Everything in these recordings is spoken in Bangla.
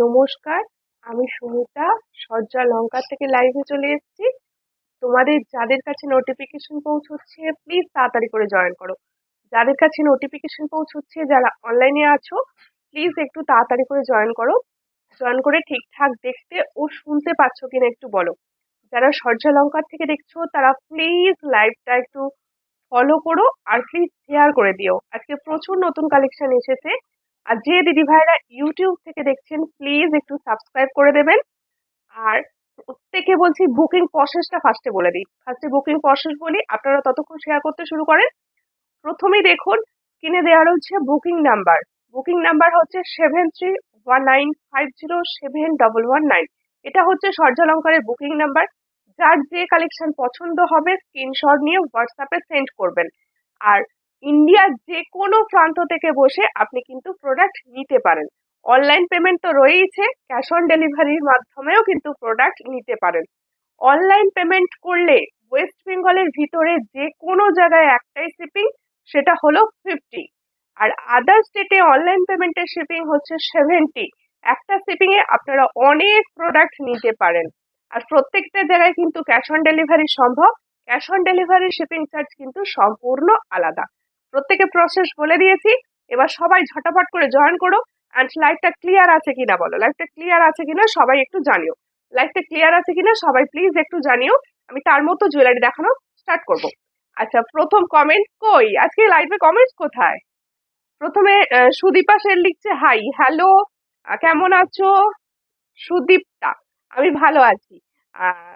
নমস্কার, আমি সুমিতা সজ্জা লঙ্কা থেকে লাইভে চলে এসেছি। তোমাদের যাদের কাছে নোটিফিকেশন পৌঁছচ্ছে প্লিজ তাড়াতাড়ি করে জয়েন করো। যাদের কাছে নোটিফিকেশন পৌঁছচ্ছে, যারা অনলাইনে আছো, প্লিজ একটু তাড়াতাড়ি করে জয়েন করো। জয়েন করে ঠিকঠাক দেখতে ও শুনতে পাচ্ছ কিনা একটু বলো। যারা সজ্জা লঙ্কার থেকে দেখছো তারা প্লিজ লাইভটা একটু ফলো করো আর প্লিজ শেয়ার করে দিও। আজকে প্রচুর নতুন কালেকশন এসেছে। আর যে দিদি ভাইরা ইউটিউব থেকে দেখছেন প্লিজ একটু সাবস্ক্রাইব করে দেবেন। আর প্রত্যেকে বলছি বুকিং প্রসেসটা ফার্স্টে বলে দিই। ফার্স্টে বুকিং প্রসেস বলি, আপনারা ততক্ষণ শেয়ার করতে শুরু করেন। প্রথমেই দেখুন স্ক্রিনে দেওয়া রয়েছে বুকিং নাম্বার। বুকিং নাম্বার হচ্ছে 7319507119। এটা হচ্ছে সূর্যালঙ্কারের বুকিং নাম্বার। যার যে কালেকশন পছন্দ হবে স্ক্রিনশট নিয়ে হোয়াটসঅ্যাপে সেন্ড করবেন। আর ইন্ডিয়ার যে কোনো প্রান্ত থেকে বসে আপনি কিন্তু প্রোডাক্ট নিতে পারেন। অনলাইন পেমেন্ট তো রয়েইছে, ক্যাশ অন ডেলিভারির মাধ্যমেও কিন্তু প্রোডাক্ট নিতে পারেন। অনলাইন পেমেন্ট করলে ওয়েস্ট বেঙ্গলের ভিতরে যে কোনো জায়গায় একটাই শিপিং, সেটা হলো 50। আর আদার স্টেটে অনলাইন পেমেন্টের শিপিং হচ্ছে 70। একটা শিপিং এ আপনারা অনেক প্রোডাক্ট নিতে পারেন। আর প্রত্যেকটা জায়গায় কিন্তু ক্যাশ অন ডেলিভারি সম্ভব। Cash on delivery shipping charge কিন্তু সম্পূর্ণ আলাদা। প্রত্যেকে প্রসেস বলে দিয়েছি। এবার সবাই ঝটাপট করে জয়েন করো। অ্যান্ড লাইভটা ক্লিয়ার আছে কিনা বলো, লাইভটা ক্লিয়ার আছে কিনা সবাই একটু জানিও। লাইভটা ক্লিয়ার আছে কিনা সবাই প্লিজ একটু জানিও। আমি তার মতো জুয়েলারি দেখানো স্টার্ট করব। আচ্ছা, প্রথম কমেন্ট কই, আজকে লাইভে কমেন্ট কোথায়? প্রথমে সুদীপা সেন লিখছে হাই হ্যালো, কেমন আছো সুদীপ্তা? আমি ভালো আছি। আহ,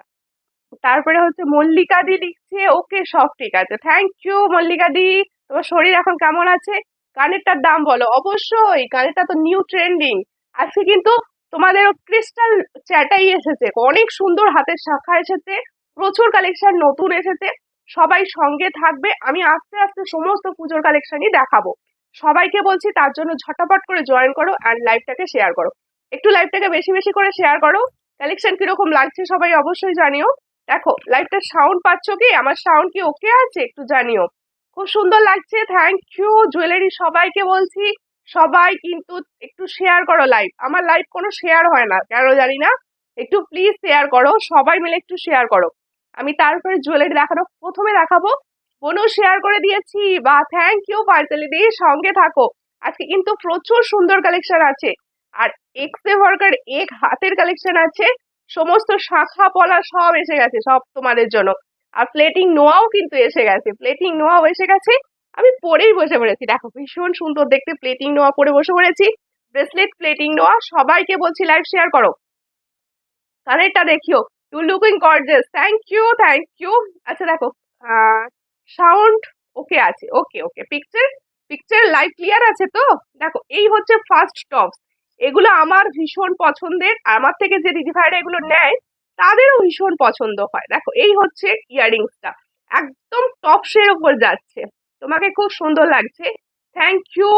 তারপরে হচ্ছে মল্লিকা দি লিখছে ওকে সব ঠিক আছে, থ্যাংক ইউ মল্লিকা দি। তোমার শরীর এখন কেমন আছে? কানেরটার দাম বলো। অবশ্যই, কানেরটা তো নিউ ট্রেন্ডিং। আজকে কিন্তু তোমাদের ক্রিস্টাল চ্যাটাই এসেছে, অনেক সুন্দর হাতের শাখা এসেছে, প্রচুর কালেকশন নতুন এসেছে। সবাই সঙ্গে থাকবে, আমি আস্তে আস্তে সমস্ত পুজোর কালেকশনই দেখাবো। সবাইকে বলছি তার জন্য ঝটাপট করে জয়েন করো আর লাইভটাকে শেয়ার করো। একটু লাইভটাকে বেশি বেশি করে শেয়ার করো। কালেকশন কিরকম লাগছে সবাই অবশ্যই জানিও। দেখো লাইভটার সাউন্ড পাচ্ছ কি? আমার সাউন্ড কি ওকে আছে একটু জানিও। খুব সুন্দর লাগছে, থ্যাংক ইউ জুয়েলারি সবাইকে বলছি। সবাই কিন্তু একটু শেয়ার করো লাইভ। আমার লাইভ কোনো শেয়ার হয় না কেন জানি না, একটু প্লিজ শেয়ার করো, সবাই মিলে একটু শেয়ার করো। আমি তারপরে জুয়েলারি দেখানো প্রথমে দেখাবো। বনু শেয়ার করে দিয়েছি, বা থ্যাংক ইউ পার্সেলি দিয়ে সঙ্গে থাকো। আজকে কিন্তু প্রচুর সুন্দর কালেকশন আছে। আর এক্সে ওয়ার্কার এক হাতের কালেকশন আছে, সমস্ত শাখা পলা সব এসে গেছে সব তোমাদের জন্য। আর প্লেটিং নোয়াও কিন্তু এসে গেছে, প্লেটিং নোয়াও এসে গেছে। আমি পরেই বসে পড়েছি, দেখো ভীষণ সুন্দর দেখতে প্লেটিং নোয়া পরে বসে পড়েছি। ব্রেসলেট প্লেটিং নোয়া, সবাইকে বলছি লাইভ শেয়ার করো। কানেরটা দেখিও, you looking gorgeous, thank you thank you. আচ্ছা দেখো, সাউন্ড ওকে আছে, okay okay. Picture picture live clear আছে তো? দেখো এই হচ্ছে ফার্স্ট টপস। এগুলো আমার ভীষণ পছন্দের, আমার থেকে যে দিদি ভাইরা এগুলো নেয় তাদেরও ভীষণ পছন্দ হয়। দেখো এই হচ্ছে ইয়াররিংসটা, একদম টপসের উপর যাচ্ছে, তোমাকে খুব সুন্দর লাগছে। থ্যাংক ইউ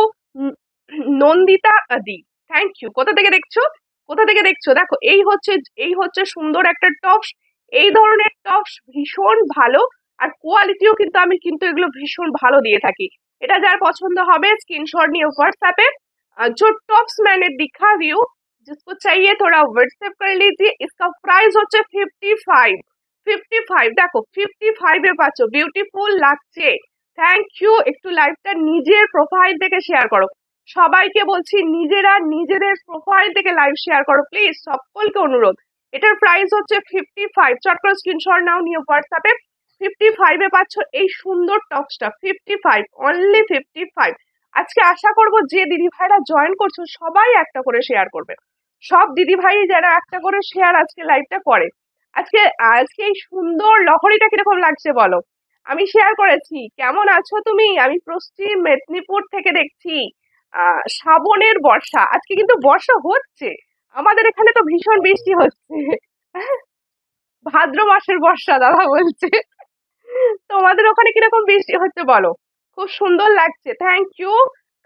নন্দিতা দি, থ্যাংক ইউ। কোথা থেকে দেখছো? কোথা থেকে দেখছো? দেখো এই হচ্ছে সুন্দর একটা টপস। এই ধরনের টপস ভীষণ ভালো। আর কোয়ালিটিও কিন্তু আমি কিন্তু এগুলো ভীষণ ভালো দিয়ে থাকি। এটা যার পছন্দ হবে स्क्रीनशॉट নিয়ে व्हाट्सएप जो टॉप्स मैंने दिखा रही हूँ, जिसको चाहिए थोड़ा व्हाट्सएप कर लीजिए। इसका प्राइस হচ্ছে 55। 55 দেখো 55 এ পাচ্ছ, বিউটিফুল লাগছে। Thank you. একটু লাইভটা নিজের প্রোফাইল থেকে শেয়ার করো। সবাইকে বলছি নিজেরা নিজেদের প্রোফাইল থেকে লাইভ শেয়ার করো প্লিজ, সকলকে অনুরোধ। এটার প্রাইস হচ্ছে 55। চট করে স্ক্রিনশট নাও, নিয়ে হোয়াটসঅ্যাপে। 55 এ পাচ্ছ এই সুন্দর টপসটা, 55, অনলি 55। আজকে আশা করব যে দিদি ভাইরা জয়েন করছো সবাই একটা করে শেয়ার করবে। সব দিদি ভাই যারা একটা করে শেয়ার আজকে লাইভটা করে। আজকে আজকে এই সুন্দর লহরিটা কিরকম লাগছে বলো। আমি শেয়ার করেছি, কেমন আছো তুমি? আমি পশ্চিম মেদিনীপুর থেকে দেখছি। শ্রাবণের বর্ষা, আজকে কিন্তু বর্ষা হচ্ছে। আমাদের এখানে তো ভীষণ বৃষ্টি হচ্ছে। ভাদ্র মাসের বর্ষা দাদা বলছে। তোমাদের ওখানে কিরকম বৃষ্টি হচ্ছে বলো। খুব সুন্দর লাগছে, থ্যাংক ইউ।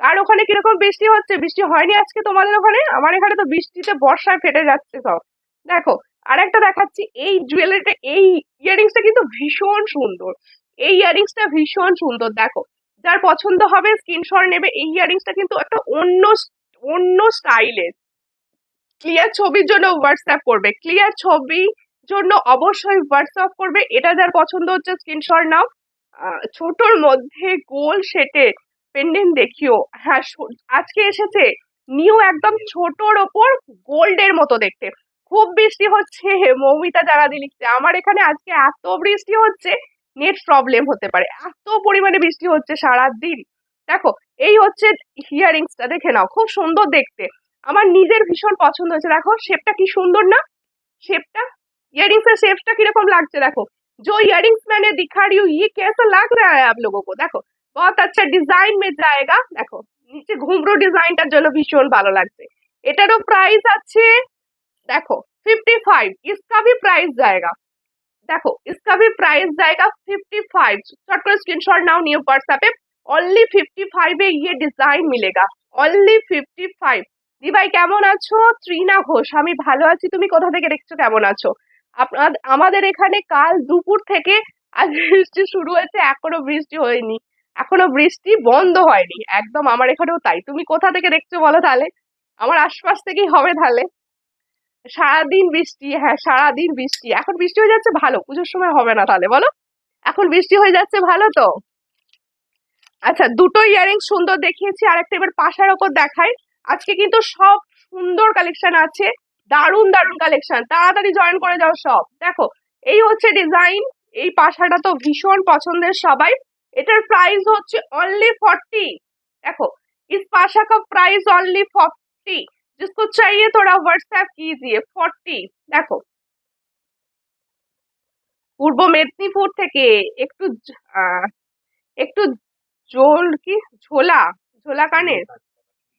আর ওখানে কিরকম বৃষ্টি হচ্ছে? বৃষ্টি হয়নি আজকে তোমাদের ওখানে? আমার এখানে তো বৃষ্টিতে বর্ষায় ফেটে যাচ্ছে সব। দেখো আরেকটা দেখাচ্ছি, এই জুয়েলারিটা, এই ইয়ারিংসটা কিন্তু ভীষণ সুন্দর। এই ইয়ারিংসটা ভীষণ সুন্দর, দেখো যার পছন্দ হবে স্ক্রিনশট নেবে। এই ইয়ারিংসটা কিন্তু একটা অন্য অন্য স্টাইলের। ক্লিয়ার ছবির জন্য হোয়াটসঅ্যাপ করবে, ক্লিয়ার ছবি জন্য অবশ্যই হোয়াটসঅ্যাপ করবে। এটা যার পছন্দ হচ্ছে স্ক্রিনশট নাও। ছোটর মধ্যে গোল সেটে পেন্ডেন্ট দেখিও। হ্যাঁ, আজকে এসেছে নিউ একদম ছোটর ওপর গোল্ডের মতো দেখতে। খুব বৃষ্টি হচ্ছে, মৌমিতা জানাদি লিখছে আমার এখানে আজকে এত বৃষ্টি হচ্ছে নেট প্রবলেম হতে পারে, এত পরিমাণে বৃষ্টি হচ্ছে সারাদিন। দেখো, এই হচ্ছে হিয়ারিংসটা, দেখে নাও খুব সুন্দর দেখতে, আমার নিজের ভীষণ পছন্দ হয়েছে। দেখো শেপটা কি সুন্দর না, শেপটা, इयरिंग्स का शेपটা কিরকম লাগছে দেখো। जो इयरिंग्स मैंने दिखा रही हूँ ये कैसा लग रहा है आप लोगों को, देखो बहुत अच्छा डिजाइन में जाएगा। দেখো নিচে ঘুমরু ডিজাইনটার জন্য ভীষণ ভালো লাগছে। এটারও প্রাইস আছে देखो 55, इसका भी प्राइस जाएगा। देखो इसका भी प्राइस जाएगा 55। शॉर्ट করে स्क्रीनशॉट नाउ নিয়ে व्हाट्सएप पे, ओनली 55 এ ये डिजाइन मिलेगा, ओनली 55। দি ভাই কেমন আছো? ত্রিনা ঘোষ, আমি ভালো আছি, তুমি কোথা থেকে দেখছো, কেমন আছো? আমাদের এখানে কাল দুপুর থেকে আজ বৃষ্টি শুরু হয়েছে, এখনো বৃষ্টি হয়নি, এখনো বৃষ্টি বন্ধ হয়নি একদম, আমার এখানেও তাই। তুমি কোথা থেকে দেখছো বলো তাহলে, আমার আশপাশ থেকেই হবে তাহলে। সারাদিন বৃষ্টি, হ্যাঁ সারাদিন বৃষ্টি, এখন বৃষ্টি হয়ে যাচ্ছে ভালো, পুজোর সময় হবে না তাহলে বলো, এখন বৃষ্টি হয়ে যাচ্ছে ভালো তো। আচ্ছা, দুটো ইয়ারিং সুন্দর দেখিয়েছি, আর একটা এবার পাশার ওপর দেখাই। আজকে কিন্তু সব সুন্দর কালেকশন আছে, দারুন দারুন কালেকশন, তাড়াতাড়ি জয়েন করে যাও সব। দেখো এই হচ্ছে ডিজাইন, এই পাশাটা তো ভীষণ পছন্দের সবাই। এটার প্রাইস হচ্ছে অনলি 40। দেখো इस पाशा का प्राइस ओनली 40, जिसको चाहिए थोड़ा व्हाट्सएप कीजिए 40। দেখো পূর্ব মেদিনীপুর থেকে একটু একটু জোল কি ঝোলা, ঝোলা কানের,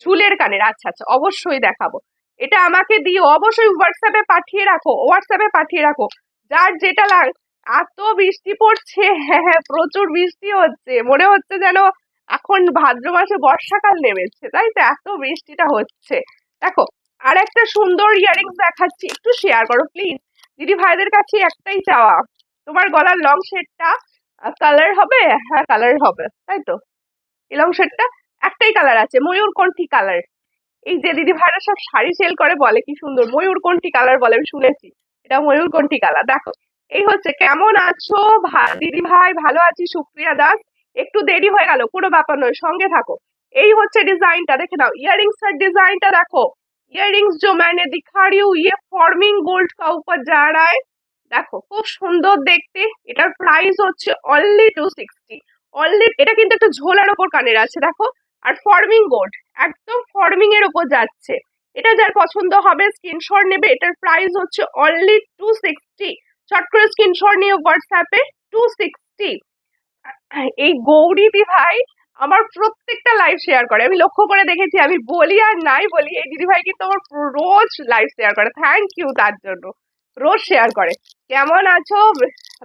চুলের কানের, আচ্ছা আচ্ছা অবশ্যই দেখাবো। এটা আমাকে দিও, অবশ্যই হোয়াটসঅ্যাপে পাঠিয়ে রাখো, হোয়াটসঅ্যাপে পাঠিয়ে রাখো যার যেটা লাগ। এত বৃষ্টি পড়ছে, হ্যাঁ হ্যাঁ প্রচুর বৃষ্টি হচ্ছে, মনে হচ্ছে যেন এখন ভাদ্র মাসে বর্ষাকাল নেমেছে, তাই তো এত বৃষ্টিটা হচ্ছে। দেখো আর একটা সুন্দর ইয়ারিংস দেখাচ্ছি, একটু শেয়ার করো প্লিজ। দিদি ভাইদের কাছে একটাই চাওয়া, তোমার গলার লং শেডটা কালার হবে, হ্যাঁ কালার হবে তাই তো, এই লং শেডটা একটাই কালার আছে, ময়ূরকণ্ঠী কালার। এই যে দিদি ভাইরা সব শাড়ি সেল করে বলে কি সুন্দর ময়ূরকণ্ঠী কালার বলে, আমি শুনেছি এটা ময়ূরকণ্ঠী কালার। দেখো এই হচ্ছে, কেমন আছো দিদি ভাই? ভালো আছি সুপ্রিয়া দাস, একটু দেরি হয়ে গেল, কোনো ব্যাপার নয়, সঙ্গে থাকো। এই হচ্ছে ডিজাইনটা, দেখে নাও ইয়ারিংস এর ডিজাইনটা দেখো। ইয়ারিংস जो मैंने दिखा रही हूँ ये फॉर्मिंग गोल्ड का ऊपर जा रहा है। দেখো খুব সুন্দর দেখতে, এটার প্রাইস হচ্ছে অনলি 260। অনলি, এটা কিন্তু একটা ঝোলার ওপর কানের আছে দেখো, আর ফর্মিং গোল্ড, একদম ফর্মিং এর ওপর যাচ্ছে। এটা যার পছন্দ হবে স্ক্রিনশট নেবে, এটার প্রাইস হচ্ছে অনলি 260। চট করে স্ক্রিনশট নিয়ে হোয়াটসঅ্যাপে 260। এই গৌরী দি ভাই আমার প্রত্যেকটা লাইভ শেয়ার করে, আমি লক্ষ্য করে দেখেছি, আমি বলি আর নাই বলি এই দিদি ভাই কিন্তু আমার রোজ লাইভ শেয়ার করে, থ্যাংক ইউ তার জন্য, রোজ শেয়ার করে। কেমন আছো?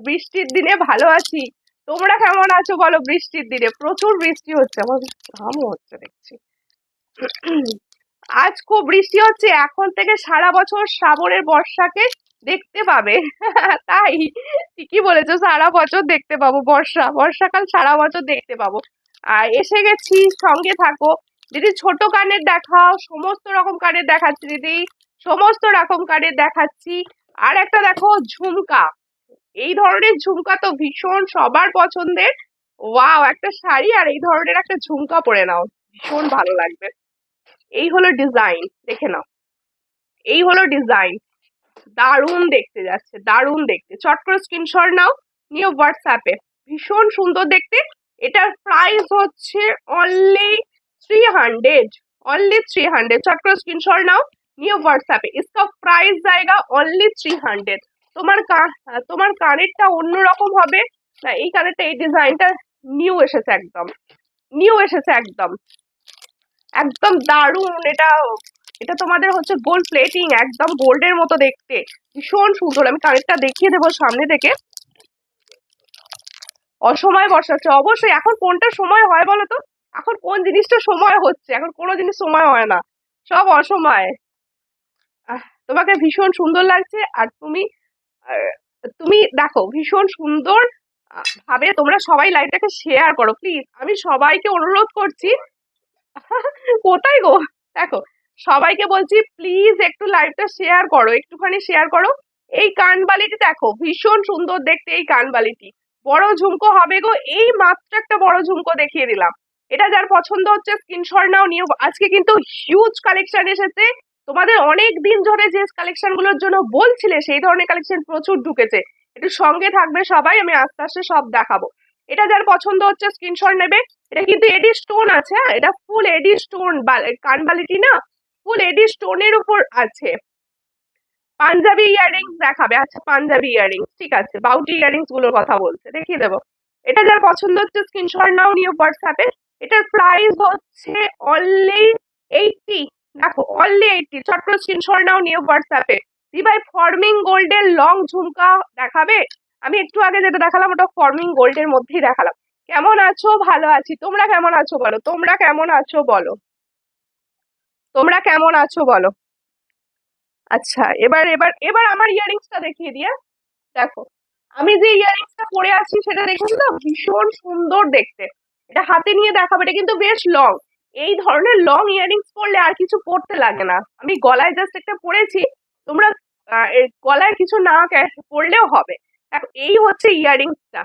বৃষ্টির দিনে ভালো আছি, তোমরা কেমন আছো বলো? বৃষ্টির দিনে প্রচুর বৃষ্টি হচ্ছে, আমার ঘামও হচ্ছে দেখছি। আজ খুব বৃষ্টি হচ্ছে, এখন থেকে সারা বছর শ্রাবণের বর্ষাকে দেখতে পাবে। তাই ঠিকই বলেছো, সারা বছর দেখতে পাবো বর্ষাকাল সারা বছর দেখতে পাবো। আর এসে গেছি, সঙ্গে থাকো। দিদি ছোট কানের দেখাও, সমস্ত রকম কানের দেখাচ্ছি দিদি, সমস্ত রকম কানের দেখাচ্ছি। আর একটা দেখো ঝুমকা, এই ধরনের ঝুমকা তো ভীষণ সবার পছন্দের। ওয়াও, একটা শাড়ি আর এই ধরনের একটা ঝুমকা পরে নাও, ভীষণ ভালো লাগবে। এই হলো ডিজাইন, দেখে নাও, এই হলো ডিজাইন, দারুণ দেখতে যাচ্ছে, দারুণ দেখতে। চট করে স্ক্রিনশট নাও, নিয়ে হোয়াটসঅ্যাপে, ভীষণ সুন্দর দেখতে। এটার প্রাইস হচ্ছে অনলি 300, অনলি 300। চট করে স্ক্রিনশট নাও, নিয়ে হোয়াটসঅ্যাপে, इसका প্রাইস जाएगा অনলি 300। তোমার কানেরটা অন্যরকম হবে না, এই কানেরটা, এই ডিজাইনটা নিউ এসেছে একদম, নিউ এসেছে একদম, একদম দারুণ। এটা এটা তোমাদের হচ্ছে গোল্ড প্লেটিং, একদম গোল্ডের মতো দেখতে, ভীষণ সুন্দর। আমি কানেরটা দেখিয়ে দেবো সামনে থেকে। অসময় বর্ষাচ্ছে অবশ্যই, এখন কোনটা সময় হয় বলো তো, এখন কোন জিনিসটা সময় হচ্ছে, এখন কোনো জিনিস সময় হয় না, সব অসময়। তোমাকে ভীষণ সুন্দর লাগছে, আর তুমি দেখো ভীষণ সুন্দর ভাবে তোমরা সবাই লাইভটাকে শেয়ার করো প্লিজ, আমি সবাইকে অনুরোধ করছি। কোথায় গো? দেখো সবাইকে বলছি প্লিজ একটু লাইভটা শেয়ার করো, একটুখানি শেয়ার করো। এই কানবালিটি দেখো, ভীষণ সুন্দর দেখতে এই কানবালিটি। বড় ঝুমকো হবে গো, এই মাত্র একটা বড় ঝুমকো দেখিয়ে দিলাম। এটা যার পছন্দ হচ্ছে স্ক্রিনশট নাও, নিও। আজকে কিন্তু হিউজ কালেকশন এসেছে। তোমাদের অনেক দিন ধরে যে কালেকশন গুলোর জন্য বলছিলে সেই ধরনের কালেকশন প্রচুর ঢুকেছে। একটু সঙ্গে থাকবে সবাই, আমি আস্তে আস্তে সব দেখাবো। এটা যার পছন্দ হচ্ছে স্ক্রিনশট নেবে। এটা কিন্তু এডি স্টোন আছে, হ্যাঁ? এটা ফুল এডি স্টোন, কানবালিটি না ফুল এডি স্টোনের উপর আছে। পাঞ্জাবি ইয়াররিংস দেখাবে, আচ্ছা পাঞ্জাবি ইয়াররিংস ঠিক আছে, বাউটি ইয়াররিংস গুলোর কথা বলছে, দেখিয়ে দেবো। এটা যার পছন্দ হচ্ছে স্ক্রিনশট নাও, নিয়ে হোয়াটসঅ্যাপে। এটার প্রাইস হচ্ছে অনলি 80। দেখো অনলি 80, ছোট্ট স্ক্রিনশট নাও, নিয়ে হোয়াটসঅ্যাপে। দি ভাই ফর্মিং গোল্ডের লং ঝুমকা দেখাবে। আমি একটু আগে যেটা দেখালাম ওটা ফর্মিং গোল্ডের মধ্যেই দেখালাম। কেমন আছো? ভালো আছি, তোমরা কেমন আছো বলো, তোমরা কেমন আছো বলো, তোমরা কেমন আছো বলো। আচ্ছা এবার এবার এবার আমার ইয়াররিংসটা দেখিয়ে দিয়ে। দেখো আমি যে ইয়াররিংসটা পরে আছি সেটা দেখেছো তো, ভীষণ সুন্দর দেখতে। এটা হাতে নিয়ে দেখাবো, এটা কিন্তু বেশ লং। এই ধরনের লং ইয়াররিংস পরলে আর কিছু পরতে লাগে না। আমি গলায় জাস্ট একটা পরেছি, তোমরা গলায় কিছু না পরলেও হবে। দেখো এই হচ্ছে ইয়াররিংসটা,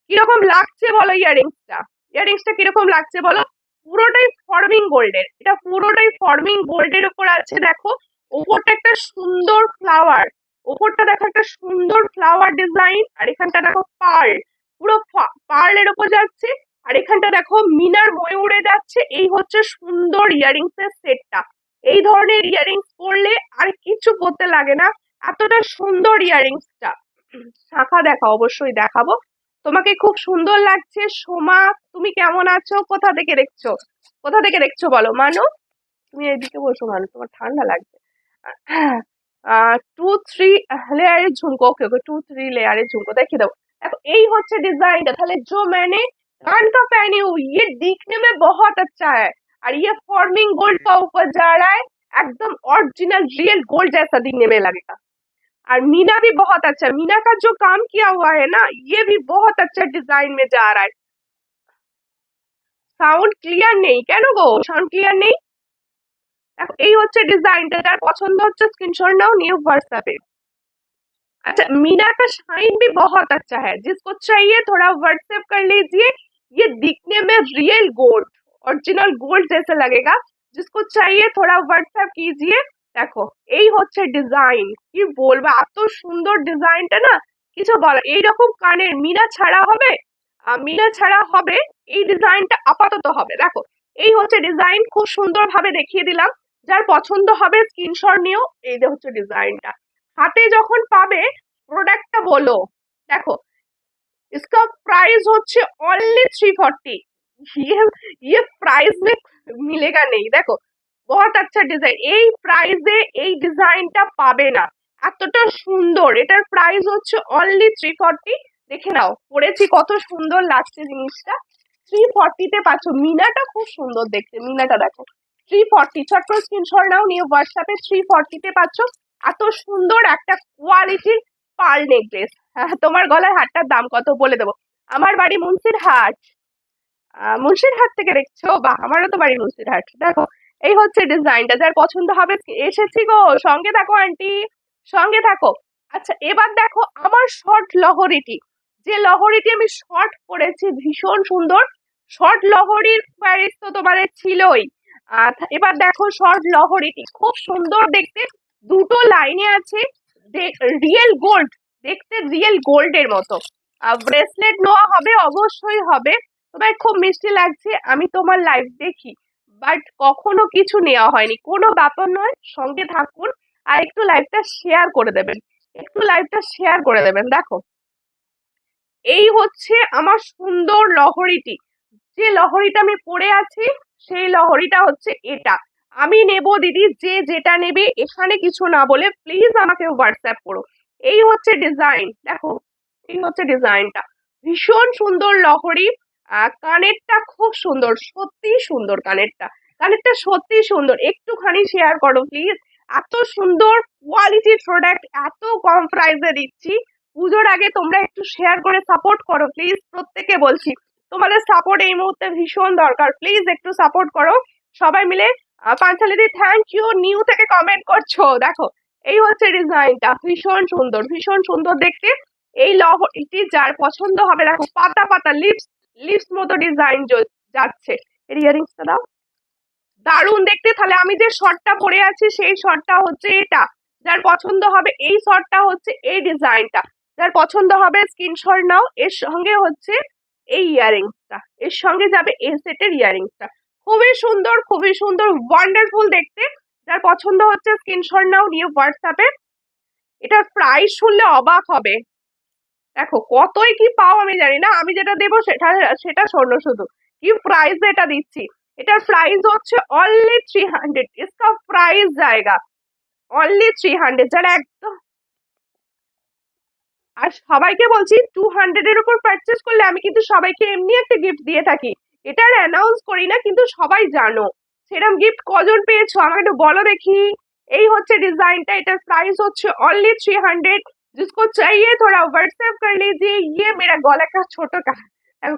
কিরকম লাগছে বলো ইয়াররিংসটা, ইয়াররিংসটা কিরকম লাগছে বলো। পুরোটাই ফর্মিং গোল্ডের, এটা পুরোটাই ফর্মিং গোল্ডের উপর আছে। দেখো ওপরটা একটা সুন্দর ফ্লাওয়ার, ওপরটা দেখো একটা সুন্দর ফ্লাওয়ার ডিজাইন, আর এখানটা দেখো পার্ল, পুরো পার্লের উপর যাচ্ছে। আর এখানটা দেখো মিনার ময়ূরে যাচ্ছে। এই হচ্ছে সুন্দর ইয়াররিংস এর সেটটা। এই ধরনের ইয়াররিংস পরলে আর কিছু পরতে লাগে না, এতটা সুন্দর ইয়াররিংসটা। শাখা দেখা অবশ্যই দেখাবো। তোমাকে খুব সুন্দর লাগছে সোমা, তুমি কেমন আছো, কোথা থেকে দেখছো, কোথা থেকে দেখছো বলো। মানু তুমি এদিকে বসো, মানু তোমার ঠান্ডা লাগছে। 2-3 লেয়ারের ঝুমকো, ওকে ওকে 2-3 লেয়ারের ঝুমকো देखे दो। देखो यही होচ্ছে डिजाइनটা। তাহলে जो मैंने कान का पहनी हूँ ये दिखने में बहुत अच्छा है, और ये फॉर्मिंग गोल्ड का ऊपर जा रहा है, एकदम ओरिजिनल रियल गोल्ड जैसा दिखने में लगेगा। और मीना भी बहुत अच्छा, मीना का जो काम किया हुआ है ना ये भी बहुत अच्छा डिजाइन में जा रहा है। সাউন্ড ক্লিয়ার নেই কেন গো, সাউন্ড ক্লিয়ার নেই। দেখো এই হচ্ছে ডিজাইনটা, যার পছন্দ হচ্ছে স্ক্রিনশট নাও, নিউ হোয়াটসঅ্যাপে। अच्छा मीना का शाइन भी बहुत अच्छा है, जिसको चाहिए थोड़ा व्हाट्सएप कर लीजिए। ये दिखने में रियल गोल्ड, ओरिजिनल गोल्ड जैसे लगेगा। जिसको चाहिए थोड़ा व्हाट्सएप कीजिए। দেখো এই হচ্ছে ডিজাইন, কি বলবো এত সুন্দর ডিজাইনটা না, কিছু বলার। এইরকম কানের মিনা ছাড়া হবে, মিনা ছাড়া হবে, এই ডিজাইনটা আপাতত হবে। দেখো এই হচ্ছে ডিজাইন, খুব সুন্দর ভাবে দেখিয়ে দিলাম। যার পছন্দ হবে স্ক্রিনশট নিও। এই যে হচ্ছে ডিজাইনটা, হাতে যখন পাবে প্রোডাক্টটা বলো। দেখো इसका प्राइस হচ্ছে অনলি 340। ये प्राइस में मिलेगा नहीं। দেখো बहुत अच्छा ডিজাইন, এই প্রাইসে এই ডিজাইনটা পাবে না, এতটা সুন্দর। এটার প্রাইস হচ্ছে অনলি 340। দেখে নাও পরেছি কত সুন্দর লাগছে জিনিসটা। 340 তে পাচ্ছ, মিনাটা খুব সুন্দর দেখতে, মিনাটা দেখো 340। ছোট্ট স্ক্রিনশট নাও, নিয়ে হোয়াটসঅ্যাপে 340 তে পাচ্ছ এত সুন্দর একটা কোয়ালিটির পার্ল নেকলেস। তোমার গলায় হারটার দাম কত বলে দেবো। আমার বাড়ি মুন্সিরহাট। মুন্সিরহাট থেকে দেখছো, বাহ আমারও তো বাড়ি মুন্সিরহাট। দেখো এই হচ্ছে ডিজাইনটা, যার পছন্দ হবে এসেছি গো, সঙ্গে থাকো আন্টি, সঙ্গে থাকো। আচ্ছা এবার দেখো আমার শর্ট লহরিটি, যে লহরিটি আমি শর্ট পরেছি ভীষণ সুন্দর। শর্ট লহরির প্যারিস তো তোমাদের ছিলই। এবার দেখো শর্ট লহরিটি খুব সুন্দর দেখতে, দুটো লাইনে আছে, রিয়েল গোল্ড, দেখতে রিয়েল গোল্ডের মতো। ব্রেসলেট নেওয়া হবে, অবশ্যই হবে। তোমায় খুব মিষ্টি লাগছে, আমি তোমার লাইভ দেখি বাট কখনো কিছু নেওয়া হয়নি, কোনো ব্যাপার নয়, সঙ্গে থাকুন। আর একটু লাইভটা শেয়ার করে দেবেন, একটু লাইভটা শেয়ার করে দেবেন। দেখো এই হচ্ছে আমার সুন্দর লহরিটি, যে লহরিটা আমি পরে আছি সেই লহরিটা হচ্ছে এটা। আমি নেব দিদি, যে যেটা নেবে এখানে কিছু না বলে প্লিজ আমাকে হোয়াটসঅ্যাপ করো। এই হচ্ছে ডিজাইন, দেখো এই হচ্ছে ডিজাইনটা, ভীষণ সুন্দর লহরি। কানেরটা খুব সুন্দর, সত্যি সুন্দর কানেরটা, কানেরটা সত্যি সুন্দর। একটুখানি শেয়ার করো প্লিজ, এত সুন্দর কোয়ালিটির প্রোডাক্ট এত কম প্রাইসে দিচ্ছি। পুজোর আগে তোমরা একটু শেয়ার করে সাপোর্ট করো প্লিজ, প্রত্যেকে বলছি তোমাদের সাপোর্ট এই মুহূর্তে ভীষণ দরকার, প্লিজ একটু সাপোর্ট করো সবাই মিলে। পাঞ্চালিদি থ্যাংক ইউ, নিউ থেকে কমেন্ট করছো। দেখো এই হচ্ছে ডিজাইনটা, ভীষণ সুন্দর, ভীষণ সুন্দর দেখতে। এই লহরিটি যার পছন্দ হবে, দেখো পাতা পাতা লিপস লিপস মতো ডিজাইন যাচ্ছে। এর ইয়ারিংসটা দাও, দারুণ দেখতে। তাহলে আমি যে শর্টটা পরে আছি সেই শর্টটা হচ্ছে এটা, যার পছন্দ হবে এই শর্টটা হচ্ছে এই ডিজাইনটা, যার পছন্দ হবে স্ক্রিনশট নাও। এর সঙ্গে হচ্ছে এই ইয়ারিংসটা, এর সঙ্গে যাবে এই সেটের ইয়ারিংসটা। খুবই সুন্দর, খুবই সুন্দর, ওয়ান্ডারফুল দেখতে। যার পছন্দ হচ্ছে স্ক্রিনশট নাও, নিয়ে হোয়াটসঅ্যাপে। এটার প্রাইস শুনলে অবাক হবে। দেখো কতই কি পাও আমি জানি না, আমি যেটা দেবো সেটা সেটা শোনো শুধু, কি প্রাইস এটা দিচ্ছি। এটার প্রাইস হচ্ছে অনলি 300। इसका প্রাইস জায়গা অনলি 300। যারা একদম, আর সবাইকে বলছি 200 এর উপর পারচেস করলে আমি কিন্তু সবাইকে এমনি একটা গিফট দিয়ে থাকি। এটার অ্যানাউন্স করি না, কিন্তু সবাই জানো। সেরকম গিফট কজন পেয়েছো আমাকে একটু বলো দেখি। এই হচ্ছে ডিজাইনটা, এটার প্রাইস হচ্ছে অনলি 300। जिसको चाहिए थोड़ा व्हाट्सएप कर लीजिए। ये मेरा गला का ছোট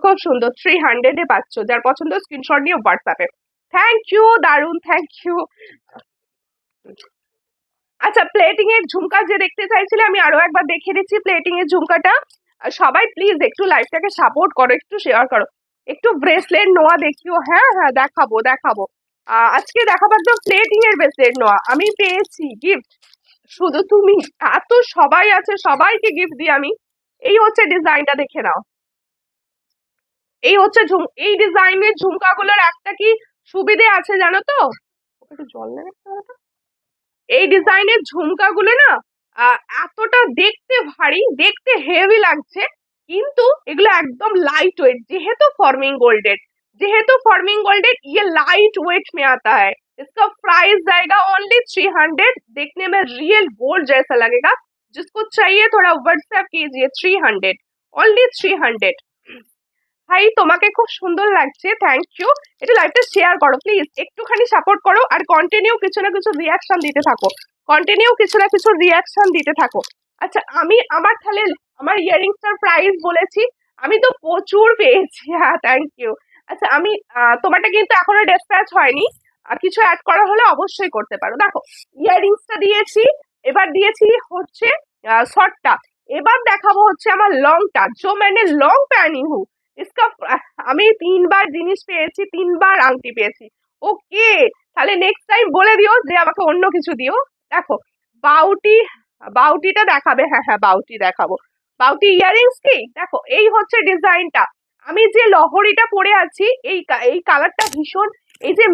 খুব সুন্দর, 300 এ পাচ্ছ। যার পছন্দ স্ক্রিনশট নিয়ে হোয়াটসঅ্যাপে। থ্যাংক ইউ, দারুন, থ্যাংক ইউ। আচ্ছা, প্লেটিং এর ঝুমকা যে দেখতে চাইছিলে আমি আরো একবার দেখিয়ে দিচ্ছি প্লেটিং এর ঝুমকাটা। সবাই প্লিজ একটু লাইভটাকে সাপোর্ট করো, একটু শেয়ার করো, একটু ব্রেসলেট নোয়া দেখিও। হ্যাঁ হ্যাঁ দেখাবো দেখাবো। আজকে দেখাবার তো প্লেটিং এর ব্রেসলেট নোয়া আমি পেয়েছি গিফট। শুধু তুমি, এত সবাই আছে, সবাইকে গিফট দিই আমি। এই হচ্ছে ডিজাইনটা, দেখে নাও। এই হচ্ছে এই ডিজাইনের ঝুমকাগুলোর একটা কি সুবিধে আছে জানো তো, একটু জল নেবে এই ডিজাইনের ঝুমকাগুলো না এতটা দেখতে ভারী, দেখতে হেভি লাগছে, কিন্তু এগুলো একদম লাইট ওয়েট। যেহেতু फॉर्मिंग गोल्डेड, যেহেতु फॉर्मिंग गोल्डेड, ये लाइट वेट में आता है। इसका प्राइस जाएगा ओनली 300। देखने में रियल गोल्ड जैसा लगेगा। जिसको चाहिए थोड़ा व्हाट्सएप कीजिए। 300, ओनली 300। ভাই তোমাকে খুব সুন্দর লাগছে, থ্যাংক ইউ। এটা লাইভটা শেয়ার করো প্লিজ, একটুখানি সাপোর্ট করো, আর কন্টিনিউ কিছু না কিছু রিয়াকশন দিতে থাকো, কন্টিনিউ কিছু না কিছু রিয়াকশন দিতে থাকো। আচ্ছা, আমি আমার তাহলে আমার ইয়ারিংসটার প্রাইস বলেছি, আমি তো প্রচুর পেয়েছি। হ্যাঁ থ্যাংক ইউ। আচ্ছা, আমি তোমারটা কিন্তু এখনো ডিসপ্যাচ হয়নি, কিছু অ্যাড করা হলে অবশ্যই করতে পারো। দেখো ইয়ারিংসটা দিয়েছি, এবার দিয়েছি হচ্ছে শর্টটা, এবার দেখাবো হচ্ছে আমার লংটা, जो मैंने लॉन्ग पहनी हूँ। इसका আমি 3 বার জিনিস পেয়েছি, 3 বার আংটি পেয়েছি। ওকে, তাহলে নেক্সট টাইম বলে দিও যে আমাকে অন্য কিছু দিও। দেখো বাউটি, বাউটিটা দেখাবে, হ্যাঁ হ্যাঁ বাউটি দেখাবো। বাউটি ইয়ারিংস কি, দেখো এই হচ্ছে ডিজাইনটা। আমি যে লহরিটা পরে আছি এই কালারটা ভীষণ, এই যে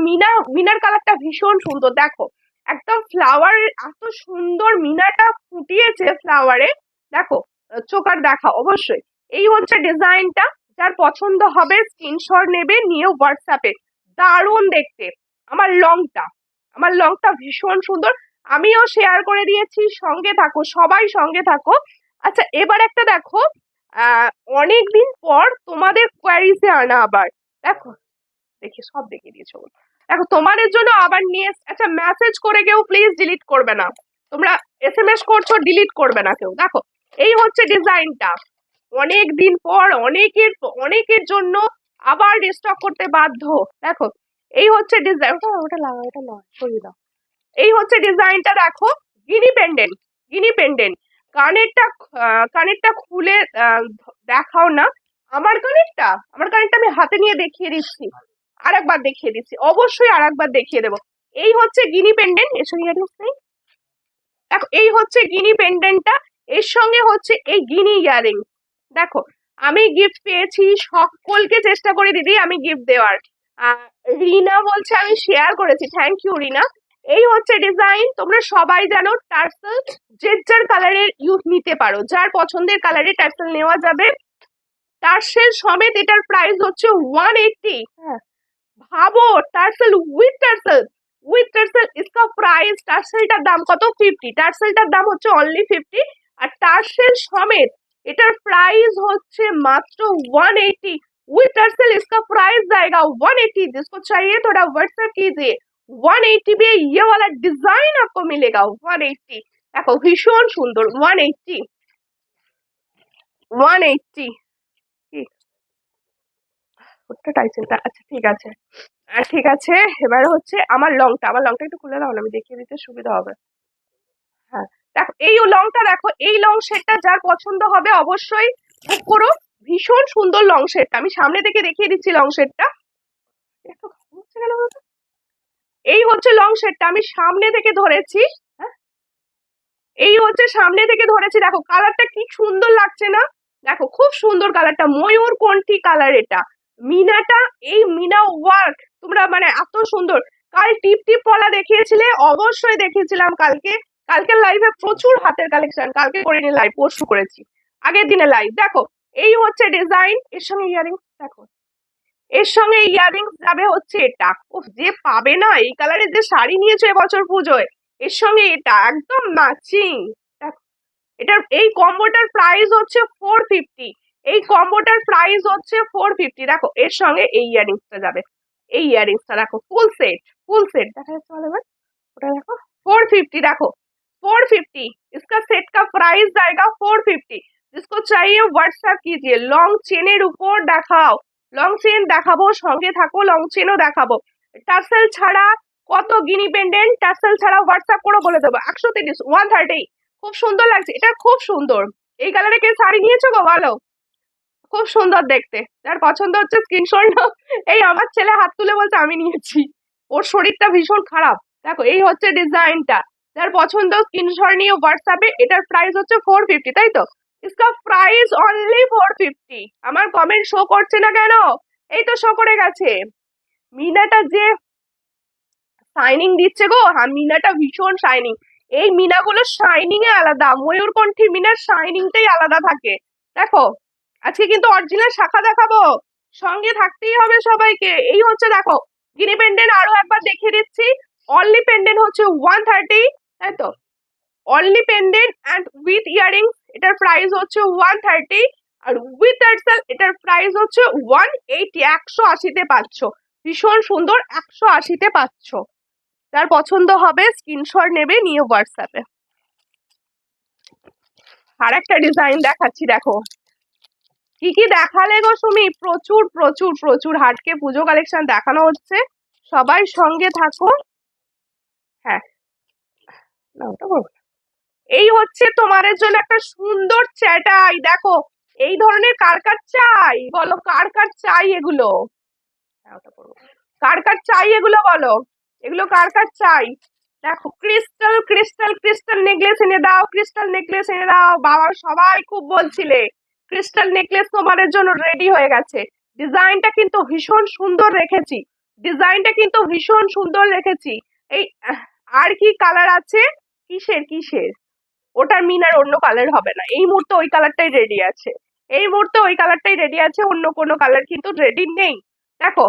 মিনার কালারটা ভীষণ সুন্দর। দেখো একদম ফ্লাওয়ারের এত সুন্দর মিনাটা ফুটিয়েছে ফ্লাওয়ারে। দেখো চোকার দেখা অবশ্যই। এই হচ্ছে ডিজাইনটা, যার পছন্দ হবে স্ক্রিনশট নেবে, নিয়ে হোয়াটসঅ্যাপে। দারুণ দেখতে। আমার লংটা ভীষণ সুন্দর, আমিও শেয়ার করে দিয়েছি। সঙ্গে থাকো, সবাই সঙ্গে থাকো। আচ্ছা, এবার একটা দেখো, অনেকদিন পর তোমাদের কোয়ারিজে আনা আবার। দেখো দেখি সব দেখিয়ে দিয়েছো, দেখো তোমাদের জন্য আবার নিয়ে। আচ্ছা, মেসেজ করে কেউ প্লিজ ডিলিট করবে না, তোমরা এসএমএস করছো ডিলিট করবে না কেউ। দেখো এই হচ্ছে ডিজাইনটা, অনেক দিন পর অনেকের জন্য আবার রিস্টক করতে বাধ্য। দেখো এই হচ্ছে ডিজাইন, ওটা লাগা, ওটা নয়, সরিয়ে দাও। এই হচ্ছে ডিজাইনটা, দেখো গিনি পেন্ডেন্ট, গিনি পেন্ডেন্ট। কানেরটা খুলে দেখাও না। আমার কানেরটা আমি হাতে নিয়ে দেখিয়ে দিচ্ছি, আরেকবার দেখিয়ে দিচ্ছি, অবশ্যই আরেকবার দেখিয়ে দেবো। এই হচ্ছে গিনি পেন্ডেন্ট, এর সঙ্গে ইয়ারিংস নেই। দেখো এই হচ্ছে গিনি পেন্ডেন্টটা, এর সঙ্গে হচ্ছে এই গিনি ইয়ারিং। দেখো আমি গিফট পেয়েছি, সকলকে চেষ্টা করি দিদি আমি গিফট দেওয়ার। রিনা বলছে আমি শেয়ার করেছি, থ্যাংক ইউ রিনা। এই হচ্ছে ডিজাইন, তোমরা সবাই জানো টার্সেল যে যার কালারের ইউজ নিতে পারো, যার পছন্দের কালারের টার্সেল নেওয়া যাবে। টার্সেল সমেত এটার প্রাইস হচ্ছে 180। হ্যাঁ ভাবো, টার্সেল উইথ টার্সেল, इसका प्राइस টার্সেলটার দাম কত, 50। টার্সেলটার দাম হচ্ছে অনলি 50, আর টার্সেল সমেত এটার প্রাইস হচ্ছে মাত্র 180। विथ टर्सल इसका प्राइस जाएगा 180। जिसको चाहिए थोड़ा व्हाट्सएप कीजिए। 180 पे ये वाला डिजाइन आपको मिलेगा। 180 देखो भीषण सुंदर। 180 180 ওটা টাইসেলটা, আচ্ছা ঠিক আছে। ঠিক আছে, এবার হচ্ছে আমার লংটা একটু খুলে দাও না, আমি দেখিয়ে দিতে সুবিধা হবে। হ্যাঁ, দেখো এই লংটা, দেখো এই লং শেডটা যার পছন্দ হবে অবশ্যই বুক করো। ভীষণ সুন্দর লং শেডটা, আমি সামনে থেকে দেখিয়ে দিচ্ছি লং শেডটা। একটু হচ্ছে কেন বলতো? এই হচ্ছে লং শেডটা, আমি সামনে থেকে ধরেছি। হ্যাঁ, এই হচ্ছে সামনে থেকে ধরেছি, দেখো কালারটা কি সুন্দর লাগছে না? দেখো খুব সুন্দর কালারটা, ময়ূর কণ্ঠী কালার এটা। মিনাটা, এই মিনা ওয়ার্ক তোমরা মানে এত সুন্দর। কাল টিপ টিপ পলা দেখিয়েছিলে, অবশ্যই দেখিয়েছিলাম কালকে। কালকের লাইভে প্রচুর হাতের কালেকশন, কালকে করিনি লাইভ, পরশু করেছি, আগের দিনে লাইভ। দেখো এই হচ্ছে ডিজাইন, এর সঙ্গে ইয়ারিংস দেখো, এর সঙ্গে ইয়ারিংস যাবে হচ্ছে এটা। উফ, যে পাবে না এই কালারের যে শাড়ি নিয়েছো এবছর পুজোয়, এর সঙ্গে এটা একদম ম্যাচিং। এটার এই কম্বোটার প্রাইস হচ্ছে 450। এই কম্বোটার প্রাইস হচ্ছে 450। দেখো এর সঙ্গে এই ইয়ারিংসটা যাবে, এই ইয়ারিংসটা দেখো ফুল সেট, ফুল সেট দেখা যাচ্ছে বলে এবার, ওটা দেখো 450। देखो 450 इसका सेट का प्राइस जाएगा 450। जिसको चाहिए व्हाट्सएप कीजिए। লং চেনের উপর দেখাও, লং চেন দেখাবো, সঙ্গে থাকো, লং চেনও দেখাবো। টার্সেল ছাড়া কত গিনি পেন্ডেন্ট, টার্সেল ছাড়া হোয়াটসঅ্যাপ করে বলে দেবো 130 130। খুব সুন্দর লাগছে, এটা খুব সুন্দর। এই কালারে কে শাড়ি নিয়েছো গো বলো? খুব সুন্দর দেখতে, যার পছন্দ হচ্ছে স্ক্রিনশট নাও। এই আমার ছেলে হাত তুলে বলছে আমি নিয়েছি, ওর শরীরটা ভীষণ খারাপ। দেখো এই হচ্ছে ডিজাইনটা, যার পছন্দ স্ক্রিনশট নিয়ে হোয়াটসঅ্যাপে। এটার প্রাইস হচ্ছে 450, তাই তো? इसका প্রাইস অনলি 450। আমার কমেন্ট শো করছে না কেন? এই তো শো করে গেছে। মিনাটা যে শাইনিং দিচ্ছে গো, হ্যাঁ মিনাটা ভীষণ শাইনিং। এই মিনাগুলো শাইনিং এ আলাদা, ময়ূরকণ্ঠী মিনার শাইনিংটাই আলাদা থাকে। দেখো আজকে কিন্তু অরিজিনাল শাখা দেখাবো, সঙ্গে থাকতেই হবে সবাইকে। এই হচ্ছে দেখো গিনি পেন্ডেন্ট, আরো একবার দেখিয়ে দিচ্ছি। অনলি পেন্ডেন্ট হচ্ছে 130, তাই তো? Only pendant and with earrings এটার প্রাইস হচ্ছে 130। আর উইথ টার্সেল এটার প্রাইস হচ্ছে 180। 180-তে পাচ্ছ, ভীষণ সুন্দর, 180-তে পাচ্ছ। যার পছন্দ হবে স্ক্রিনশট নেবে, নিয়ে হোয়াটসঅ্যাপে। আর একটা ডিজাইন দেখাচ্ছি, দেখো কি কি দেখালে গো সুমি, প্রচুর প্রচুর প্রচুর হাটকে পুজো কালেকশন দেখানো হচ্ছে, সবাই সঙ্গে থাকো। হ্যাঁ, না ওটা বলবো না। এই হচ্ছে তোমাদের জন্য একটা সুন্দর চ্যাটাই, দেখো এই ধরনের কার কার চাই বলো, কার কার চাই এগুলো? হ্যাঁ ওটা করবো, কার কার চাই এগুলো বলো, এগুলো কার কার চাই? দেখো ক্রিস্টাল ক্রিস্টাল ক্রিস্টাল নেকলেস এনে দাও, ক্রিস্টাল নেকলেস এনে দাও, বাবা সবাই খুব বলছিলে। ক্রিস্টাল নেকলেস তোমাদের জন্য রেডি হয়ে গেছে। ডিজাইনটা কিন্তু ভীষণ সুন্দর রেখেছি, ডিজাইনটা কিন্তু ভীষণ সুন্দর রেখেছি। এই আর কি কালার আছে? কিসের কিসের? ওটার মিনার অন্য কালার হবে না, এই মুহূর্তে ওই কালারটাই রেডি আছে, এই মুহূর্তে ওই কালারটাই রেডি আছে, অন্য কোনো কালার কিন্তু রেডি নেই। দেখো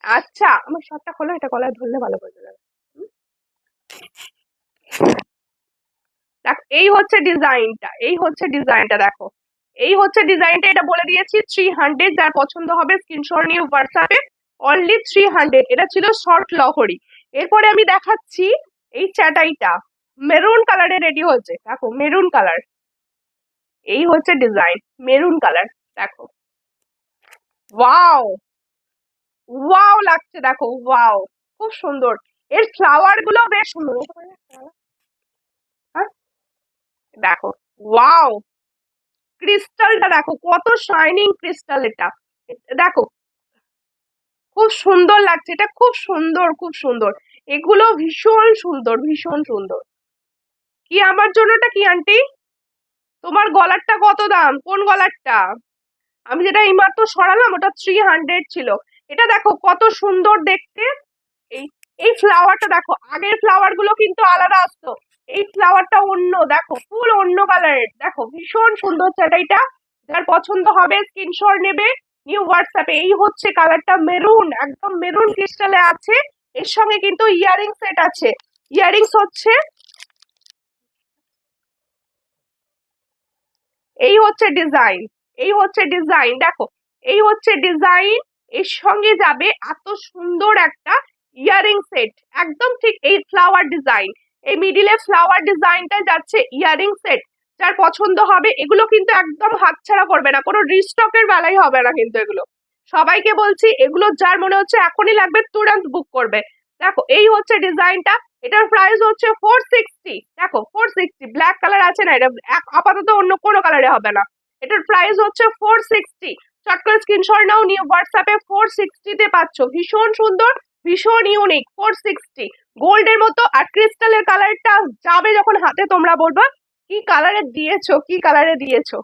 আচ্ছা আমার শার্টটা খোলো, এটা গলায় ধরলে ভালো বোঝা যাবে। দেখো এই হচ্ছে ডিজাইনটা, এই হচ্ছে ডিজাইনটা, দেখো এই হচ্ছে ডিজাইনটা। এটা বলে দিয়েছি 300। যার পছন্দ হবে স্ক্রিনশট নিয়ে হোয়াটসঅ্যাপে, অনলি 300। এটা ছিল শর্ট লহরি। এরপরে আমি দেখাচ্ছি এই চ্যাটাইটা, মেরুন কালারে রেডি হয়েছে, দেখো মেরুন কালার। এই হচ্ছে ডিজাইন, মেরুন কালার। দেখো ওয়াও, ওয়াও লাগছে, দেখো ওয়াও, খুব সুন্দর। এর ফ্লাওয়ার গুলো বেশ সুন্দর। হ্যাঁ, দেখো ওয়াও, ক্রিস্টালটা দেখো কত শাইনিং ক্রিস্টাল এটা। দেখো খুব সুন্দর লাগছে, এটা খুব সুন্দর, খুব সুন্দর। এগুলো ভীষণ সুন্দর, ভীষণ সুন্দর। কি আমার জন্যটা কি আন্টি? তোমার গলারটা কত দাম, কোন গলারটা? আমি যেটা এইমাত্র সরালাম ওটা 300 ছিল। এটা দেখো কত সুন্দর দেখতে। এই এই ফ্লাওয়ারটা দেখো, আগের ফ্লাওয়ার গুলো কিন্তু আলাদা আসতো, এই ফ্লাওয়ারটা অন্য, দেখো ফুল অন্য কালারের। দেখো ভীষণ সুন্দর চ্যাটাইটা, যার পছন্দ হবে স্ক্রিনশট নেবে, নিউ হোয়াটসঅ্যাপে। এই হচ্ছে কালারটা মেরুন, একদম মেরুন ক্রিস্টালে আছে। এর সঙ্গে কিন্তু ইয়ারিং সেট আছে, ইয়ারিংস হচ্ছে এই হচ্ছে ডিজাইন, এই হচ্ছে ডিজাইন। দেখো এই হচ্ছে ডিজাইন, এর সঙ্গে যাবে এত সুন্দর একটা ইয়ারিং সেট, একদম ঠিক এই ফ্লাওয়ার ডিজাইন, এই মিডিলে ফ্লাওয়ার ডিজাইনটা যাচ্ছে ইয়ারিং সেট। যার পছন্দ হবে এগুলো কিন্তু একদম হাতছাড়া করবে না, কোনো রিস্টকের বেলায় হবে না কিন্তু এগুলো। সবাইকে বলছি, এগুলো যার মনে হচ্ছে এখনই লাগবে তুরন্ত বুক করবে। দেখো এই হচ্ছে ডিজাইনটা, এটার প্রাইস হচ্ছে 460। দেখো 460, ব্ল্যাক কালার আছে না, এটা আপাতত অন্য কোনো কালারে হবে না। এটার প্রাইস হচ্ছে 460। চট করে স্ক্রিনশট নাও, নিয়ে হোয়াটসঅ্যাপে 460 তে পাচ্ছ। ভীষণ সুন্দর, ভীষণ ইউনিক, 460 গোল্ডের মতো। আর ক্রিস্টালের কালারটা যাবে যখন হাতে, তোমরা বলবা কি কালারে দিয়েছো, কি কালারে দিয়েছো।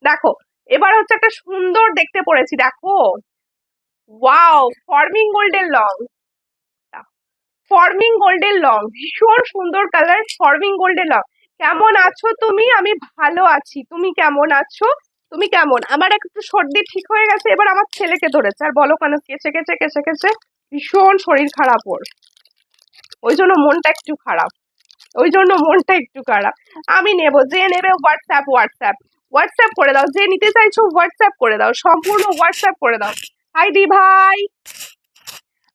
দেখো এবার হচ্ছে একটা সুন্দর দেখতে পড়েছি, দেখো ওয়াও, ফর্মিং গোল্ডের লং, ফর্মিং গোল্ডের লং, ভীষণ সুন্দর কালার, ফর্মিং গোল্ডের লং। কেমন আছো তুমি? আমি ভালো আছি, তুমি কেমন আছো? তুমি কেমন? আমার একটু সর্দি ঠিক হয়ে গেছে, এবার আমার ছেলেকে ধরেছে। আর বলো কেন, কেসে কেসে কেসে কেসে ভীষণ শরীর খারাপ ওর, ওই জন্য মনটা একটু খারাপ, ওই জন্য মনটা একটু খারাপ। আমি নেব, যে নেবে হোয়াটসঅ্যাপ হোয়াটসঅ্যাপ হোয়াটসঅ্যাপ করে দাও, যে নিতে চাইছো হোয়াটসঅ্যাপ করে দাও, সম্পূর্ণ হোয়াটসঅ্যাপ করে দাও। হাই দি ভাই,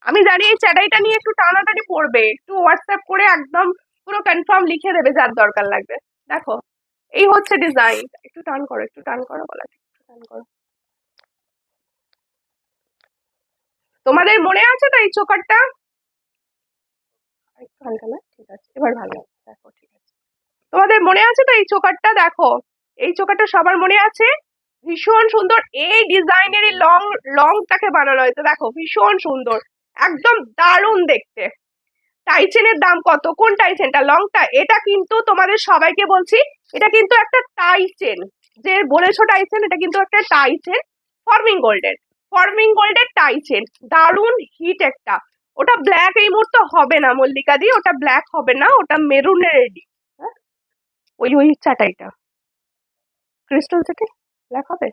আমি জানি এই চ্যাটাইটা নিয়ে একটু টানাটানি পড়বে, একটু হোয়াটসঅ্যাপ করে একদম পুরো কনফার্ম লিখে দেবে যার দরকার লাগবে। দেখো এই হচ্ছে ডিজাইন, একটু টান করো, একটু টান করো, বলা একটু টান করো। তোমাদের মনে আছে তো এই চোকারটা? একটু হালকা না, ঠিক আছে এবার ভালো, দেখো ঠিক আছে। তোমাদের মনে আছে তো এই চোকারটা? দেখো এই চোকারটা সবার মনে আছে, ভীষণ সুন্দর। এই ডিজাইনের এই লংটাকে বানানো হয়েছে, দেখো ভীষণ সুন্দর, একদম দারুণ দেখতে। টাইচেনের দাম কত? কোন টাইচেনটা? লংটা? এটা কিন্তু তোমাদের সবাইকে বলছি, এটা কিন্তু একটা টাইচেন, যে বলেছো টাইচেন, এটা কিন্তু একটা টাইচেন, ফর্মিং গোল্ডের, ফর্মিং গোল্ডের টাইচেন, দারুণ হিট একটা। ওটা ব্ল্যাক এই মুহূর্তে হবে না মল্লিকা দি, ওটা ব্ল্যাক হবে না, ওটা মেরুনের রেডি। ওই ওই চাটাইটা ক্রিস্টাল থেকে ব্ল্যাক হবে।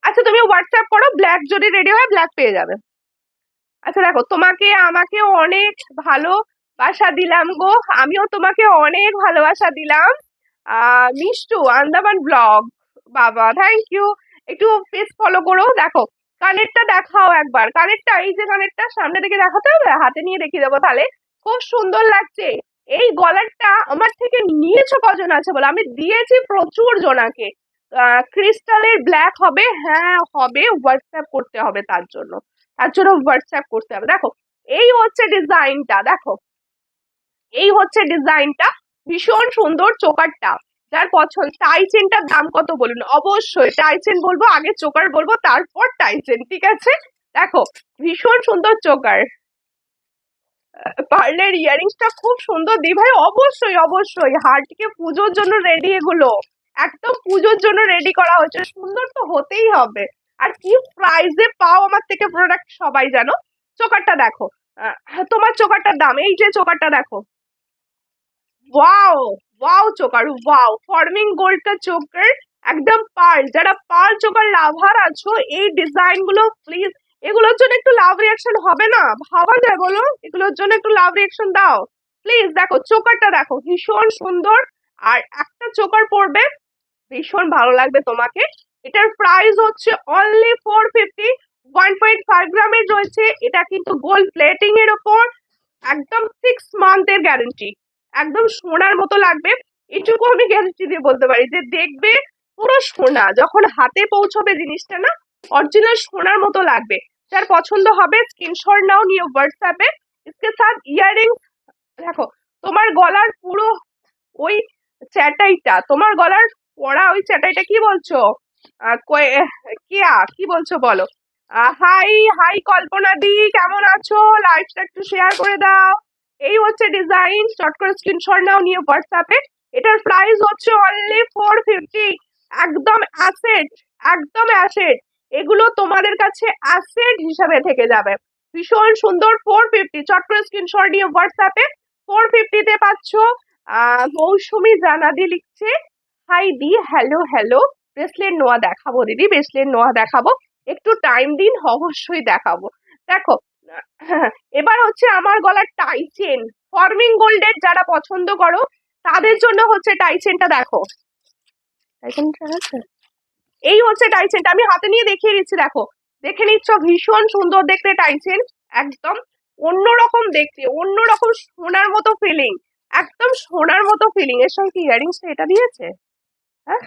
আচ্ছা তুমি হোয়াটসঅ্যাপ করো, ব্ল্যাক যদি রেডি হয় ব্ল্যাক পেয়ে যাবে। আচ্ছা দেখো, তোমাকে আমাকে অনেক ভালোবাসা দিলাম গো, আমিও তোমাকে অনেক ভালোবাসা দিলাম। মিষ্টু আন্দামান ব্লগ, বাবা থ্যাংক ইউ। একটু পেজ ফলো করো। দেখো কানেরটা দেখাও একবার, কানেরটা, এই যে কানেরটা সামনে থেকে দেখাতে হবে, হাতে নিয়ে দেখিয়ে দেবো তাহলে। খুব সুন্দর লাগছে। এই গলারটা আমার থেকে নিয়েছো কজন আছে বলো? আমি দিয়েছি প্রচুর জনাকে। ক্রিস্টালের ব্ল্যাক হবে, হ্যাঁ হবে, হোয়াটসঅ্যাপ করতে হবে তার জন্য, তার জন্য হোয়াটসঅ্যাপ করতে হবে। দেখো এই হচ্ছে ডিজাইনটা, দেখো এই হচ্ছে ডিজাইনটা, ভীষণ সুন্দর চোকারটা। যার পছন্দ। টাইচেনটার দাম কত বলুন? অবশ্যই টাইচেন বলবো, আগে চোকার বলবো, তারপর টাইচেন, ঠিক আছে? দেখো ভীষণ সুন্দর চোকার। পার্লের ইয়ারিংসটা খুব সুন্দর দি ভাই, অবশ্যই অবশ্যই, হার্টকে পুজোর জন্য রেডি, এগুলো একদম পুজোর জন্য রেডি করা হয়েছে, সুন্দর তো হতেই হবে। আর কি প্রাইসে পাও আমার থেকে প্রোডাক্ট সবাই জানো। চোকারটা দেখো, তোমার চোকারটার দাম, এই যে চোকারটা দেখো, wow, wow choker, wow, forming গোল্ডটা চোকার, একদম পার্ল। যারা পার্ল চোকার লাভার আছো, এই ডিজাইন গুলো প্লিজ, এগুলোর জন্য একটু লাভ রিয়াকশন হবে না? ভাবা যায় বলো? এগুলোর জন্য একটু লাভ রিয়াকশন দাও প্লিজ। দেখো চোকারটা দেখো, ভীষণ সুন্দর। আর একটা চোকার পড়বে, ভীষণ ভালো লাগবে তোমাকে। এটার প্রাইস হচ্ছে অনলি 450, 1.5 গ্রামের রয়েছে। এটা কিন্তু গোল্ড প্লেটিং এর উপর, একদম 6 মান্থের গ্যারেন্টি, একদম সোনার মতো লাগবে। এটুকু আমি গ্যারেন্টি দিয়ে বলতে পারি যে দেখবে পুরো সোনা, যখন হাতে পৌঁছবে জিনিসটা না, অরিজিনাল সোনার মতো লাগবে। যার পছন্দ হবে স্ক্রিনশট নাও, নিয়ে হোয়াটসঅ্যাপে इसके साथ ইয়াররিং। দেখো তোমার গলার পুরো ওই চ্যাটাইটা, তোমার গলার পরা ওই চ্যাটাইটা, কি বলছো? কেয়া, কি বলছো বলো? হাই হাই কল্পনা দি, কেমন আছো? লাইভটা একটু শেয়ার করে দাও। এই হচ্ছে ডিজাইন, চট করে স্ক্রিনশট নাও, নিয়ে হোয়াটসঅ্যাপে। এটার প্রাইস হচ্ছে অনলি 450, একদম অ্যাসেট, একদম অ্যাসেট। এগুলো তোমাদের কাছে অ্যাসেট হিসাবে থেকে যাবে। ভীষণ সুন্দর, 450, চট করে স্ক্রিনশট নিয়ে হোয়াটসঅ্যাপে 450 তে পাচ্ছ। মৌসুমি জানাদি লিখছে, হাই দি, হ্যালো হ্যালো, ব্রেসলেট নোয়া দেখাবো দিদি, ব্রেসলেট নোয়া দেখাবো, একটু টাইম দিন, অবশ্যই দেখাবো। দেখো এবার হচ্ছে আমার গলার টাইচেন, ফর্মিং গোল্ডের যারা পছন্দ করো তাদের জন্য হচ্ছে টাইচেনটা। দেখো টাইচেনটা আছে, এই হচ্ছে টাইচেনটা, আমি হাতে নিয়ে দেখিয়ে দিচ্ছি, দেখো দেখে নিচ্ছ, ভীষণ সুন্দর দেখতে টাইচেন, একদম অন্যরকম দেখতে, অন্যরকম সোনার মতো ফিলিং, একদম সোনার মতো ফিলিং। এর সঙ্গে কি ইয়ারিংসটা এটা দিয়েছে? হ্যাঁ,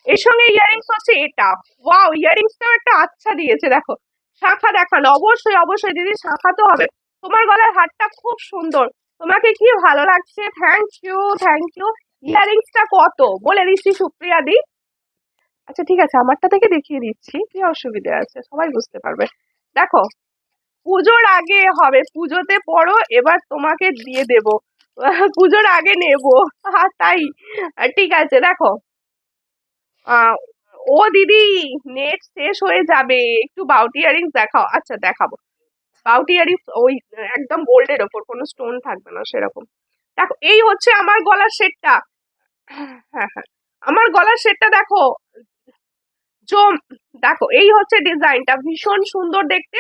এর সঙ্গে ইয়ারিংস হচ্ছে এটা। ওয়াও, ইয়ারিংসটাও একটা আচ্ছা দিয়েছে, দেখো শাখা দেখানো, অবশ্যই অবশ্যই দিদি শাখা তো হবে। তোমার গলার হারটা খুব সুন্দর, তোমাকে কি ভালো লাগছে, থ্যাংক ইউ থ্যাংক ইউ। ইয়ারিংসটা কত বলে দিচ্ছি সুপ্রিয়া দি। আচ্ছা ঠিক আছে, আমারটা থেকে দেখিয়ে দিচ্ছি, কি অসুবিধা আছে, সবাই বুঝতে পারবে। দেখো, পুজোর আগে হবে, পুজোতে পড়ো, এবার তোমাকে দিয়ে দেব, পুজোর আগে নেব। তাই, ঠিক আছে দেখো। আহ, ও দিদি, নেট শেষ হয়ে যাবে, একটু বাউটি ইয়ারিংস দেখাও। আচ্ছা দেখাবো, বাউটি ইয়ারিংস ওই একদম গোল্ডের ওপর কোনো স্টোন থাকবে না সেরকম। দেখো এই হচ্ছে আমার গলার সেটটা। হ্যাঁ হ্যাঁ, আমার গলার সেটটা দেখো, জম, দেখো এই হচ্ছে ডিজাইনটা, ভীষণ সুন্দর দেখতে।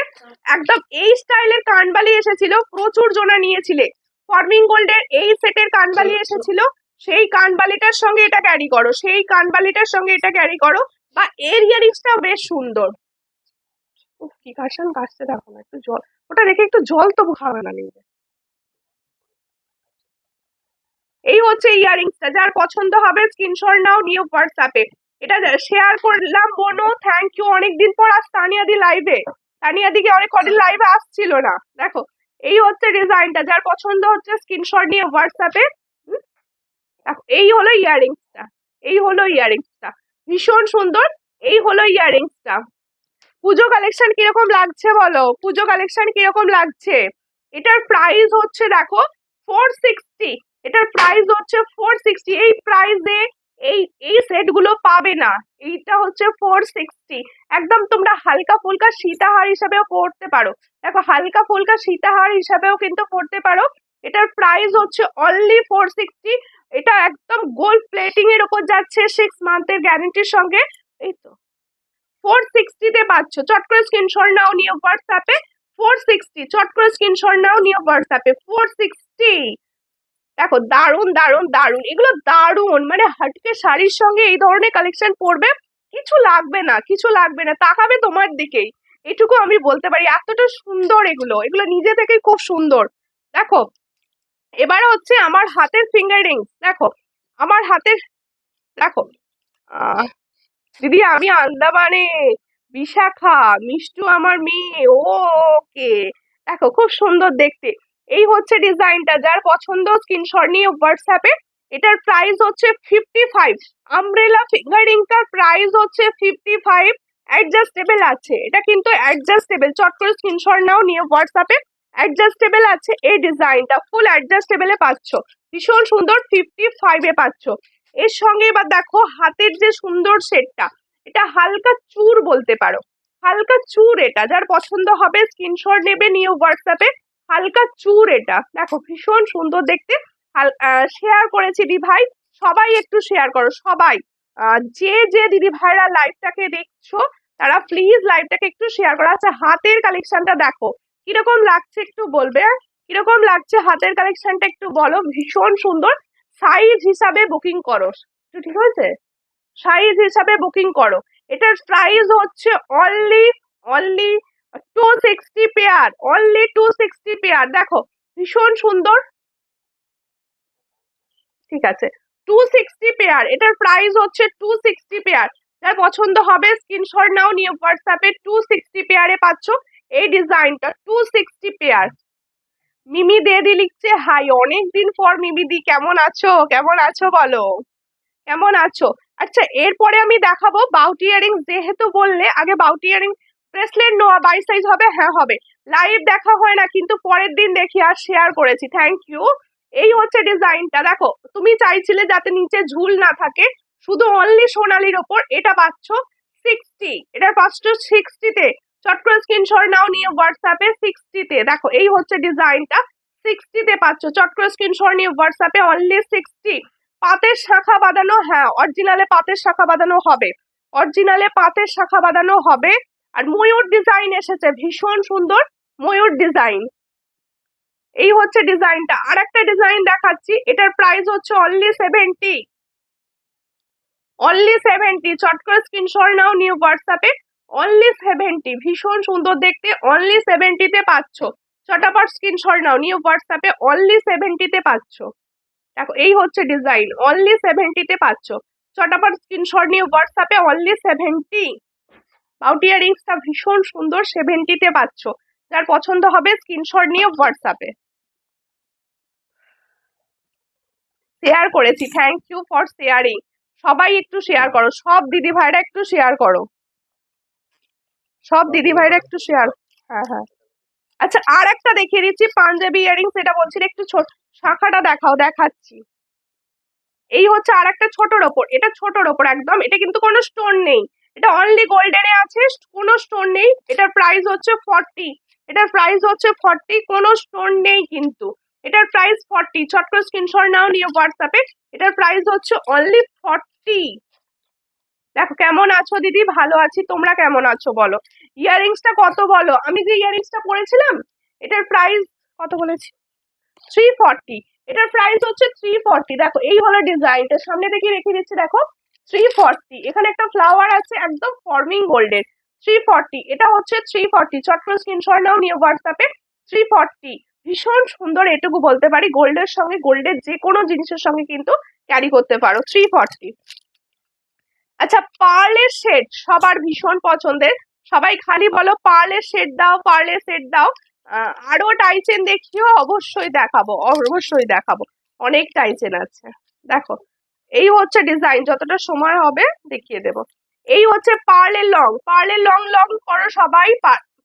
একদম এই স্টাইলের কানবালি এসেছিল, প্রচুর জনা নিয়েছিলে। ফর্মিং গোল্ডের এই সেটের কানবালি এসেছিল, সেই কানবালিটার সঙ্গে এটা ক্যারি করো, সেই কানবালিটার সঙ্গে এটা ক্যারি করো, বা এর ইয়ারিংসটাও বেশ সুন্দর। উফ, কি কাশান কাশছে দেখো না, একটু জল, ওটা রেখে একটু জল তো খাবে না নিজে। এই হচ্ছে ইয়ারিংসটা, যার পছন্দ হবে স্ক্রিনশট নাও, নিউ হোয়াটসঅ্যাপে। এটা শেয়ার করলাম বোনো, থ্যাংক ইউ। অনেকদিন পর আজ তানিয়া দি লাইভে, তানিয়া দিকে অনেক কদিন লাইভে আসছিল না। দেখো এই হচ্ছে ডিজাইনটা, যার পছন্দ হচ্ছে স্ক্রিনশট নিয়ে হোয়াটসঅ্যাপে। দেখো এই হলো ইয়ারিংসটা, এই হলো ইয়ারিংসটা, ভীষণ সুন্দর। এই হলো ইয়ারিংসটা। পুজো কালেকশন কিরকম লাগছে বলো, পুজো কালেকশন কিরকম লাগছে? এটার প্রাইস হচ্ছে দেখো 460, এটার প্রাইস হচ্ছে 460। এই প্রাইসে এই এই সেট গুলো পাবে না, এইটা হচ্ছে 460। একদম তোমরা হালকা ফুলকা সীতাহার হিসাবেও পড়তে পারো, দেখো হালকা ফুলকা সীতাহার হিসাবেও কিন্তু পড়তে পারো। এটার প্রাইস হচ্ছে অনলি 460। এটা একদম গোল্ড প্লেটিং এর উপর যাচ্ছে, 6 মান্থের গ্যারেন্টির সঙ্গে। এই তো 460-তে পাচ্ছ, চট করে স্ক্রিনশট নাও, নিয়ে হোয়াটসঅ্যাপে। 460, চট করে স্ক্রিনশট নাও, নিয়ে হোয়াটসঅ্যাপে। 460, দেখো দারুন দারুন দারুন, এগুলো দারুন, মানে হাটকে শাড়ির সঙ্গে এই ধরনের কালেকশন পরবে, কিছু লাগবে না, কিছু লাগবে না, তাকাবে তোমার দিকেই, এটুকু আমি বলতে পারি। এতটা সুন্দর এগুলো, এগুলো নিজে থেকেই খুব সুন্দর। দেখো এবার হচ্ছে আমার হাতের ফিঙ্গার রিংস, দেখো আমার হাতের, দেখো আহ দিদি আমি আন্দামানে, বিশাখা, মিষ্টু আমার মেয়ে, ওকে। দেখো খুব সুন্দর দেখতে। এই হচ্ছে ডিজাইনটা, যার পছন্দ স্ক্রিনশট নিয়ে হোয়াটসঅ্যাপে। এটার প্রাইস হচ্ছে 55। আমব্রেলা ফিঙ্গারিংটার প্রাইস হচ্ছে 55। অ্যাডজাস্টেবল আছে, এটা কিন্তু অ্যাডজাস্টেবল, চট করে স্ক্রিনশট নাও, নিয়ে হোয়াটসঅ্যাপে। অ্যাডজাস্টেবল আছে, এই ডিজাইনটা ফুল অ্যাডজাস্টেবলে পাচ্ছ, ভীষণ সুন্দর, 55-এ পাচ্ছ। এর সঙ্গে এবার দেখো হাতের যে সুন্দর সেটটা, এটা হালকা চূড় বলতে পারো, হালকা চূড়। এটা যার পছন্দ হবে স্ক্রিনশট নেবে, নিয়ে হোয়াটসঅ্যাপে। হালকা চূড়, এটা দেখো ভীষণ সুন্দর দেখতে। শেয়ার করেছি দি ভাই, সবাই একটু শেয়ার করো সবাই। যে যে দিদি ভাইরা লাইভটাকে দেখছো, তারা প্লিজ লাইভটাকে একটু শেয়ার করো। আচ্ছা হাতের কালেকশনটা দেখো কিরকম লাগছে, একটু বলবে কিরকম লাগছে হাতের কালেকশনটা, একটু বলো। ভীষণ সুন্দর, সাইজ হিসাবে বুকিং করো, ঠিক আছে, সাইজ হিসাবে বুকিং করো। এটার প্রাইস হচ্ছে only only 260 pair, only 260 pair. দেখো ভীষণ সুন্দর, ঠিক আছে, 260 পেয়ার, এটার প্রাইস হচ্ছে 260 পেয়ার। যার পছন্দ হবে স্ক্রিনশট নাও, নিয়ে হোয়াটসঅ্যাপে। 260 পেয়ারে পাচ্ছ এই ডিজাইনটা, 260 পেয়ার। মিমি দেদি লিখছে হাই, অনেকদিন পর মিমি দি, কেমন আছো, কেমন আছো বলো, কেমন আছো? আচ্ছা এরপরে আমি দেখাবো বাউটি ইয়ারিং, যেহেতু বললে আগে বাউটি ইয়ারিং। ব্রেসলেট নোয়া 22 সাইজ হবে, হ্যাঁ হবে। লাইভ দেখা হয় না, কিন্তু পরের দিন দেখি আর শেয়ার করেছি, থ্যাংক ইউ। এই হচ্ছে ডিজাইনটা, দেখো তুমি চাইছিলে যাতে নিচে ঝুল না থাকে, শুধু অনলি সোনালির ওপর, এটা পাচ্ছ 60, এটার পাচ্ছ 60-তে। চট করে স্ক্রিনশট নাও, নিয়ে হোয়াটসঅ্যাপে। 60-তে দেখো এই হচ্ছে ডিজাইনটা, 60-তে পাচ্ছ, চট করে স্ক্রিনশট নিয়ে হোয়াটসঅ্যাপে, অনলি 60। পাতের শাখা বাঁধানো, হ্যাঁ অরিজিনালে পাতের শাখা বাঁধানো হবে, অরিজিনালে পাতের শাখা বাঁধানো হবে। আর ময়ূর ডিজাইন এসেছে, ভীষণ সুন্দর ময়ূর ডিজাইন। এই হচ্ছে ডিজাইনটা। আর একটা ডিজাইন দেখাচ্ছি, এটার প্রাইস হচ্ছে অনলি 70, অনলি 70। চট করে স্ক্রিনশট নাও, নিউ হোয়াটসঅ্যাপে। অনলি 70, ভীষণ সুন্দর দেখতে, অনলি 70-তে পাচ্ছ। চটাপট স্ক্রিনশট নাও, নিউ হোয়াটসঅ্যাপে। অনলি 70-তে পাচ্ছ। দেখো এই হচ্ছে ডিজাইন, অনলি 70-তে পাচ্ছ। চটাপট স্ক্রিনশট নিয়ে হোয়াটসঅ্যাপে অনলি 70। বাউটি ইয়ারিংসটা ভীষণ সুন্দর, 70-তে পাচ্ছ। যার পছন্দ হবে স্ক্রিনশট নিয়ে হোয়াটসঅ্যাপে। শেয়ার করেছি, থ্যাংক ইউ ফর শেয়ারিং। সবাই একটু শেয়ার করো, সব দিদি ভাইরা একটু শেয়ার করো, সব দিদি ভাইরা একটু শেয়ার। হ্যাঁ হ্যাঁ। আচ্ছা, আর একটা দেখিয়ে দিচ্ছি পাঞ্জাবি ইয়ারিংস, এটা বলছিল একটু ছোট, শাখাটা দেখাও, দেখাচ্ছি। এই হচ্ছে আর একটা ছোটর ওপর, এটা ছোটর ওপর একদম, এটা কিন্তু কোনো স্টোন নেই, এটা অনলি গোল্ডেনে আছে, কোনো স্টোন নেই। এটার প্রাইস হচ্ছে 40, এটার প্রাইস হচ্ছে 40, কোনো স্টোন নেই কিন্তু। এটার প্রাইস 40, চট করে স্ক্রিনশট নাও নিয়ে হোয়াটসঅ্যাপে। এটার প্রাইস হচ্ছে অনলি 40। দেখো কেমন আছো দিদি? ভালো আছি, তোমরা কেমন আছো বলো। ইয়ারিংসটা কত বলো? আমি যে ইয়ারিংসটা পরেছিলাম এটার প্রাইস কত বলেছি? 340। এটার প্রাইস হচ্ছে 340। দেখো এই হলো ডিজাইনটা, সামনে থেকে রেখে দিচ্ছি, দেখো 340। এখানে একটা ফ্লাওয়ার আছে একদম ফর্মিং গোল্ডের। 340, এটা হচ্ছে 340। চট করে স্ক্রিনশট নাও নিয়ে হোয়াটসঅ্যাপে। 340 ভীষণ সুন্দর, এটুকু বলতে পারি, গোল্ডের সঙ্গে, গোল্ডের যে কোনো জিনিসের সঙ্গে কিন্তু ক্যারি করতে পারো। 340। আচ্ছা, পার্লের সেট সবার ভীষণ পছন্দের, সবাই খালি বলো পার্লের সেট দাও, পার্লের সেট দাও। আরো টাইচেন দেখিও, অবশ্যই দেখাবো, অবশ্যই দেখাবো, অনেক টাইচেন আছে। দেখো এই হচ্ছে ডিজাইন, যতটা সময় হবে দেখিয়ে দেব। এই হচ্ছে পার্লের লং, পার্লের লং, লং করো সবাই,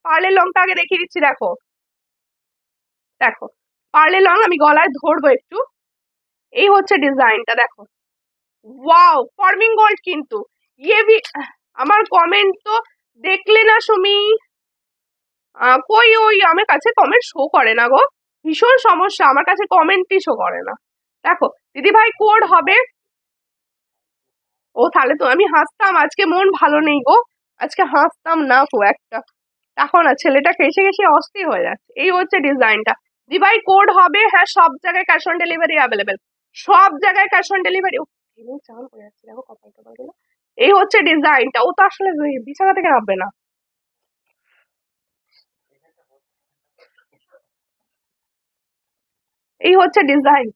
পার্লের লংটা আগে দেখিয়ে দিচ্ছি। দেখো দেখো পার্লের লং, আমি গলায় ধরবো একটু। এই হচ্ছে ডিজাইনটা, দেখো ওয়াও, ফর্মিং গোল্ড কিন্তু। ইয়ে ভি, আমার কমেন্ট তো দেখলে না সুমি? কই, ওই আমার কাছে কমেন্ট শো করে না গো, ভীষণ সমস্যা, আমার কাছে কমেন্টই শো করে না। দেখো দিদি ভাই কোড হবে। ও তাহলে তো আমি হাসতাম, আজকে মন ভালো নেই গো, আজকে হাসতাম না খুব একটা। এখন না, ছেলেটা খেসে খেসে অস্থির হয়ে যাচ্ছে। এই হচ্ছে ডিজাইনটা, দিদি ভাই কোড হবে। হ্যাঁ, সব জায়গায় ক্যাশ অন ডেলিভারি অ্যাভেলেবেল, সব জায়গায় ক্যাশ অন ডেলিভারি। চান হয়ে যাচ্ছে, দেখো কপাল টপাল গুলো। এই হচ্ছে ডিজাইনটা, ও তো আসলে বিছানা থেকে নামবে না। এই হচ্ছে ডিজাইন,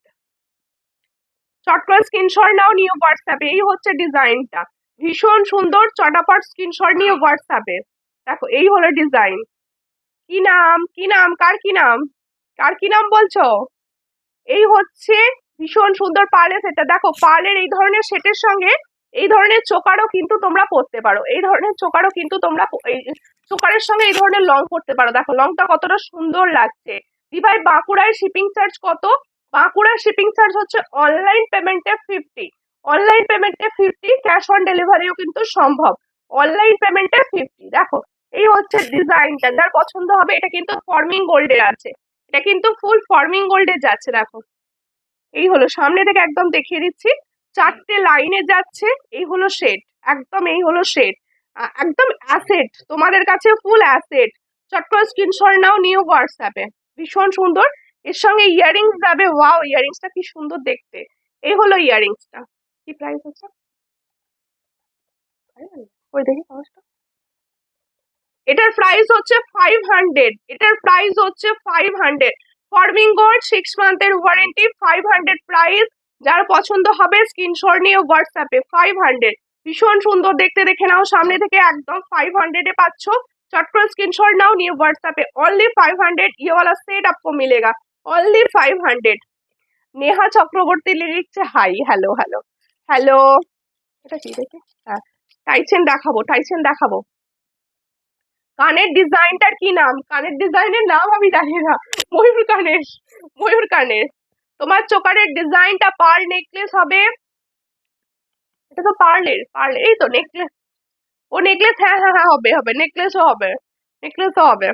চট করে স্ক্রিনশট নাও নিয়ে হোয়াটসঅ্যাপে। এই হচ্ছে ডিজাইনটা, ভীষণ সুন্দর, চটাপট স্ক্রিনশট নিয়ে হোয়াটসঅ্যাপে। দেখো এই হলো ডিজাইন। কি নাম, কি নাম, কার কি নাম, কার কি নাম বলছো? এই হচ্ছে ভীষণ সুন্দর পার্লের সেটটা। দেখো পার্লের এই ধরনের সেটের সঙ্গে এই ধরনের চোকারও কিন্তু তোমরা পরতে পারো, এই ধরনের চোকারও কিন্তু তোমরা এই চোকারের সঙ্গে এই ধরনের লং পরতে পারো। দেখো লংটা কতটা সুন্দর লাগছে। দিভাই বাঁকুড়ায় শিপিং চার্জ কত? বাঁকুড়ার শিপিং চার্জ হচ্ছে অনলাইন পেমেন্টে 50, অনলাইন পেমেন্টে 50, ক্যাশ অন ডেলিভারিও কিন্তু সম্ভব, অনলাইন পেমেন্টে 50। দেখো এই হচ্ছে ডিজাইনটা, যার পছন্দ হবে। এটা কিন্তু ফর্মিং গোল্ডের আছে, এটা কিন্তু ফুল ফর্মিং গোল্ডে যাচ্ছে। দেখো এই হলো, সামনে থেকে একদম দেখিয়ে দিচ্ছি, 4টে লাইনে যাচ্ছে। এই হলো শেড, একদম এই হলো শেড, একদম অ্যাসেট, তোমাদের কাছে ফুল অ্যাসেট। চট করে স্ক্রিনশট নাও নিও হোয়াটসঅ্যাপে। ভীষণ সুন্দর, এর সঙ্গে ইয়ারিংস যাবে। ওয়াও, ইয়ারিংসটা কি সুন্দর দেখতে। এই হলো ইয়ারিংসটা, কি প্রাইস হচ্ছে? ওই দেখি কাগজটা। এটার প্রাইস হচ্ছে 500, এটার প্রাইস হচ্ছে 500। ফর্মিং গোল্ড 6 মান্থের ওয়ারেন্টি, 500 প্রাইস। যার পছন্দ হবে স্ক্রিনশট নিয়ে হোয়াটসঅ্যাপে। 500, ভীষণ সুন্দর দেখতে, দেখে নাও সামনে থেকে, একদম 500-এ পাচ্ছ। চট করে স্ক্রিনশট নাও নিয়ে হোয়াটসঅ্যাপে। অনলি 500, ये वाला सेट आपको मिलेगा অনলি 500। নেহা চক্রবর্তী লিখছে হাই, হ্যালো হ্যালো হ্যালো। এটা কি দেখি, হ্যাঁ টাইচেন দেখাবো, টাইচেন দেখাবো। কানের ডিজাইনটার কি নাম? কানের ডিজাইনের নাম আমি জানি না। ময়ূর কানের, ময়ূর কানের। তোমার চোকারের ডিজাইনটা পার্ল নেকলেস হবে। এটা তো পার্লের, পার্ল, এই তো নেকলেস। ও নেকলেস, হ্যাঁ হ্যাঁ হ্যাঁ, হবে হবে, নেকলেসও হবে, নেকলেসও হবে।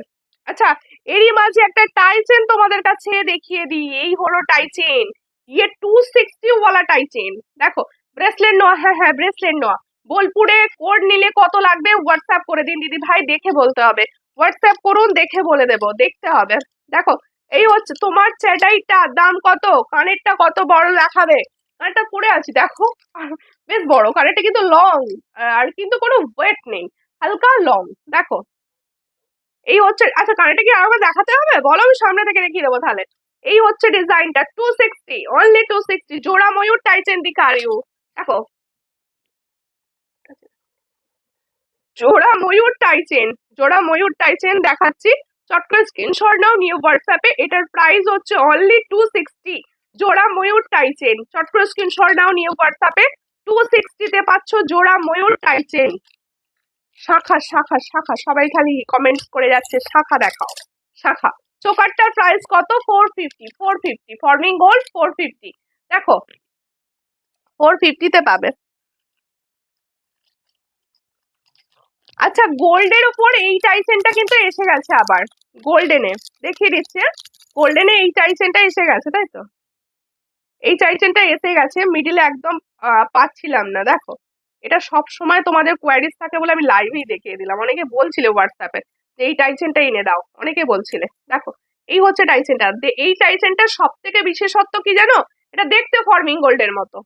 আচ্ছা, এরই মাঝে একটা টাইচেন তোমাদের কাছে দেখিয়ে দিই। এই হলো টাইচেন, ইয়ে 260 ওয়ালা টাইচেন। দেখো ব্রেসলেট নেওয়া, হ্যাঁ হ্যাঁ ব্রেসলেট নেওয়া। বোলপুরে কোড নিলে কত লাগবে হোয়াটসঅ্যাপ করে দিন দিদি ভাই, দেখে বলতে হবে। হোয়াটসঅ্যাপ করুন, দেখে বলে দেবো, দেখতে হবে। দেখো এই হচ্ছে তোমার চ্যাটাইটা, দাম কত? কানেরটা কত বড় দেখাবে, কানেরটা পরে আছি দেখো, বেশ বড় কানেরটা, কিন্তু লং, আর কিন্তু কোনো ওয়েট নেই, হালকা লং। দেখো এই হচ্ছে, আচ্ছা কানেরটা কি আরেকবার দেখাতে হবে বলো, আমি সামনে থেকে দেখিয়ে দেবো তাহলে। এই হচ্ছে ডিজাইনটা, 260, অনলি 260। জোড়া ময়ূর টাইচেন দিখা রিউ। দেখো জোড়া ময়ূর টাইচেন, জোড়া ময়ূর টাইচেন দেখাচ্ছি, চট করে স্ক্রিনশট নাও নিউ হোয়াটসঅ্যাপে। এটার প্রাইস হচ্ছে অনলি 260। জোড়া ময়ূর টাইচেন, চট করে স্ক্রিনশট নাও নিউ হোয়াটসঅ্যাপে। 260 তে পাচ্ছ জোড়া ময়ূর টাইচেন। শাখা শাখা শাখা, সবাই খালি কমেন্টস করে যাচ্ছে শাখা দেখাও শাখা। চোকারটার প্রাইস কত? 450। 450 ফর্মিং গোল্ড 450। দেখো 450 তে পাবে। আচ্ছা গোল্ডের উপর এই টাইসেনটা কিন্তু এসে গেছে আবার, গোল্ডেনে দেখিয়ে দিচ্ছে, গোল্ডেনে এই টাইসেনটা এসে গেছে, তাই তো এই টাইসেনটা এসে গেছে, মিডিলে একদম পাচ্ছিলাম না। দেখো এটা সব সময় তোমাদের কোয়ারিজ থাকে বলে আমি লাইভেই দেখিয়ে দিলাম। অনেকে বলছিল হোয়াটসঅ্যাপে যে এই টাইসেনটা এনে দাও, অনেকে বলছিলে। দেখো এই হচ্ছে টাইসেনটা। এই টাইসেনটার সব থেকে বিশেষত্ব কি জানো? এটা দেখতে ফর্মিং গোল্ডের মতো।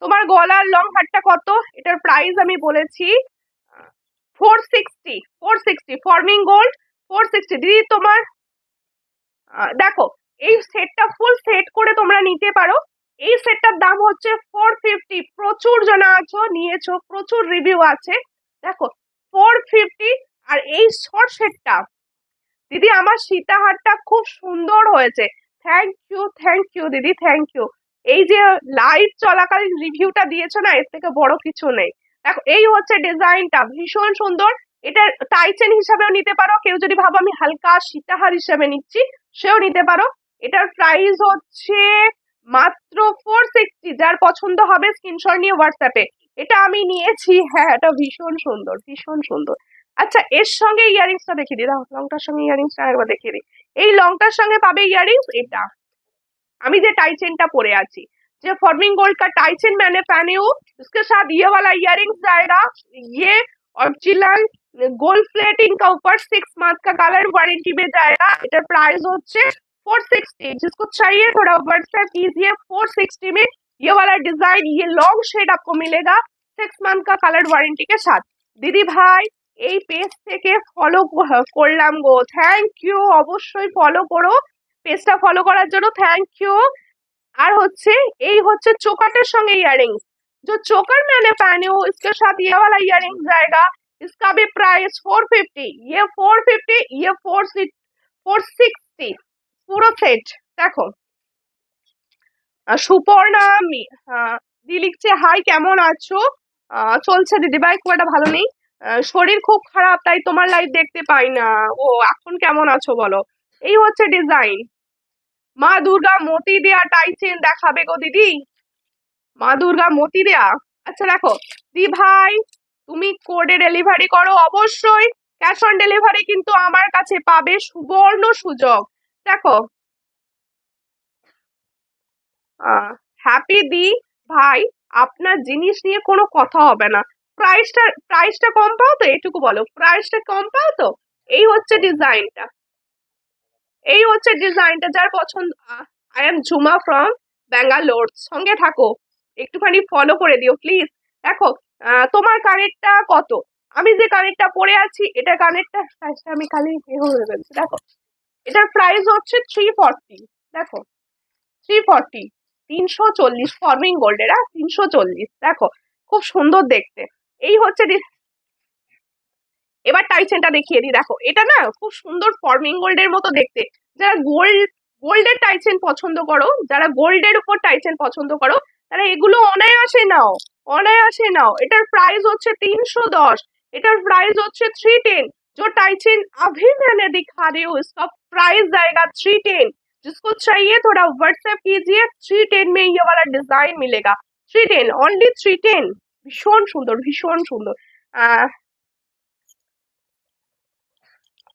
তোমার গলার লং হারটা কত? এটার প্রাইস আমি বলেছি 460। 460 ফর্মিং গোল্ড 460। দিদি তোমার দেখো এই সেটটা ফুল সেট করে তোমরা নিতে পারো। এই সেটটার দাম হচ্ছে 450। প্রচুর জনা আছো, নিয়েছো, প্রচুর রিভিউ আছে। দেখো 450। আর এই শর্ট সেটটা দিদি আমার সীতাহারটা খুব সুন্দর হয়েছে। থ্যাংক ইউ দিদি, থ্যাংক ইউ। এই যে লাইভ চলাকালীন রিভিউটা দিয়েছো না, এর থেকে বড় কিছু নেই। দেখো এই হচ্ছে ডিজাইনটা, ভীষণ সুন্দর। এটা টাইচেন হিসাবেও নিতে পারো, কেউ যদি ভাবো আমি হালকা সীতাহার হিসাবে নিচ্ছি সেও নিতে পারো। এটার প্রাইস হচ্ছে মাত্র 460। যার পছন্দ হবে স্ক্রিনশট নিয়ে হোয়াটসঅ্যাপে। এটা আমি নিয়েছি, হ্যাঁ এটা ভীষণ সুন্দর, ভীষণ সুন্দর। আচ্ছা এর সঙ্গে ইয়ারিংসটা দেখিয়ে দিই, দাও লংটার সঙ্গে ইয়ারিংসটা একবার দেখিয়ে দিই। এই লংটার সঙ্গে পাবে ইয়ারিংস এটা। আমি যে टाइचेन পরে আছি, যে फॉर्मिंग गोल्ड का टाइचेन मैंने पहने हूँ, उसके साथ ये वाला इयरिंग्स जाएगा। ये ओरिजिनल गोल्ड प्लेटिंग का ऊपर 6 मंथ का कलर वारंटी में जाएगा। इधर प्राइस होচ্ছে 460। जिसको चाहिए थोड़ा व्हाट्सएप कीजिए। 460 में ये वाला डिजाइन, ये लॉन्ग शेड आपको मिलेगा 6 मंथ का कलर वारंटी के साथ। দিদি ভাই এই পেজ থেকে ফলো করলাম গো, থ্যাংক ইউ। অবশ্যই ফলো করো, পেজটা ফলো করার জন্য থ্যাংক ইউ। আর হচ্ছে এই হচ্ছে চোকারের সঙ্গে ইয়ারিংস, जो चोकर मैंने पहने हो इसके साथ ये वाला इयरिंग जाएगा। इसका भी प्राइस 450। ये 450, ये 460 পুরো সেট। দেখো সুপর্ণা দি লিখছে হাই কেমন আছো? চলছে দিদিভাই, খুব একটা ভালো নেই, শরীর খুব খারাপ, তাই তোমার লাইভ দেখতে পাই না। ও এখন কেমন আছো বলো? এই হচ্ছে ডিজাইন। মা দুর্গা মতি দেয়া টাইচেন দেখাবে গো দিদি, মা দুর্গা মতি দেয়া। আচ্ছা দেখো দি ভাই তুমি কোডে ডেলিভারি করো, অবশ্যই ক্যাশ অন ডেলিভারি কিন্তু আমার কাছে পাবে সুবর্ণ সুযোগ। দেখো হ্যাপি দি ভাই আপনার জিনিস নিয়ে কোনো কথা হবে না। প্রাইসটা কম পাও তো, এটুকু বলো প্রাইসটা কম পাও তো। এই হচ্ছে ডিজাইনটা, এই হচ্ছে ডিজাইনটা। যার পছন্দ, I am Jhuma from Bangalore, সঙ্গে থাকো, একটুখানি ফলো করে দিও প্লিজ। দেখো তোমার কানেরটা কত? আমি যে কানেরটা পরে আছি এটা কানেরটা প্রাইসটা আমি খালি হয়ে ফেলছি। দেখো এটার প্রাইস হচ্ছে 340। দেখো 340, 340 ফর্মিং গোল্ডের, 340। দেখো খুব সুন্দর দেখতে। এই হচ্ছে এবার টাইচেনটা দেখিয়ে দিই। দেখো এটা না খুব সুন্দর ফর্মিং গোল্ডের মতো দেখতে। যারা গোল্ডের টাইচেন পছন্দ করো, যারা গোল্ডের উপর টাইচেন পছন্দ করো, তারা এগুলো অনায়াসে নাও, অনায়াসে নাও। এটার প্রাইস হচ্ছে 310। এটার প্রাইস হচ্ছে 310। जो टाइचिन अभी मैंने दिखा रही हूँ इसका प्राइस जाएगा 310। जिसको चाहिए थोड़ा व्हाट्सएप कीजिए। 310 में ये वाला डिजाइन मिलेगा। 310 ओनली 310। ভীষণ সুন্দর, ভীষণ সুন্দর।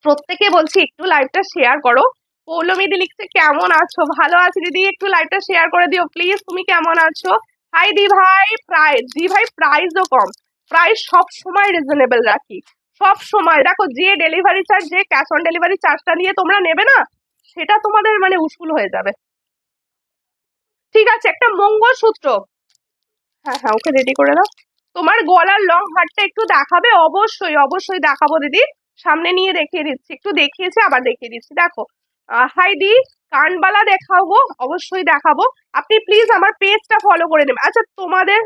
প্রত্যেকে বলছি একটু লাইভটা শেয়ার করো। পৌলমিদি লিখছে কেমন আছো? ভালো আছি দিদি, একটু লাইভটা শেয়ার করে দিও প্লিজ। তুমি কেমন আছো? হাই দি ভাই, প্রাইস দি ভাই প্রাইসও কম, প্রাইস সব সময় রিজনেবল রাখি, সব সময়। দেখো যে ডেলিভারি চার্জ, যে ক্যাশ অন ডেলিভারি চার্জটা নিয়ে তোমরা নেবে না, সেটা তোমাদের মানে উসুল হয়ে যাবে। ঠিক আছে একটা মঙ্গলসূত্র, হ্যাঁ হ্যাঁ ওকে রেডি করে দাও। তোমার গলার লং হারটা একটু দেখাবে? অবশ্যই অবশ্যই দেখাবো দিদি, সামনে নিয়ে দেখিয়ে দিচ্ছি। একটু দেখিয়েছি আবার দেখিয়ে দিচ্ছি। দেখো হাই দি কানবালা দেখাও গো, অবশ্যই দেখাবো। আপনি প্লিজ আমার পেজটা ফলো করে নেবেন। আচ্ছা তোমাদের,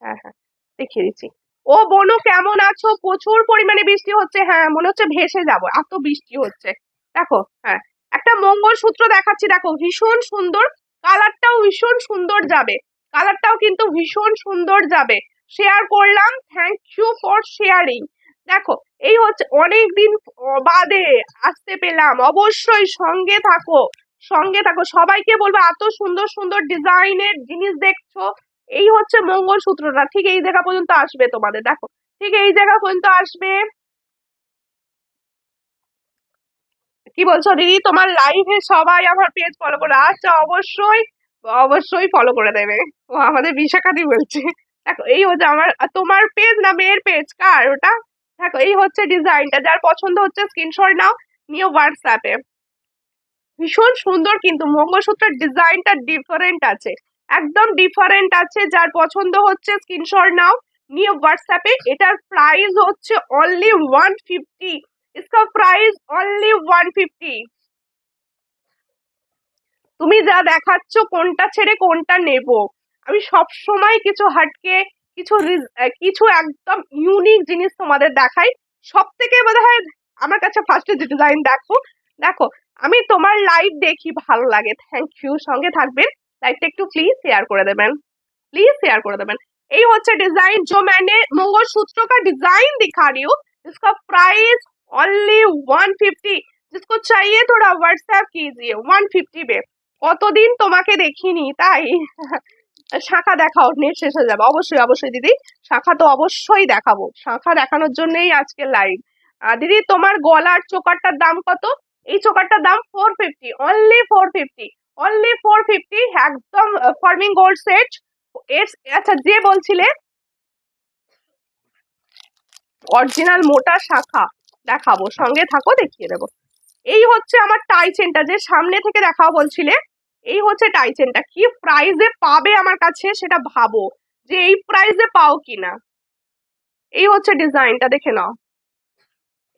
হ্যাঁ হ্যাঁ দেখিয়ে দিচ্ছি। ও বোনু কেমন আছো? প্রচুর পরিমাণে বৃষ্টি হচ্ছে, হ্যাঁ মনে হচ্ছে ভেসে যাবো, এত বৃষ্টি হচ্ছে। দেখো, হ্যাঁ একটা মঙ্গলসূত্র দেখাচ্ছি, দেখো ভীষণ সুন্দর, কালারটাও ভীষণ সুন্দর যাবে, কালারটাও কিন্তু ভীষণ সুন্দর যাবে। শেয়ার করলাম, থ্যাংক ইউ ফর শেয়ারিং। দেখো, এই হচ্ছে অনেকদিন বাদে আসতে পেলাম, অবশ্যই সঙ্গে থাকো, সঙ্গে থাকো, সবাইকে বলবো এত সুন্দর সুন্দর ডিজাইনের জিনিস দেখছো। এই হচ্ছে মঙ্গলসূত্রটা, ঠিক এই জায়গা পর্যন্ত আসবে তোমাদের, দেখো ঠিক এই জায়গা পর্যন্ত আসবে। কি বলছো দিদি, তোমার লাইভে সবাই আমার পেজ ফলো করে? আচ্ছা, অবশ্যই অবশ্যই ফলো করে দেবে। ও আমাদের বিশাখাদি বলছে। দেখো এই হচ্ছে আমার, তোমার পেজ না মেয়ের পেজ, কার ওটা? দেখো এই হচ্ছে ডিজাইনটা, যার পছন্দ হচ্ছে স্ক্রিনশট নাও, নিয়ে হোয়াটসঅ্যাপে। ভীষণ সুন্দর, কিন্তু মঙ্গলসূত্রের ডিজাইনটা ডিফারেন্ট আছে, একদম ডিফারেন্ট আছে, যার পছন্দ হচ্ছে স্ক্রিনশট নাও, নিয়ে হোয়াটসঅ্যাপে। এটার প্রাইস হচ্ছে অনলি 150, इसका प्राइस অনলি 150। তুমি যা দেখাচ্ছ কোনটা ছেড়ে কোনটা নেব, আমি সব সময় কিছু হাটকে, কিছু কিছু একদম ইউনিক জিনিস তোমাদের দেখাই। সব থেকে বোধহয় আমার কাছে ফার্স্টে যে ডিজাইন, দেখো দেখো, আমি তোমার লাইভ দেখি, ভালো লাগে, থ্যাংক ইউ, সঙ্গে থাকবেন, লাইভটা একটু প্লিজ শেয়ার করে দেবেন, प्लीज शेयर कर देवें। এই হচ্ছে ডিজাইন, जो मैंने मंगलसूत्र का डिजाइन दिखा रही हूँ, इसका प्राइस ओनली 150। जिसको चाहिए थोड़ा व्हाट्सएप कीजिए 150 पे। কতদিন তোমাকে দেখিনি তাই। শাখা দেখাও, নেট শেষ হয়ে যাবে, অবশ্যই অবশ্যই দিদি, শাখা তো অবশ্যই দেখাবো, শাখা দেখানোর জন্যই আজকে লাইভ। দিদি তোমার গলার চোকারটার দাম কত? এই চোকারটার দাম 450, অনলি 450, অনলি 450, একদম ফর্মিং গোল্ড সেট। এর আচ্ছা, যে বলছিলে অরিজিনাল মোটা শাখা দেখাবো, সঙ্গে থাকো, দেখিয়ে দেবো। এই হচ্ছে আমার টাই চেনটা, যে সামনে থেকে দেখাও বলছিলে, এই হচ্ছে টাই চেনটা, কি প্রাইসে পাবে আমার কাছে সেটা ভাবো, যে এই প্রাইসে পাও কিনা। এই হচ্ছে ডিজাইনটা, দেখে নাও,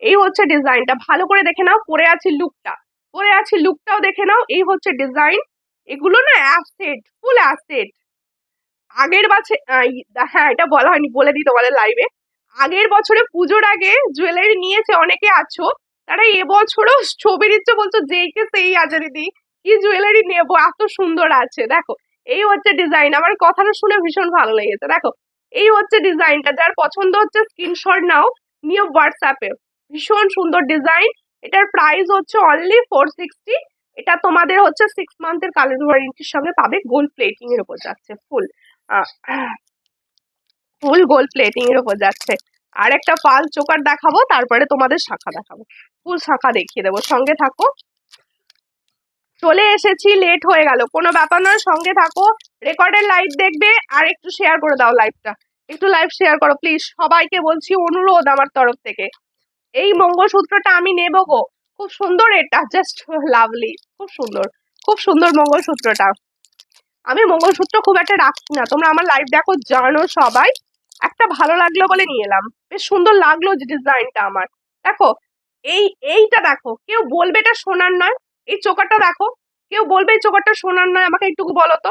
এই হচ্ছে ডিজাইনটা, ভালো করে দেখে নাও, পরে আছি লুকটা, পরে আছি লুকটাও দেখে নাও। এই হচ্ছে ডিজাইন, এগুলো না অ্যাসেট, ফুল অ্যাসেট। আগের বছর, হ্যাঁ এটা বলা হয়নি, বলে দিই তোমাদের লাইভে, আগের বছরে পুজোর আগে জুয়েলারি নিয়েছে অনেকে আছো, তারা এবছরও ছবি দিচ্ছে, বলছো যেইকে সেই আছে দিদি, কি জুয়েলারি নেবো, এত সুন্দর আছে। দেখো এই হচ্ছে ডিজাইন, আমার কথাটা শুনে ভীষণ ভালো লেগেছে। দেখো এই হচ্ছে ডিজাইনটা, যার পছন্দ হচ্ছে স্ক্রিনশট নাও, নিয়ে হোয়াটসঅ্যাপে। ভীষণ সুন্দর ডিজাইন, এটার প্রাইস হচ্ছে অনলি 460। এটা তোমাদের হচ্ছে 6 মান্থের কালার ওয়ারেন্টির সঙ্গে পাবে, গোল্ড প্লেটিং এর উপর যাচ্ছে, ফুল ফুল গোল্ড প্লেটিং এর উপর যাচ্ছে। আর একটা পাল চোকার দেখাবো, তারপরে তোমাদের শাখা দেখাবো, ফুল শাখা দেখিয়ে দেবো, সঙ্গে থাকো। চলে এসেছি, লেট হয়ে গেল, কোনো ব্যাপার নয়, সঙ্গে থাকো, রেকর্ডের লাইভ দেখবে, আর একটু শেয়ার করে দাও লাইভটা, একটু লাইভ শেয়ার করো প্লিজ, সবাইকে বলছি, অনুরোধ আমার তরফ থেকে। এই মঙ্গলসূত্রটা আমি নেবো গো, খুব সুন্দর, এটা জাস্ট লাভলি, খুব সুন্দর, খুব সুন্দর মঙ্গলসূত্রটা। আমি মঙ্গলসূত্র খুব একটা রাখি না, তোমরা আমার লাইভ দেখো জানো সবাই, একটা ভালো লাগলো বলে নিয়ে এলাম, বেশ সুন্দর লাগলো যে ডিজাইনটা আমার। দেখো এইটা দেখো, কেউ বলবে এটা সোনার নয়, এই চোকারটা দেখো, কেউ বলবে এই চোকারটা সোনার নয়, আমাকে একটু বলো তো।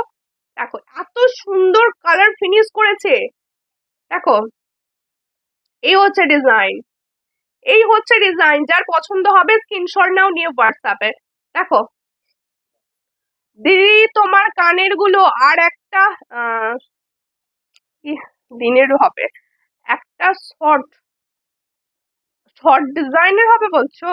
দেখো এত সুন্দর কালার ফিনিশ করেছে, দেখো এই হচ্ছে ডিজাইন, এই হচ্ছে ডিজাইন, যার পছন্দ হবে স্ক্রিনশট নাও, নিয়ে হোয়াটসঅ্যাপে। দেখো দিদি তোমার কানের গুলো আর একটা দিনের হবে, একটা শর্ট শর্ট ডিজাইনের হবে বলছো?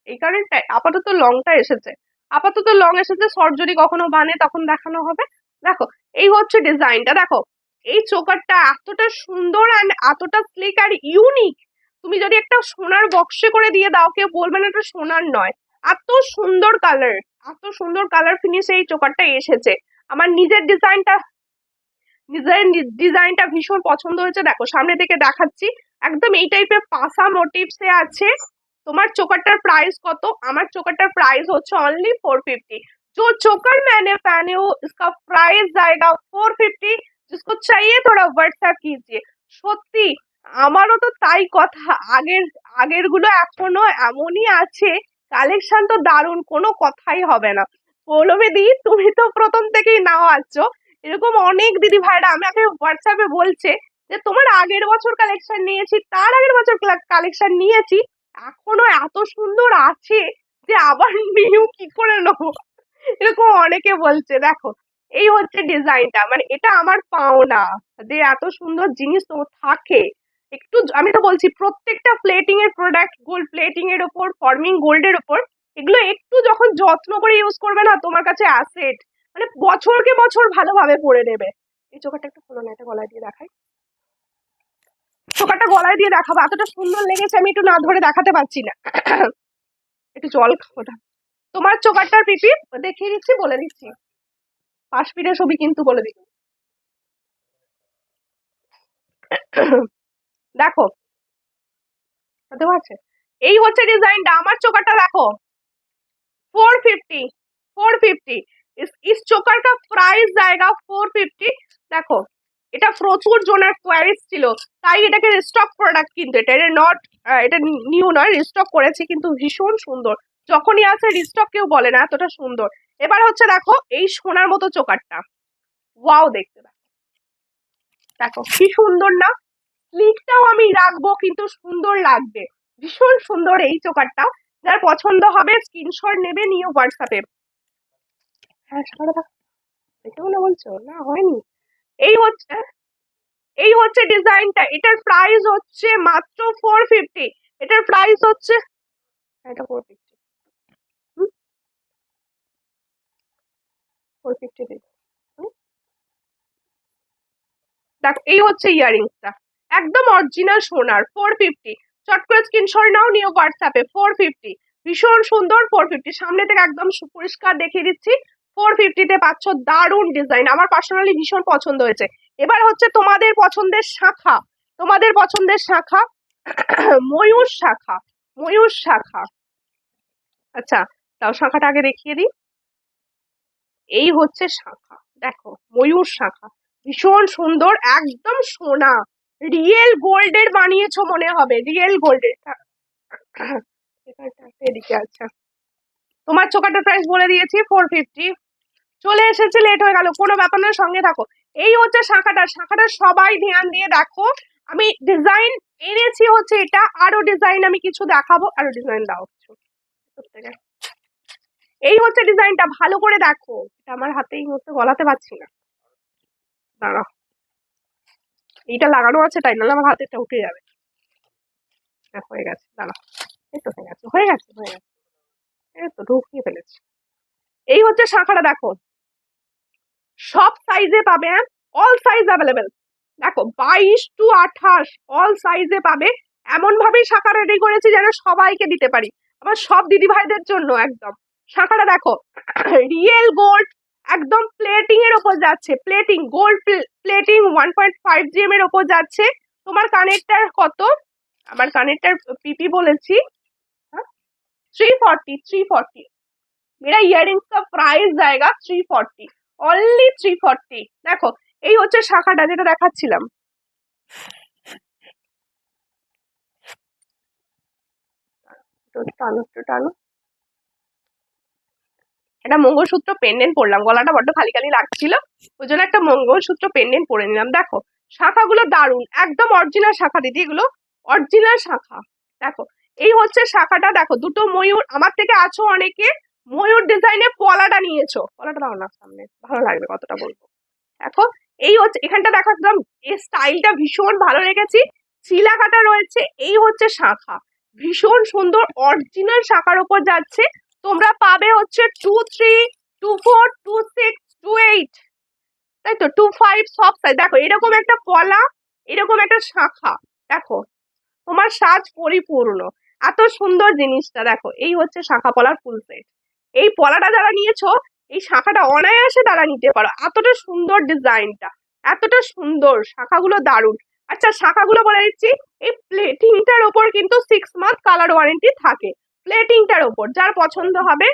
এই কারণে আপাতত লংটা এসেছে, আপাতত লং এসেছে, শর্ট যদি কখনো বানে তখন দেখানো হবে। দেখো এই হচ্ছে ডিজাইনটা, দেখো এই চোকারটা এতটা সুন্দর আর এতটা স্লিক আর ইউনিক, তুমি যদি একটা সোনার বক্সে করে দিয়ে দাও, কেউ বলবে না এটা সোনার নয়, এত সুন্দর কালার, এত সুন্দর কালার ফিনিশে এই চোকারটা এসেছে। আমার নিজের ডিজাইনটা, ডিজাইনটা ভীষণ পছন্দ হয়েছে, দেখো সামনে থেকে দেখাচ্ছি, একদম এই টাইপের পাসা মোটিভস এ আছে। তোমার চোকারটার প্রাইস কত? আমার চোকারটার প্রাইস হচ্ছে অনলি 450। जो चोकर मैंने पहने हो इसका प्राइस जाएगा 450। जिसको चाहिए थोड़ा व्हाट्सएप कीजिए। সত্যি আমারও তো তাই কথা, আগের আগের গুলো এখনো এমনই আছে, কালেকশন তো দারুণ, কোনো কথাই হবে না। পৌলমী দি তুমি তো প্রথম থেকেই নাও আছো, এরকম অনেক দিদি ভাইরা আমাকে হোয়াটসঅ্যাপে বলছে যে তোমার আগের বছর কালেকশন নিয়েছি, তার আগের বছর কালেকশন নিয়েছি, এখনো এত সুন্দর আছে যে আবার নিউ কি করে নেবো, এরকম অনেকে বলছে। দেখো এই হচ্ছে ডিজাইনটা, মানে এটা আমার পাওনা যে এত সুন্দর জিনিস তো থাকে। একটু আমি তো বলছি প্রত্যেকটা প্লেটিং এর প্রোডাক্ট, গোল্ড প্লেটিং এর উপর, ফর্মিং গোল্ডের উপর, এগুলো একটু যখন যত্ন করে ইউজ করবে না, তোমার কাছে অ্যাসেট, মানে বছরকে বছর ভালোভাবে পরে নেবে। এই চোখাটা একটু খোলো না, এটা গলায় দিয়ে দেখাই। চোখাটা গলায় দিয়ে দেখাবো, এতটা সুন্দর লেগেছে আমি একটু না ধরে দেখাতে পারছি না। একটু জল খাওয়া। তোমার চোকারটার পিপি দেখিয়ে দিচ্ছি, বলে দিচ্ছি, পাশ ফিরে ছবি কিন্তু বলে দিচ্ছি। দেখো বুঝতে পারছে, এই হচ্ছে ডিজাইনটা। আমার চোকারটা দেখো 450, 450। इस चोकर का प्राइस जाएगा 450। দেখো এটা প্রচুর জনের কোয়ারিজ ছিল, তাই এটাকে রিস্টক প্রোডাক্ট, কিন্তু এটা নট, এটা নিউ নয়, রিস্টক করেছি, কিন্তু ভীষণ সুন্দর। যখনই আছে রিস্টক কেউ বলে না, এতটা সুন্দর। এবার হচ্ছে দেখো এই সোনার মতো চোকারটা, ওয়াও দেখতে দেখো কি সুন্দর না। স্লিকটাও আমি রাখবো, কিন্তু সুন্দর লাগবে, ভীষণ সুন্দর এই চোকারটা। যার পছন্দ হবে স্ক্রিনশট নেবে, নিয়ে হোয়াটসঅ্যাপে। হ্যাঁ সারা দেখেও না বলছো না হয়নি। এই হচ্ছে, এই হচ্ছে ডিজাইনটা, এটার প্রাইস হচ্ছে মাত্র 450। এটার প্রাইস হচ্ছে, এটা 450, 450 দেখো। এই হচ্ছে ইয়ারিংসটা, একদম অরিজিনাল সোনার, 450। চট করে স্ক্রিনশট নাও, নিয়ে হোয়াটসঅ্যাপে। 450, ভীষণ সুন্দর। 450 সামনে থেকে একদম পরিষ্কার দেখিয়ে দিচ্ছি। 450-তে পাচ্ছ দারুণ ডিজাইন, আমার পার্সোনালি ভীষণ পছন্দ হয়েছে। এবার হচ্ছে তোমাদের পছন্দের শাখা, তোমাদের পছন্দের শাখা ময়ূর শাখা, ময়ূর শাখা। আচ্ছা তাও শাখাটা আগে দেখিয়ে দিই। এই হচ্ছে শাখা, দেখো ময়ূর শাখা, ভীষণ সুন্দর, একদম সোনা, রিয়েল গোল্ডের বানিয়েছো মনে হবে, রিয়েল গোল্ডের। এদিকে আচ্ছা, তোমার চোকাটার প্রাইস বলে দিয়েছি 450। চলে এসেছে, লেট হয়ে গেল, কোনো ব্যাপার না, সঙ্গে থাকো। এই হচ্ছে শাখাটা, শাখাটা সবাই ধ্যান দিয়ে দেখো। আমি ডিজাইন এনেছি হচ্ছে এটা, আরো ডিজাইন আমি কিছু দেখাবো, আরো ডিজাইন দাও কিছু। এই হচ্ছে ডিজাইনটা, ভালো করে দেখো, এটা আমার হাতে এই মুহূর্তে গলাতে পারছি না, দাঁড়াও, এইটা লাগানো আছে তাই, নাহলে আমার হাতেরটা উঠে যাবে। হয়ে গেছে, দাঁড়াও, এই তো হয়ে গেছে, হয়ে গেছে, হয়ে গেছে, এই তো ঢুকিয়ে ফেলেছি। এই হচ্ছে শাখাটা, দেখো সব সাইজে পাবে, অল সাইজ অ্যাভেলেবেল। দেখো 22 to 28 অল সাইজে পাবে। এমন ভাবেই শাখা রেডি করেছি যেন সবাইকে দিতে পারি, আবার সব দিদি ভাইদের জন্য একদম। শাখাটা দেখো রিয়েল গোল্ড, একদম প্লেটিং এর ওপর যাচ্ছে, প্লেটিং গোল্ড প্লেটিং 1.5 GM এর ওপর যাচ্ছে। তোমার কানেরটার কত, আমার কানেরটার পিপি বলেছি 340, 340। मेरा इयररिंग्स का प्राइस जाएगा 340, অনলি 340। দেখো এই হচ্ছে শাখাটা যেটা দেখাচ্ছিলাম। টানো একটু টানো, একটা মঙ্গলসূত্র পেন্ডেন্ট পরলাম, গলাটা বড্ড খালি খালি লাগছিল, ওই জন্য একটা মঙ্গলসূত্র পেন্ডেন্ট পরে নিলাম। দেখো শাখাগুলো দারুণ, একদম অরিজিনাল শাখা দিদি, এগুলো অরিজিনাল শাখা। দেখো এই হচ্ছে শাখাটা, দেখো দুটো ময়ূর, আমার থেকে আছো অনেকে ময়ূর ডিজাইনে পলাটা নিয়েছো, পলাটা দাও না সামনে, ভালো লাগবে কতটা বলবো। দেখো এই হচ্ছে, এখানটা দেখো একদম এই স্টাইলটা ভীষণ ভালো লেগেছি, চিলা কাটা রয়েছে। এই হচ্ছে শাখা, ভীষণ সুন্দর, অরিজিনাল শাখার উপর যাচ্ছে। তোমরা পাবে হচ্ছে 23, 24, 26, 28, তাই তো 25 সব সাইজ। দেখো এরকম একটা পলা, এরকম একটা শাখা, দেখো তোমার সাজ পরিপূর্ণ, এত সুন্দর জিনিসটা। দেখো এই হচ্ছে শাখা পলার ফুল সেট। এই পলাটা যারা নিয়েছো, এই শাখাটা অনায়াসে তারা নিতে পারো, এতটা সুন্দর ডিজাইনটা, এতটা সুন্দর, শাখাগুলো দারুণ। আচ্ছা শাখাগুলো বলে দিচ্ছি, এই প্লেটিংটার ওপর কিন্তু 6 মান্থ কালার ওয়ারেন্টি থাকে, প্লেটিংটার ওপর যার পছন্দ হবে।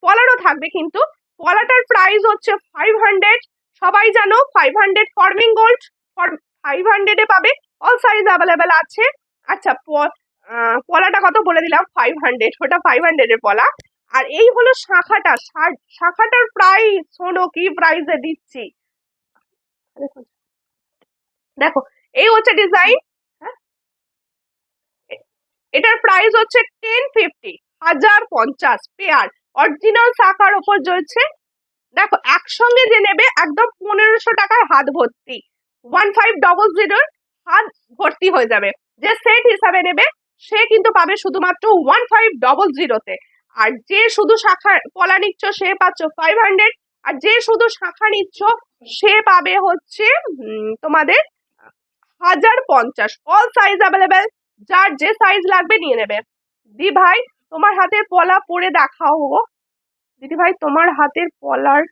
পলারও থাকবে, কিন্তু পলাটার প্রাইস হচ্ছে 500। সবাই জানো 500 ফর্মিং গোল্ড, 500-এ পাবে, অল সাইজ অ্যাভেলেবেল আছে। আচ্ছা পলাটা কত বলে দিলাম, 500, ওটা 500-এর পলা। আর এই হলো শাখাটা, শাখাটার প্রাইস শোনো কি প্রাইসে দিচ্ছি। দেখো এই হচ্ছে ডিজাইন। এটার প্রাইস হচ্ছে 1050, 1050 পেয়ার অরিজিনাল শাখার ওপর রয়েছে। দেখো একসঙ্গে যে নেবে একদম 1500 টাকায় হাত ভর্তি, 1500 হাত ভর্তি হয়ে যাবে। যে সেট হিসাবে নেবে সে কিন্তু পাবে শুধুমাত্র 1500-তে। আর যে শুধু শাখা পলা নিচ্ছ সে পাচ্ছ 500, আর যে শুধু শাখা নিচ্ছ সে পাবে হচ্ছে তোমাদের 1050। অল সাইজ অ্যাভেলেবেল, যার যে সাইজ লাগবে নিয়ে নেবে। দি ভাই তোমার হাতের পলা পরে দেখাও গো। দিদি ভাই তোমার হাতের পলার,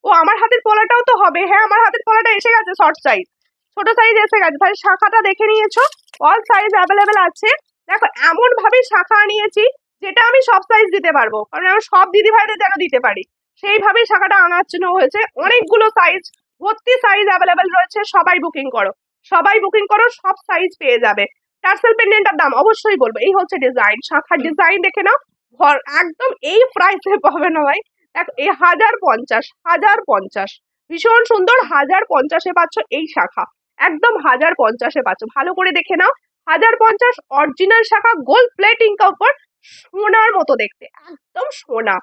ও আমার হাতের পলাটাও তো হবে। হ্যাঁ আমার হাতের পলাটা এসে গেছে, শর্ট সাইজ, ছোট সাইজ এসে গেছে। তাহলে শাখাটা দেখে নিয়েছো, অল সাইজ অ্যাভেলেবেল আছে। দেখো এমন ভাবে শাখা নিয়েছি যেটা আমি সব সাইজ দিতে পারবো, কারণ আমি সব দিদি ভাইদের যেন দিতে পারি সেইভাবেই শাখাটা আনার জন্য হয়েছে। অনেকগুলো সাইজ, ভর্তি সাইজ অ্যাভেলেবেল রয়েছে। সবাই বুকিং করো, সবাই বুকিং করো, সব সাইজ পেয়ে যাবে। টার্সেল পেন্ডেন্টের দাম অবশ্যই বলবো। এই হচ্ছে ডিজাইন, শাখার ডিজাইন দেখে নাও। একদম এই প্রাইসে পাবে না ভাই। দেখো এই 1050, 1050 ভীষণ সুন্দর। 1050-এ পাচ্ছ এই শাখা, একদম 1050-এ পাচ্ছ। ভালো করে দেখে নাও, 1050 অরিজিনাল শাখা, গোল্ড প্লেটিং কাপড়, সোনার মতো দেখতে, একদম সোনা।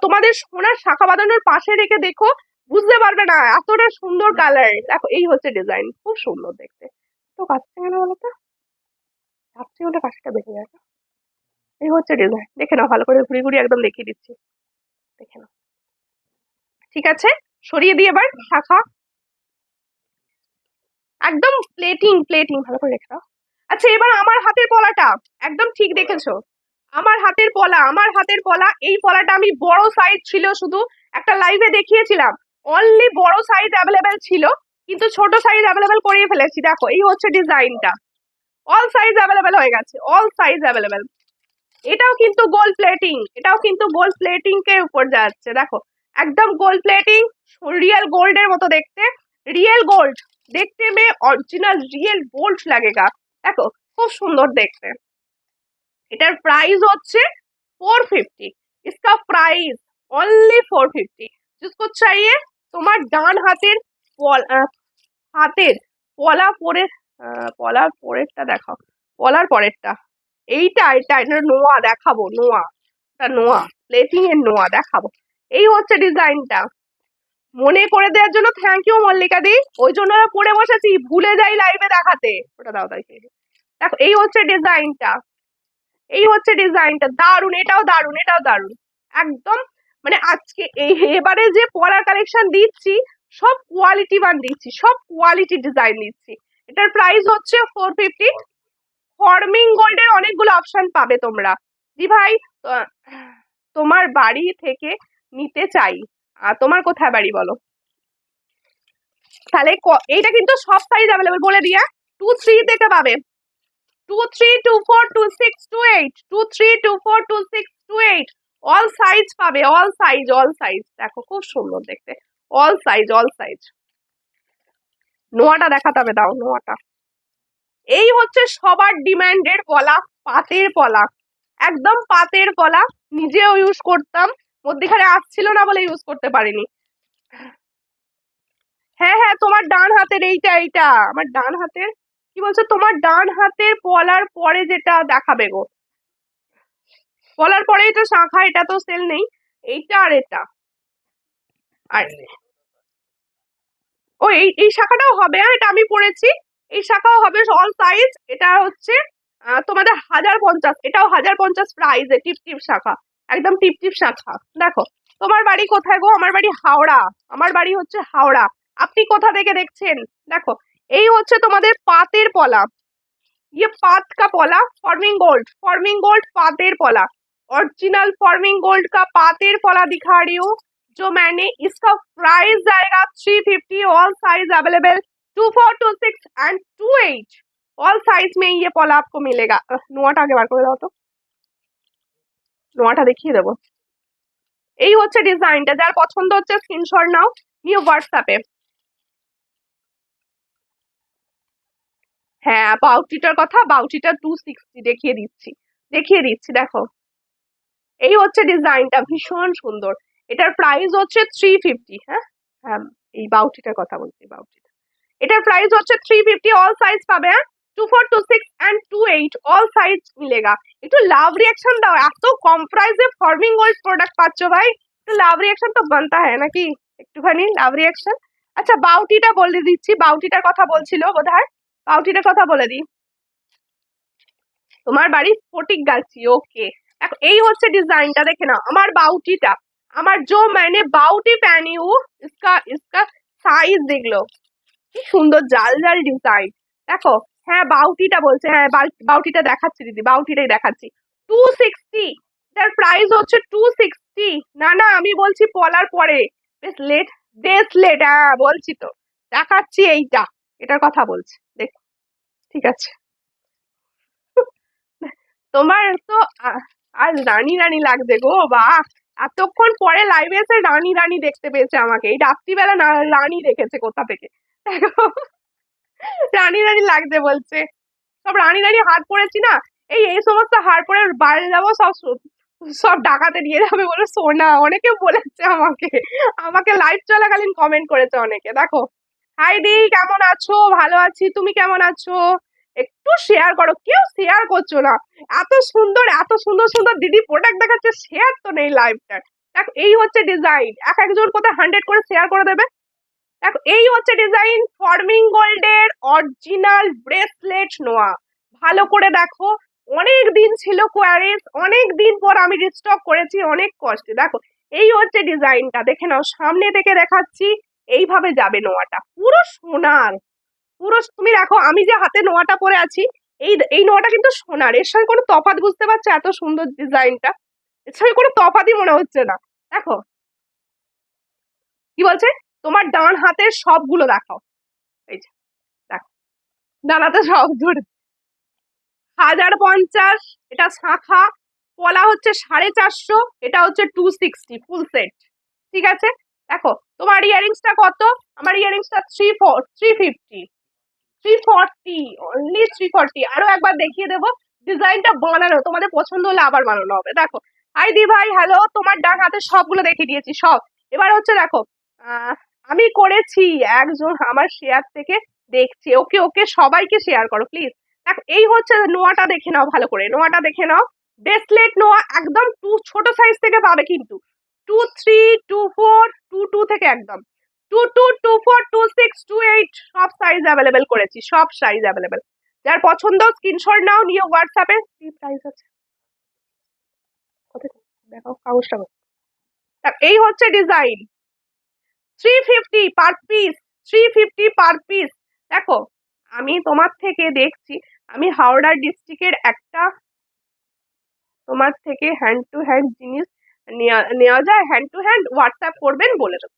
তোমাদের সোনার শাখা বাঁধানোর পাশে রেখে দেখো, বুঝতে পারবে না এতটা সুন্দর কালার। দেখো এই হচ্ছে ডিজাইন, খুব সুন্দর দেখতে। তো কাছে কেন বলো তো, কাছে হলে কাছটা বেশি যাবে। এই হচ্ছে ডিজাইন, দেখে নাও, ভালো করে ঘুরে ঘুরে একদম দেখিয়ে দিচ্ছি, দেখে নাও। ঠিক আছে, সরিয়ে দিয়ে এবার শাখা, একদম প্লেটিং প্লেটিং, ভালো করে রেখে দাও। আচ্ছা এবার আমার হাতের পলাটা একদম ঠিক দেখেছো, আমার হাতের পলা, আমার হাতের পলা। এই পলাটা আমি বড় সাইজ ছিল, শুধু একটা লাইভে দেখিয়েছিলাম, অনলি বড় সাইজ অ্যাভেলেবেল ছিল, কিন্তু ছোট সাইজ অ্যাভেলেবেল করিয়ে ফেলেছি। দেখো এই হচ্ছে ডিজাইনটা, অল সাইজ অ্যাভেলেবেল হয়ে গেছে, অল সাইজ অ্যাভেলেবেল। এটাও কিন্তু গোল্ড প্লেটিং, এটাও কিন্তু গোল্ড প্লেটিং কে উপর যাচ্ছে। দেখো একদম গোল্ড প্লেটিং, রিয়েল গোল্ডের মতো দেখতে, রিয়েল গোল্ড देखने में ओरिजिनल रियल गोल्ड लगेगा। देखो খুব সুন্দর দেখতে। এটার প্রাইস হচ্ছে 450, इसका प्राइस ओनली 450। जिसको चाहिए, তোমার ডান হাতের হাতের পলা পরে, পলার পরেরটা দেখাও, পলার পরেরটা এইটা, এটা নোয়া দেখাবো, নোয়া, এটা নোয়া, প্লেটিং এর নোয়া দেখাবো। এই হচ্ছে ডিজাইনটা। মনে করে দেওয়ার জন্য থ্যাংক ইউ মল্লিকা দি, ওই জন্য পরে বসেছি, ভুলে যাই লাইভে দেখাতে। ওটা দাও তাই, দেখো এই হচ্ছে ডিজাইনটা, এই হচ্ছে ডিজাইনটা, দারুন, এটাও দারুন, এটাও দারুন একদম। মানে আজকে এবারে যে পলার কালেকশন দিচ্ছি সব কোয়ালিটি মান দিচ্ছি, সব কোয়ালিটি ডিজাইন দিচ্ছি। এটার প্রাইস হচ্ছে 450। ফর্মিং গোল্ডের অনেকগুলো অপশন পাবে তোমরা। জি ভাই তোমার বাড়ি থেকে নিতে চাই, তোমার কোথায় বাড়ি বলো, তাহলে এইটা কিন্তু সব সাইজ অ্যাভেলেবল বলে দিয়া। 2-3 থেকে পাবে, 2-3, 2-4, 2-6, 2-8, 2-3, 2-4, 2-6, 2-8, অল সাইজ পাবে, অল সাইজ, অল সাইজ। দেখো খুব সুন্দর দেখতে, অল সাইজ, অল সাইজ। নোয়াটা দেখাতে হবে, দাও নোয়াটা। এই হচ্ছে সবার ডিমান্ডের পলা, পাতের পলা, একদম পাতের পলা। নিজেও ইউজ করতাম, মধ্যেখানে আসছিল না বলে ইউজ করতে পারিনি। হ্যাঁ হ্যাঁ তোমার ডান হাতের এইটা, এইটা আমার ডান হাতের। কি বলছো, তোমার ডান হাতের পলার পরে যেটা দেখাবে গো, পলার পরে এটা শাখা, এটা তো সেল নেই, এইটা আর এটা। আর ও এই শাখাটাও হবে, এটা আমি পড়েছি, এই শাখাও হবে অল সাইজ। এটা হচ্ছে তোমাদের 1050, এটাও 1050 প্রাইসে, টিপ টিপ শাখা, একদম টিপ টিপ শাখা। দেখো তোমার বাড়ি কোথায় গো, আমার বাড়ি হাওড়া, আমার বাড়ি হচ্ছে হাওড়া। আপনি কোথা থেকে দেখছেন? দেখো এই হচ্ছে তোমাদের পাতের পলা, ये पात का पौला, फॉर्मिंग गोल्ड, फॉर्मिंग गोल्ड पातेर पौला, ओरिजिनल फॉर्मिंग गोल्ड का पातेर पौला दिखा रही हूँ जो मैंने। इसका प्राइस जाएगा 350। All size available, 2-4, 2-6 and 2-8, all size में ये पौला आपको मिलेगा। নোয়াটা আগে বার করে দাও তো, নোয়াটা দেখিয়ে দেবো। এই হচ্ছে ডিজাইনটা, যার পছন্দ হচ্ছে স্ক্রিনশট নাও, নিউ হোয়াটসঅ্যাপে। হ্যাঁ বাউটিটার কথা, বাউটিটা 260 দেখিয়ে দিচ্ছি, দেখিয়ে দিচ্ছি। দেখো এই হচ্ছে ডিজাইনটা, ভীষণ সুন্দর। এটার প্রাইস হচ্ছে 350। হ্যাঁ হ্যাঁ এই বাউটিটার কথা বলছি, বাউটিটা। এটার প্রাইস হচ্ছে 350, অল সাইজ পাবে। 24, 26 एंड 28 অল সাইজ মিলেগা। একটু লাভ রিয়াকশন দাও, এত কম প্রাইসে ফর্মিং গোল্ড প্রোডাক্ট পাচ্ছ ভাই, তো লাভ রিয়াকশন তো বানতা হ্যায় নাকি, একটুখানি লাভ রিয়াকশন। আচ্ছা বাউটিটা বলে দিচ্ছি, বাউটিটার কথা বলছিল বোধহয়, বাউটিটার কথা বলে দিই। তোমার বাড়ি ফটিকগাছি, ওকে। দেখো এই হচ্ছে ডিজাইনটা, দেখে নাও আমার বাউটিটা, আমার जो मैंने बाउटी पहनी हूँ इसका इसका साइज देख लो, কি সুন্দর জাল জাল ডিজাইন। দেখো হ্যাঁ বাউটিটা বলছে, হ্যাঁ বাউটিটা দেখাচ্ছি দিদি, বাউটিটাই দেখাচ্ছি। 260, এটার প্রাইস হচ্ছে 260। না না আমি বলছি পলার পরে, ব্রেসলেট, ব্রেসলেট হ্যাঁ বলছি তো, দেখাচ্ছি এইটা, এটার কথা বলছি দেখ, ঠিক আছে। তোমার তো আজ রানী রানী লাগছে গো, বাহ, এতক্ষণ পরে লাইভে এসে রানী রানী দেখতে পেয়েছে আমাকে, এই রাত্রিবেলা রানী দেখেছে কোথা থেকে, দেখো রানী রানী লাগছে বলছে। সব রানী রানী হার পড়েছি না, এই সমস্ত হার পরে বাইরে যাবো, সব সব ডাকাতে নিয়ে যাবে বলে সোনা, অনেকে বলেছে আমাকে, আমাকে লাইভ চলাকালীন কমেন্ট করেছে অনেকে। দেখো হাই দি কেমন আছো, ভালো আছি, তুমি কেমন আছো, একটু শেয়ার করো, কেউ শেয়ার করছো না। এত সুন্দর এত সুন্দর সুন্দর দিদি প্রোডাক্ট দেখাচ্ছে, শেয়ার তো নেই লাইভটার। দেখো এই হচ্ছে ডিজাইন, এক একজন কোথায় 100 করে শেয়ার করে দেবে। দেখো এই হচ্ছে ডিজাইন, ফর্মিং গোল্ডের অরিজিনাল ব্রেসলেট নোয়া, ভালো করে দেখো, অনেক দিন ছিল কোয়ারিজ, অনেক দিন পর আমি রিস্টক করেছি অনেক কষ্টে। দেখো এই হচ্ছে ডিজাইনটা, দেখে নাও, সামনে থেকে দেখাচ্ছি, এইভাবে যাবে নোয়াটা, পুরো সোনার, পুরো তুমি দেখো আমি যে হাতে নোয়াটা পরে আছি, এই নোয়াটা কিন্তু সোনার, এর সঙ্গে কোনো তফাৎ বুঝতে পারছো, এত সুন্দর ডিজাইনটা, এর সঙ্গে কোনো তফাৎই মনে হচ্ছে না। দেখো কি বলছে, তোমার ডান হাতের সবগুলো দেখাও, এই যে দেখো, ডানাতে সব ধরে 1050, এটা শাখা, পলা হচ্ছে 450, এটা হচ্ছে 260 ফুল সেট, ঠিক আছে। দেখো তোমার ইয়ারিংসটা কত, আমার ইয়ারিংসটা 350, 340, অনলি 340। আরো একবার দেখিয়ে দেবো, ডিজাইনটা বানানো তোমাদের পছন্দ হলে আবার বানানো হবে। দেখো হাই দি ভাই হ্যালো, তোমার ডান হাতে সবগুলো দেখিয়ে দিয়েছি সব। এবার হচ্ছে দেখো আমি করেছি, একজন আমার শেয়ার থেকে দেখছে, ওকে ওকে সবাইকে শেয়ার করো প্লিজ। দেখো এই হচ্ছে নোয়াটা, দেখে নাও ভালো করে, নোয়াটা দেখে নাও, ব্রেসলেট নোয়া একদম ছোট সাইজ থেকে পাবে কিন্তু, 23, 24, 22 থেকে একদম 22, 24, 26, 28 সব সাইজ অ্যাভেলেবেল করেছি, সব সাইজ অ্যাভেলেবেল। যার পছন্দ স্ক্রিনশট নাও, নিয়ে হোয়াটসঅ্যাপে, কি প্রাইস আছে কত দেখাও কাগজটা, এই হচ্ছে design, 350 per piece, 350 per piece. দেখো আমি তোমার থেকে দেখছি, আমি হাওড়া ডিস্ট্রিক্টের একটা, তোমার থেকে হ্যান্ড টু হ্যান্ড জিনিস নেওয়া যায়, হ্যান্ড টু হ্যান্ড, হোয়াটসঅ্যাপ করবেন বলে দেবো,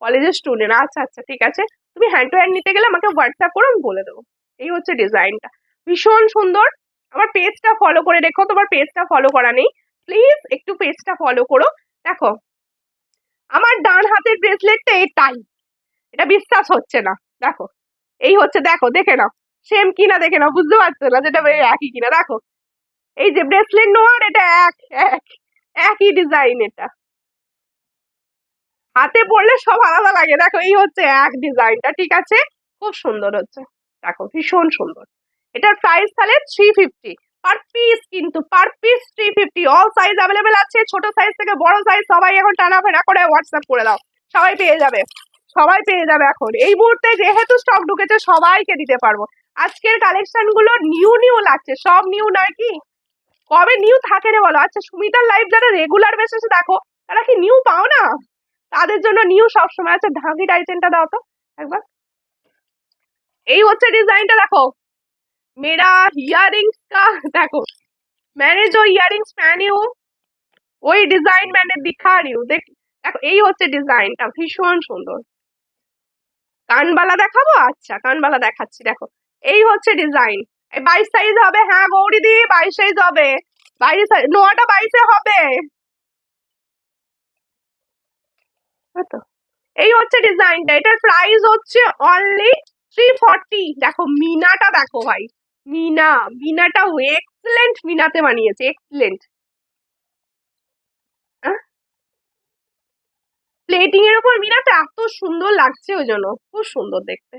কলেজের স্টুডেন্ট, আচ্ছা আচ্ছা ঠিক আছে, তুমি হ্যান্ড টু হ্যান্ড নিতে গেলে আমাকে হোয়াটসঅ্যাপ করো, আমি বলে দেবো। এই হচ্ছে ডিজাইনটা, ভীষণ সুন্দর। আমার পেজটা ফলো করে রেখো, তোমার পেজটা ফলো করা নেই, প্লিজ একটু পেজটা ফলো করো। দেখো আমার ডান হাতের ব্রেসলেটটা এটাই, এটা বিশ্বাস হচ্ছে না, দেখো এই হচ্ছে, দেখো দেখে নাও, সেম কিনা দেখে নাও, বুঝতে পারছো না যেটা একই কিনা, দেখো এই যে ব্রেসলেট নোয়ার, এটা এক এক একই ডিজাইন, এটা হাতে পড়লে সব আলাদা লাগে। দেখো এই হচ্ছে এক ডিজাইনটা, ঠিক আছে, খুব সুন্দর হচ্ছে, দেখো ভীষণ সুন্দর। এটার প্রাইস তাহলে 350 পার পিস, কিন্তু per piece 350, all size available আছে, ছোট সাইজ থেকে বড় সাইজ সবাই এখন টানা ফেনা করে হোয়াটসঅ্যাপ করে দাও, সবাই পেয়ে যাবে, সবাই পেয়ে যাবে। এখন এই মুহূর্তে যেহেতু স্টক ঢুকেছে সবাইকে দিতে পারবো, আজকের কালেকশন গুলো নিউ নিউ লাগছে, সব নিউ নয় কি, কবে নিউ থাকে রে বলো। আচ্ছা সুমিতার লাইভ যারা রেগুলার বেসিসে দেখো, তারা কি নিউ পাও না, তাদের জন্য নিউ সবসময় আছে। ঢাকি টাইটেনটা দাও তো একবার, এই হচ্ছে ডিজাইনটা, দেখো मेरा इयररिंग्स का देखो, मैंने जो इयररिंग्स पहनी हूँ वही डिजाइन मैंने दिखा रही हूँ, देख দেখো এই হচ্ছে ডিজাইনটা, ভীষণ সুন্দর। কানবালা দেখাবো, আচ্ছা কানবালা দেখাচ্ছি, দেখো এই হচ্ছে ডিজাইন, এই 22 সাইজ হবে, হ্যাঁ গৌরী দি 22 সাইজ হবে, 22 সাইজ নোয়াটা 22 হবে, তো এই হচ্ছে ডিজাইনটা, এটার প্রাইস হচ্ছে অনলি 340। দেখো মিনাটা দেখো ভাই, মিনা, মিনাটা এক্সেলেন্ট, মিনাতে বানিয়েছে এক্সেলেন্ট, প্লেটিং এর উপর মিনাটা এত সুন্দর লাগছে, ওই জন্য খুব সুন্দর দেখতে।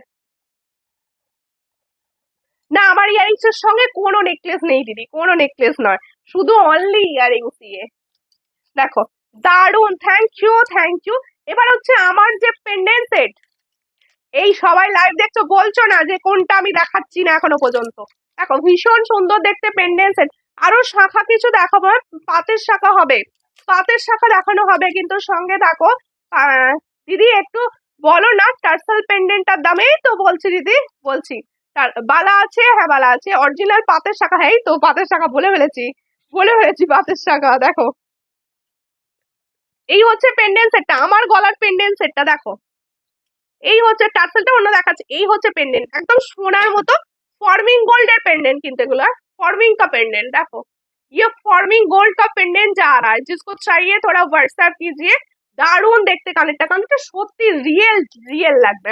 না, আমার ইয়ারিংস এর সঙ্গে কোনো নেকলেস নেই দিদি, কোনো নেকলেস নয়, শুধু অনলি ইয়ারিংস দিয়ে। দেখো দারুন, থ্যাংক ইউ থ্যাংক ইউ। এবার হচ্ছে আমার যে পেন্ডেন্ট সেট, এই সবাই লাইভ দেখছো, বলছো না যে কোনটা আমি দেখাচ্ছি না এখনো পর্যন্ত। দেখো ভীষণ সুন্দর দেখতে পেন্ডেন্ট সেট। আরো শাখা কিছু দেখাবো, পাতের শাখা হবে, পাতের শাখা দেখানো হবে, কিন্তু সঙ্গে দেখো দিদি একটু বলো না টার্সাল পেন্ডেন্টটার দামে। তো বলছি দিদি, বলছি বালা আছে, হ্যাঁ বালা আছে, অরিজিনাল পাতের শাখা, হ্যাঁ তো পাতের শাখা বলে ফেলেছি পাতের শাখা। দেখো এই হচ্ছে পেন্ডেন্ট সেটটা, আমার গলার পেন্ডেন্ট সেটটা দেখো, এই হচ্ছে টার্সেলটা অন্য দেখাচ্ছে, এই হচ্ছে পেন্ডেন্ট একদম সোনার মতো, फॉर्मिंग गोल्ड এর पेंडेंट কিন্তু এগুলো फॉर्मिंग का पेंडेंट। देखो ये फॉर्मिंग गोल्ड का पेंडेंट जा रहा है, जिसको चाहिए थोड़ा व्हाट्सएप कीजिए। দারুণ দেখতে কানেরটা সত্যি রিয়েল রিয়েল লাগবে।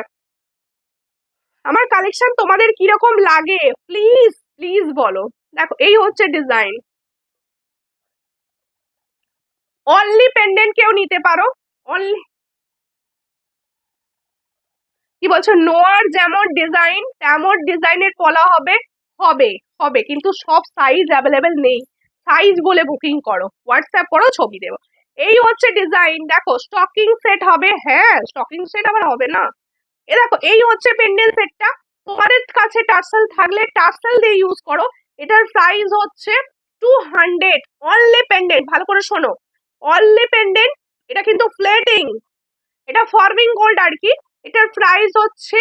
আমার কালেকশন তোমাদের কিরকম লাগে প্লিজ প্লিজ বলো। দেখো এই হচ্ছে ডিজাইন, অনলি পেন্ডেন্ট কেউ নিতে পারো, অনলি। কি বলছো, নোয়ার যেমন ডিজাইন তেমন ডিজাইনের পলা হবে, হবে হবে, কিন্তু সব সাইজ অ্যাভেলেবেল নেই, সাইজ বলে বুকিং করো, হোয়াটসঅ্যাপ করো, ছবি দেবো। এই হচ্ছে ডিজাইন, দেখো স্টকিং সেট হবে, হ্যাঁ স্টকিং সেট আবার হবে না। এ দেখো এই হচ্ছে পেন্ডেন্ট সেটটা, তোমাদের কাছে টার্সেল থাকলে টার্সেল দিয়ে ইউজ করো। এটার প্রাইস হচ্ছে 200, অনলি পেন্ডেন্ট, ভালো করে শোনো, অনলি পেন্ডেন্ট। এটা কিন্তু ফ্লেটিং, এটা ফর্মিং গোল্ড আর কি। এটার প্রাইস হচ্ছে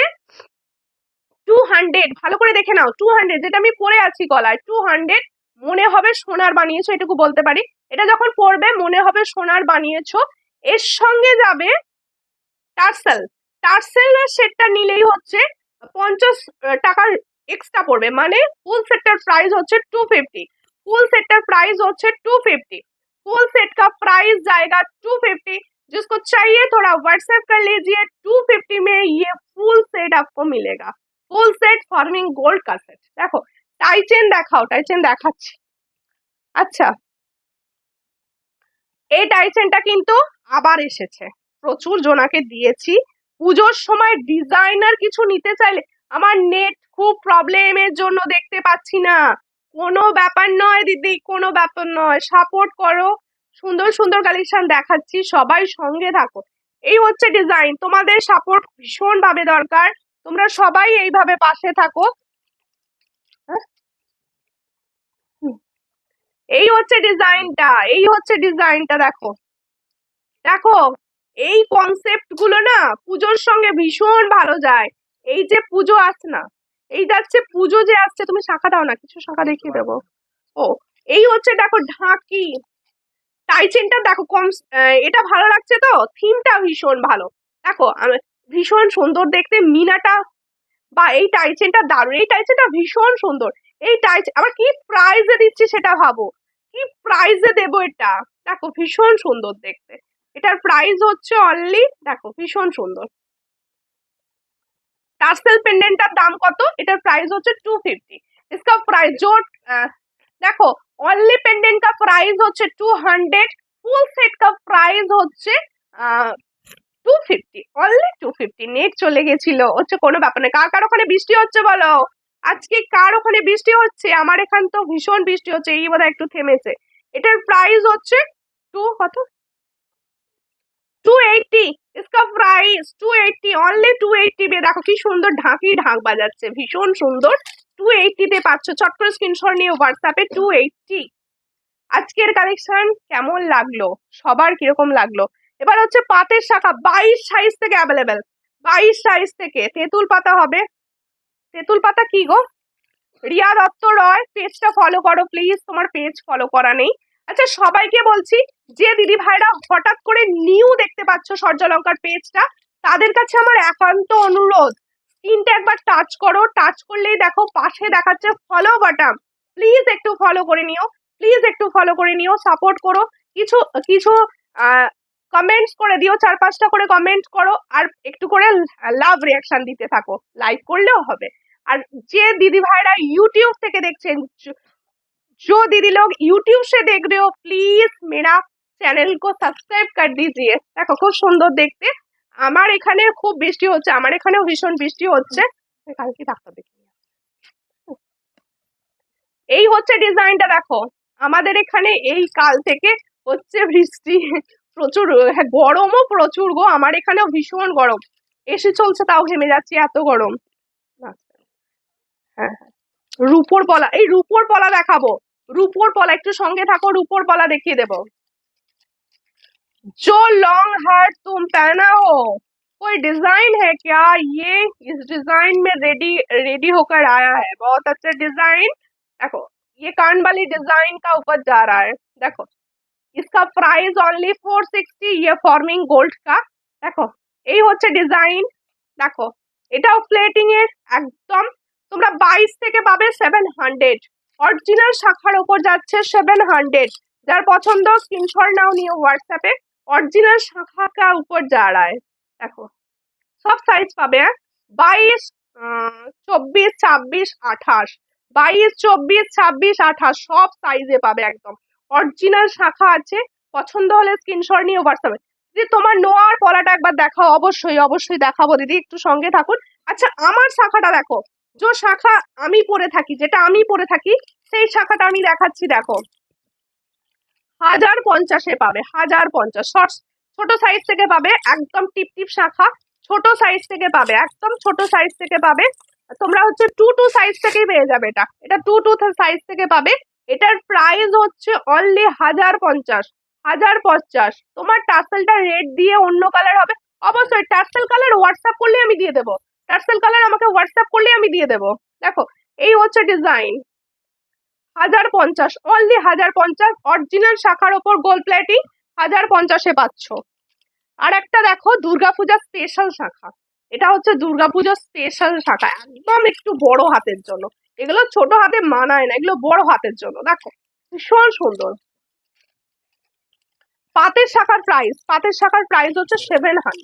200, ভালো করে দেখে নাও, 200, যেটা আমি পরে আছি গলায় 200, মনে হবে সোনার বানিয়েছো, এটুকু বলতে পারি। এটা যখন পরবে মনে হবে সোনার বানিয়েছো। এর সঙ্গে যাবে টার্সেল, টার্সেলের সেটটা নিলেই হচ্ছে 50 টাকার এক্সট্রা পড়বে, মানে ফুল সেটটার প্রাইস হচ্ছে 250, फुल सेट का प्राइस होচ্ছে 250, फुल सेट का प्राइस जाएगा 250। जिसको चाहिए थोड़ा व्हाट्सएप कर लीजिए, 250 में ये फुल सेट आपको मिलेगा, फुल सेट फॉर्मिंग गोल्ड का सेट। देखो টাই চেন দেখাও, টাই চেন দেখাচ্ছি। আচ্ছা এই টাই চেনটা কিন্তু আবার এসেছে, প্রচুর জনাকে দিয়েছি পুজোর সময়। ডিজাইনার কিছু নিতে চাইলে, আমার নেট খুব প্রবলেমের জন্য দেখতে পাচ্ছি না, কোনো ব্যাপার নয় দিদি, কোনো ব্যাপার নয়, সাপোর্ট করো, সুন্দর সুন্দর কালেকশন দেখাচ্ছি, সবাই সঙ্গে থাকো। এই হচ্ছে ডিজাইন, তোমাদের সাপোর্ট ভীষণ ভাবে দরকার, তোমরা সবাই এইভাবে পাশে থাকো। হ্যাঁ? এই হচ্ছে ডিজাইনটা, এই হচ্ছে ডিজাইনটা, দেখো দেখো এই কনসেপ্ট গুলো না পুজোর সঙ্গে ভীষণ ভালো যায়। এই যে পুজো আসছে না, এই যাচ্ছে পুজো যে আসছে, তুমি শাখা দাও না, কিছু শাখা দেখিয়ে দেবো। ও এই হচ্ছে দেখো ঢাকি টাই চেনটা, দেখো কম, এটা ভালো লাগছে তো, থিমটা ভীষণ ভালো, দেখো ভীষণ সুন্দর দেখতে মিনাটা, বা এই টাই চেনটা দারুণ, এই টাই চেনটা ভীষণ সুন্দর। এই টাই আবার কি প্রাইজে দিচ্ছি সেটা ভাবো, কি প্রাইজে দেবো এটা, দেখো ভীষণ সুন্দর দেখতে। এটার প্রাইস হচ্ছে অনলি, দেখো ভীষণ সুন্দর। টার্সেল পেন্ডেন্টটার দাম কত, এটার প্রাইস হচ্ছে 250। इसका प्राइस जो দেখো অনলি পেন্ডেন্ট का प्राइस হচ্ছে 200, ফুল সেট का प्राइस হচ্ছে 250, অনলি 250। নেট চলে গেছিল, হচ্ছে কোনো ব্যাপার না। কার কার ওখানে বৃষ্টি হচ্ছে বলো, আজকে কার ওখানে বৃষ্টি হচ্ছে? আমার এখান তো ভীষণ বৃষ্টি হচ্ছে, এই বোধহয় একটু থেমেছে। এটার প্রাইস হচ্ছে কত, 280, इसका प्राइस 280, অনলি 280 বে। দেখো কি সুন্দর ঢাকি ঢাক বাজাচ্ছে, ভীষণ সুন্দর, 280 তে পাচ্ছ। চট করে স্ক্রিনশট নিয়ে হোয়াটসঅ্যাপে 280। আজকের কালেকশন কেমন লাগলো, সবার কিরকম লাগলো? এবার হচ্ছে পাতের শাখা 22 সাইজ থেকে অ্যাভেলেবেল, 22 সাইজ থেকে। তেঁতুল পাতা হবে, তেঁতুল পাতা কি গো, রিয়া দত্ত রয়, পেজটা ফলো করো প্লিজ, তোমার পেজ ফলো করা নেই। আচ্ছা সবাইকে বলছি, যে দিদি ভাইরা হঠাৎ করে নিউ দেখতে পাচ্ছ সূর্যালঙ্কার পেজটা, তাদের কাছে আমার একান্ত অনুরোধ, স্ক্রিনটা একবার টাচ করো, টাচ করলেই দেখো পাশে দেখাচ্ছে ফলো বাটন, প্লিজ একটু ফলো করে নিও, প্লিজ একটু ফলো করে নিও, সাপোর্ট করো। কিছু কিছু কমেন্টস করে দিও, 4-5টা করে কমেন্ট করো, আর একটু করে লাভ রিয়াকশন দিতে থাকো, লাইক করলেও হবে। আর যে दीदी भाईरा यूट्यूब থেকে দেখছেন, जो दीदी लोग यूट्यूब से देख रहे हो, प्लीज मेरा চ্যানেল को সাবস্ক্রাইব कर दीजिए। দেখো খুব সুন্দর দেখতে, আমার এখানে খুব বৃষ্টি হচ্ছে, আমার এখানেও ভীষণ বৃষ্টি হচ্ছে, কালকে ডাক্তার দেখি। এই হচ্ছে ডিজাইনটা দেখো, আমাদের এখানে এই কাল থেকে হচ্ছে বৃষ্টি, প্রচুর গরমও প্রচুর গো, আমার এখানেও ভীষণ গরম, এসি চলছে তাও ঘেমে যাচ্ছি, এত গরম। আচ্ছা, হ্যাঁ হ্যাঁ। রূপোর পলা, এই রূপোর পলা দেখাবো, রূপোর পলা, একটু সঙ্গে থাকো, রূপোর পলা দেখিয়ে দেবো। जो लॉन्ग हार तुम पहना हो, कोई डिजाइन है क्या? ये इस डिजाइन में रेडी रेडी होकर आया है, बहुत अच्छा डिजाइन। देखो, ये कान वाली डिजाइन का ऊपर जा रहा है, देखो इसका प्राइस ओनली 460, ये फॉर्मिंग गोल्ड का। দেখো, এই হচ্ছে ডিজাইন, দেখো এটাও প্লেটিং এর একদম, তোমরা 22 থেকে পাবে 700, অরিজিনাল শাখার উপর যাচ্ছে 700। যার পছন্দ স্ক্রিনশট নাও, নিয়ে হোয়াটসঅ্যাপে, অরিজিনাল শাখা কা উপর যা রা है। দেখো সব সাইজ পাবে, 22, 24, 26, 28, 22, 24, 26, 28 সব সাইজে পাবে একদম, অরিজিনাল শাখা আছে। পছন্দ হলে স্ক্রিনশট নিয়ে হোয়াটসঅ্যাপে। দিদি তোমার নোয়ার পলাটা একবার দেখাও, অবশ্যই অবশ্যই দেখাবো দিদি, একটু সঙ্গে থাকুন। আচ্ছা, আমার শাখাটা দেখো, যে শাখা আমি পরে থাকি, যেটা আমি পরে থাকি সেই শাখাটা আমি দেখাচ্ছি, দেখো 1050-এ পাবে, 1050 শর্টস, ছোট সাইজ থেকে পাবে একদম টিপ টিপ শাখা, ছোট সাইজ থেকে পাবে, একদম ছোট সাইজ থেকে পাবে। তোমরা হচ্ছে 2 সাইজ থেকেই পেয়ে যাবে, এটা এটা 2 সাইজ থেকে পাবে। এটার প্রাইস হচ্ছে অনলি 1050, 1050। তোমার টাসেলটা রেড দিয়ে অন্য কালার হবে, অবশ্যই টাসেল কালার হোয়াটসঅ্যাপ করলে আমি দিয়ে দেবো, টাসেল কালার আমাকে হোয়াটসঅ্যাপ করলে আমি দিয়ে দেবো। দেখো, এই হচ্ছে ডিজাইন, 1050, অনলি 1050, অরিজিনাল শাখার ওপর গোল্ড প্লেটিং, 1050-এ পাচ্ছ। আর একটা দেখো দুর্গাপূজার স্পেশাল শাখা, এটা হচ্ছে দুর্গাপূজার স্পেশাল শাখা, একদম একটু বড় হাতের জন্য, এগুলো ছোট হাতে মানায় না, এগুলো বড় হাতের জন্য। দেখো ভীষণ সুন্দর। পাতের শাখার প্রাইস, পাতের শাখার প্রাইস হচ্ছে 700,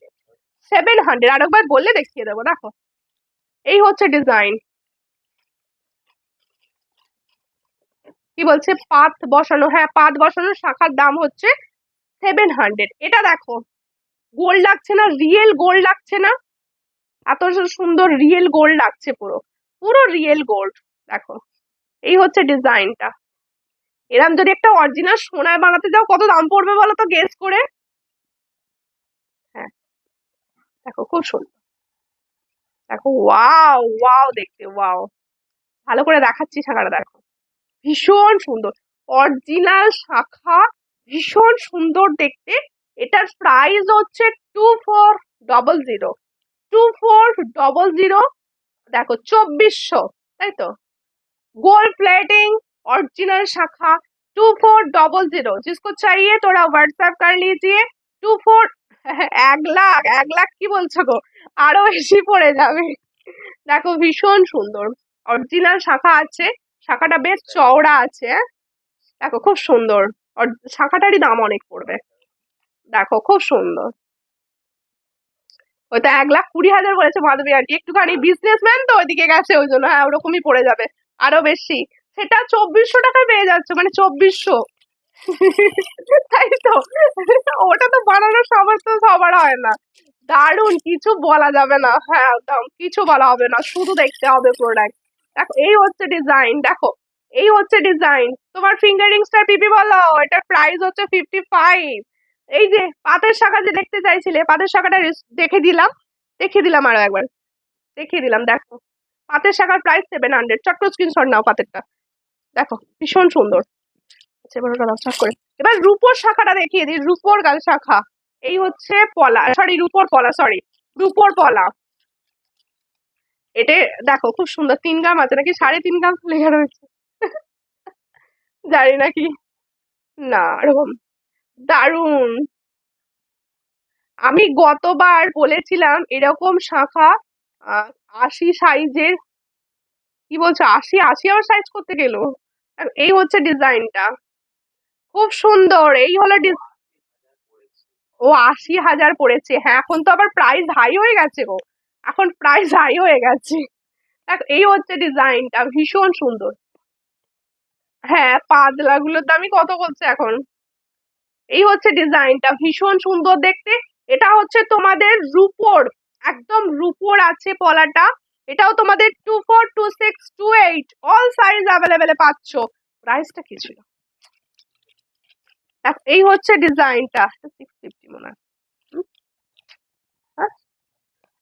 700, আরেকবার বললে দেখিয়ে দেবো। দেখো এই হচ্ছে ডিজাইন, কি বলছে পাত বসানো, হ্যাঁ পাত বসানো শাখার দাম হচ্ছে 700। এটা দেখো গোল্ড লাগছে না, রিয়েল গোল্ড লাগছে না, এত সুন্দর রিয়েল গোল্ড লাগছে, পুরো পুরো রিয়েল গোল্ড। দেখো এই হচ্ছে ডিজাইনটা, এরম যদি একটা অরিজিনাল সোনায় বানাতে যাও কত দাম পড়বে বলো তো, গেস করে। হ্যাঁ দেখো খুব সুন্দর, দেখো ওয়াও ওয়াও, দেখতে ওয়াও, ভালো করে দেখাচ্ছি শাখাটা, দেখো ভীষণ সুন্দর, অরিজিনাল শাখা, ভীষণ সুন্দর দেখতে। এটার প্রাইস হচ্ছে 2400, 2400, দেখো 2400, তাই তো, गोल्ड प्लेटिंग, ओरिजिनल शाखा, 2400। जिसको चाहिए थोड़ा व्हाट्सएप कर लीजिए। 24 1 লাখ, 1 লাখ কি বলছো গো, আরো বেশি পড়ে যাবে। দেখো ভীষণ সুন্দর, অরিজিনাল শাখা আছে, শাখাটা বেশ চওড়া আছে, দেখো খুব সুন্দর, শাখাটারই দাম অনেক পড়বে, দেখো খুব সুন্দর। ওইটা 1,20,000 বলেছে মাধবী আন্টি, একটুখানি বিজনেসম্যান তো ওইদিকে গেছে, ওই জন্য হ্যাঁ ওরকমই পড়ে যাবে, আরো বেশি। সেটা 2400 টাকায় পেয়ে যাচ্ছে, মানে 2400, তাই তো, ওটা তো বানানোর সামর্থ্য সবার হয় না। দারুন, কিছু বলা যাবে না, হ্যাঁ একদম কিছু বলা হবে না, শুধু দেখতে হবে প্রোডাক্ট। দেখো এই হচ্ছে ডিজাইন, দেখো এই হচ্ছে ডিজাইন, তোমার ফিঙ্গারিংসটার পিপি বলো, এটার প্রাইস হচ্ছে 55। এই যে পাতের শাখা যে দেখতে চাইছিলে, পাতের শাখাটা দেখে দিলাম, দেখিয়ে দিলাম আরো একবার, দেখিয়ে দিলাম। দেখো পাতের শাখার প্রাইস 700, চট্ট স্ক্রিনশট নাও পাতেরটা, দেখো ভীষণ সুন্দর। আচ্ছা, এবার ওটা চট করে, এবার রূপোর শাখাটা দেখিয়ে দিই, রূপোর গাল শাখা, এই হচ্ছে পলা, সরি রূপোর পলা, সরি রূপোর পলা। এটা দেখো খুব সুন্দর, 3 গ্রাম আছে নাকি 3.5 গ্রাম লেখা রয়েছে, জানি নাকি, না এরকম দারুন। আমি গতবার বলেছিলাম এরকম শাখা, 80 সাইজের, কি বলছো 80, 80 আবার সাইজ করতে গেলো। এই হচ্ছে ডিজাইনটা, খুব সুন্দর, এই হলো ও 80,000 পড়েছে, হ্যাঁ এখন তো আবার প্রাইস হাই হয়ে গেছে গো, এখন প্রাইস হাই হয়ে গেছে। দেখ এই হচ্ছে ডিজাইনটা, ভীষণ সুন্দর। হ্যাঁ পাতলা গুলোর দামই কত বলছে এখন। এই হচ্ছে ডিজাইনটা, ভীষণ সুন্দর দেখতে। এটা হচ্ছে তোমাদের রূপোর, একদম রূপোর আছে পলাটা, এটাও তোমাদের 24, 26, 28 অল সাইজ অ্যাভেলেবেল পাচ্ছ। প্রাইসটা কি ছিল? এই হচ্ছে ডিজাইনটা 650 মনে হয়। হ্যাঁ?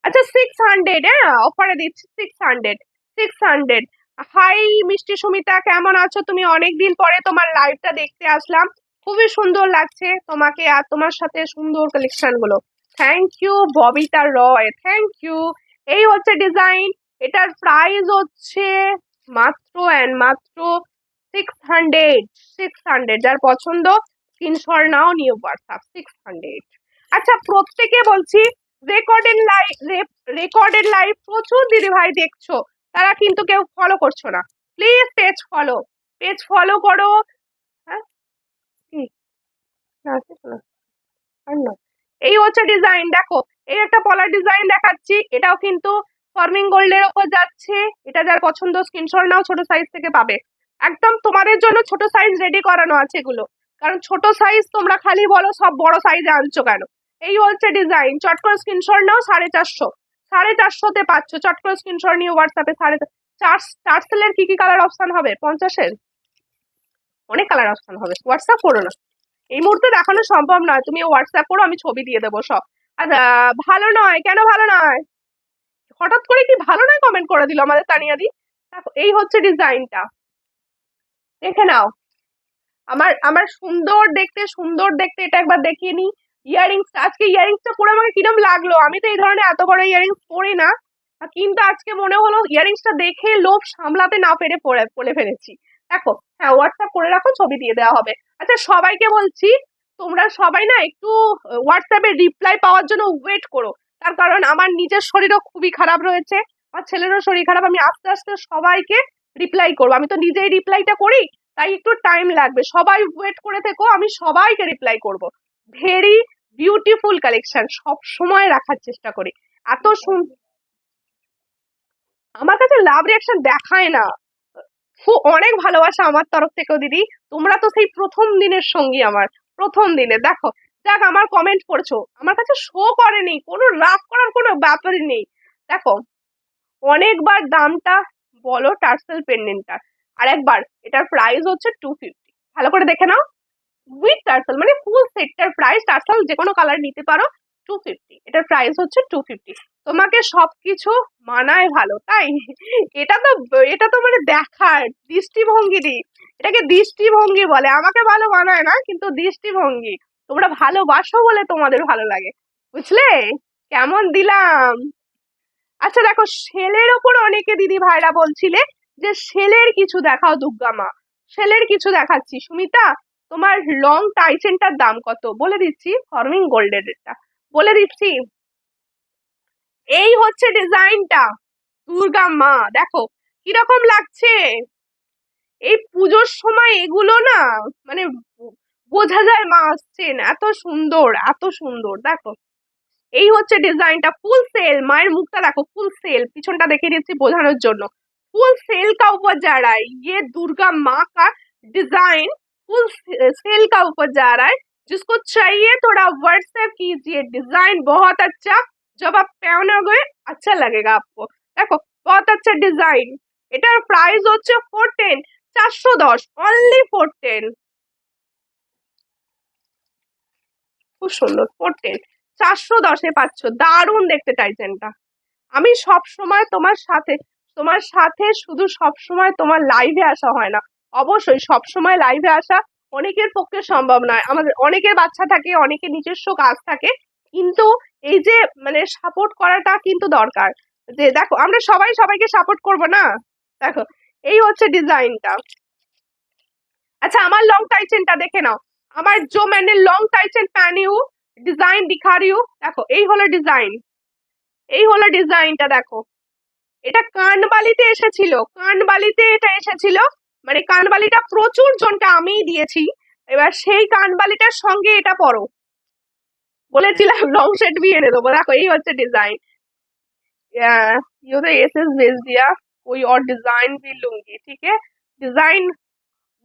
আচ্ছা 600, হ্যাঁ অফারে দিচ্ছি 600। হাই মিষ্টি সুমিতা, কেমন আছো তুমি? অনেকদিন পরে তোমার লাইভটা দেখতে আসলাম, খুবই সুন্দর লাগছে তোমাকে আর তোমার সাথে সুন্দর কালেকশন গুলো। Thank you Babita Roy, thank you. এই হচ্ছে ডিজাইন, এটার প্রাইস হচ্ছে মাত্র অ্যান্ড মাত্র 600। 600, যার পছন্দ স্ক্রিনশট নাও, নিয়ে হোয়াটসঅ্যাপ 600। আচ্ছা প্রত্যেকে বলছি, রেকর্ডেড লাইভ প্রচুর দিদি ভাই দেখছো, তারা কিন্তু কেউ ফলো করছো না। প্লিজ পেজ ফলো করো। হ্যাঁ কি না, আর না। এই হচ্ছে ডিজাইন, দেখো এই একটা পলার ডিজাইন দেখাচ্ছি, এটাও কিন্তু ফর্মিং গোল্ডের ওপর যাচ্ছে। এটা যার পছন্দ স্ক্রিনশট নাও, ছোট সাইজ থেকে পাবে। একদম তোমাদের জন্য ছোট সাইজ রেডি করানো আছে এগুলো, কারণ ছোট সাইজ তোমরা খালি বলো সব বড় সাইজে আনছো কেন। এই হচ্ছে ডিজাইন, চট করে স্ক্রিনশট নাও। 450, 450 পাচ্ছ। চট করে স্ক্রিনশট নিয়ে হোয়াটসঅ্যাপে। টার্সেলের কি কি কালার অপশন হবে? 50-এর অনেক কালার অপশন হবে। হোয়াটসঅ্যাপ করো না, এই মুহূর্তে দেখানো সম্ভব নয়, তুমি হোয়াটসঅ্যাপ করো, আমি ছবি দিয়ে দেবো সব। আচ্ছা ভালো নয় কেন? ভালো নয় হঠাৎ করে কি ভালো নয় কমেন্ট করে দিল আমাদের তানিয়া দি। দেখো এই হচ্ছে ডিজাইনটা, দেখে নাও। আমার আমার সুন্দর দেখতে এটা একবার দেখিয়ে নি। ইয়ারিংসটা, আজকে ইয়ারিংসটা পরে আমাকে কিরম লাগলো? আমি তো এই ধরনের এত বড় ইয়ারিংস পরি না, কিন্তু আজকে মনে হলো ইয়ারিংসটা দেখে লোভ সামলাতে না পেরে পরে ফেলেছি। দেখো, হ্যাঁ হোয়াটসঅ্যাপ করে রাখো, ছবি দিয়ে দেওয়া হবে। আচ্ছা সবাইকে বলছি, তোমরা সবাই না একটু হোয়াটসঅ্যাপে রিপ্লাই পাওয়ার জন্য ওয়েট করো, তার কারণ আমার নিজের শরীরও খুবই খারাপ রয়েছে, আমার ছেলেরও শরীর খারাপ। আমি আস্তে আস্তে সবাইকে রিপ্লাই করবো, আমি তো নিজেই রিপ্লাইটা করি, তাই একটু টাইম লাগবে। সবাই ওয়েট করে থেকো, আমি সবাইকে রিপ্লাই করব। ভেরি বিউটিফুল কালেকশন, সব সময় রাখার চেষ্টা করি। এত আমার কাছে লাভ রিয়াকশন দেখায় না, অনেক ভালোবাসা আমার তরফ থেকেও দিদি। তোমরা তো সেই প্রথম দিনের সঙ্গী, আমার প্রথম দিনে। দেখো যাক আমার কমেন্ট করছো, আমার কাছে শো করেনি, কোনো রাগ করার কোনো ব্যাপারই নেই। দেখো অনেকবার দামটা বলো টার্সেল পেন্ডেন্টটা, আর একবার এটার প্রাইস হচ্ছে 250। ভালো করে দেখে নাও, উইথ টার্সেল মানে ফুল সেটটার প্রাইস, টার্সেল যে কোনো কালার নিতে পারো, 250। এটার প্রাইস হচ্ছে 250। তোমাকে সবকিছু মানায় ভালো, তাই এটা তো মানে দেখার দৃষ্টিভঙ্গি দি, এটাকে দৃষ্টিভঙ্গি বলে। আমাকে ভালো মানায় না, কিন্তু দৃষ্টিভঙ্গি। তোমরা ভালোবাসো বলে তোমাদের ভালো লাগে, বুঝলে? কেমন দিলাম? আচ্ছা দেখো, সেলের ওপর অনেকে দিদি ভাইরা বলছিলে যে সেলের কিছু দেখাও দুর্গা মা। সেলের কিছু দেখাচ্ছি সুমিতা। তোমার লং টাইচেনটার দাম কত বলে দিচ্ছি, ফর্মিং গোল্ডের এটা বলে দিচ্ছি। এই হচ্ছে ডিজাইনটা, দুর্গা মা দেখো কিরকম লাগছে। এই পুজোর সময় এগুলো না মানে বোঝা যায় মা আসছেন, এত সুন্দর এত সুন্দর। দেখো এই হচ্ছে ডিজাইনটা, ফুল सेल। মায়ের মুখটা দেখো, ফুল सेल। পিছনটা দেখিয়ে দিচ্ছি বোঝানোর জন্য। फुल सेल का ऊपर जा रहा है, ये दुर्गा माँ का डिजाइन फुल सेल का ऊपर जा रहा है। जिसको चाहिए थोड़ा व्हाट्सएप कीजिए, डिजाइन बहुत अच्छा, जब आप पहनोगे अच्छा लगेगा आपको। देखो बहुत अच्छा डिजाइन। এটার প্রাইস হচ্ছে 410, 410 অনলি 410। খুব সুন্দর 410, 410-এ পাচ্ছ। দারুণ দেখতে টাইটেনটা। আমি সব সময় তোমার সাথে শুধু সব সময় তোমার লাইভে আসা হয় না, অবশ্যই সব সময় লাইভে আসা অনেকের পক্ষে সম্ভব নয়। আমাদের অনেকের বাচ্চা থাকে, অনেকের নিজস্ব কাজ থাকে, কিন্তু এই যে মানে সাপোর্ট করাটা কিন্তু দরকার। যে দেখো আমরা সবাই সবাইকে সাপোর্ট করব না। দেখো এই হচ্ছে ডিজাইনটা। अच्छा আমার লং টাইচেনটা দেখে নাও, আমার जो मैंने लॉन्ग टाइचन पहनी हूँ, डिजाइन दिखा रही हूँ। দেখো এই হলো ডিজাইন, এই হলো ডিজাইনটা। দেখো এটা কানবালিতে এসেছিল, কানবালিতে এটা এসেছিল, মানে কানবালিটা প্রচুর জনকে আমিই দিয়েছি। এবার সেই কানবালিটার সঙ্গে এটা পরো, বলেছিলাম লং সেট भी এনে দেবো। দেখো এই হচ্ছে ডিজাইন। ये तो एसएस भेज दिया, कोई और डिजाइन भी लूंगी, ठीक है डिजाइन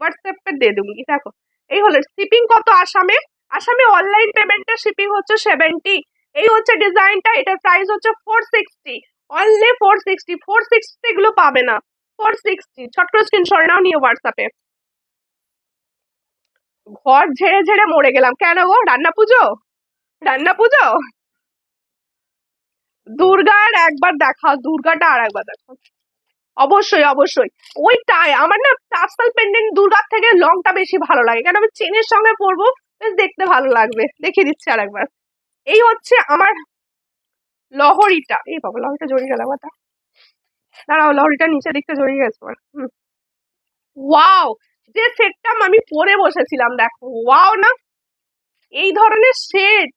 হোয়াটসঅ্যাপ পে দিয়ে दूंगी। দেখো এই হলো শিপিং কত আসামে, আসামে অনলাইন পেমেন্টের শিপিং হচ্ছে 70। এই হচ্ছে ডিজাইনটা, এটার প্রাইস হচ্ছে 460, অনলি 460, 460 এগুলো পাবে না, 460। ছট করে স্ক্রিনশট নাও, নিয়ে হোয়াটসঅ্যাপে। ঘর ঝেড়ে ঝেড়ে মরে গেলাম। কেন গো, রান্না পুজো? রান্না পুজো? দুর্গার একবার দেখাও, দুর্গাটা আর একবার দেখাও। অবশ্যই অবশ্যই। ওইটাই আমার না, টার্সাল পেন্ডেন্ট দুর্গার থেকে লংটা বেশি ভালো লাগে, কারণ আমি চেনের সঙ্গে পরবো, বেশ দেখতে ভালো লাগবে। দেখিয়ে দিচ্ছি আর একবার। এই হচ্ছে আমার লহরিটা। এই বাবা, লহরিটা জড়িয়ে গেল আমার। দাঁড়াও, লহরিটা নিচে দিকটা জড়িয়ে গেছে আমার। ওয়াও, যে সেটটা আমি পরে বসেছিলাম, দেখো ওয়াও না, এই ধরনের সেট।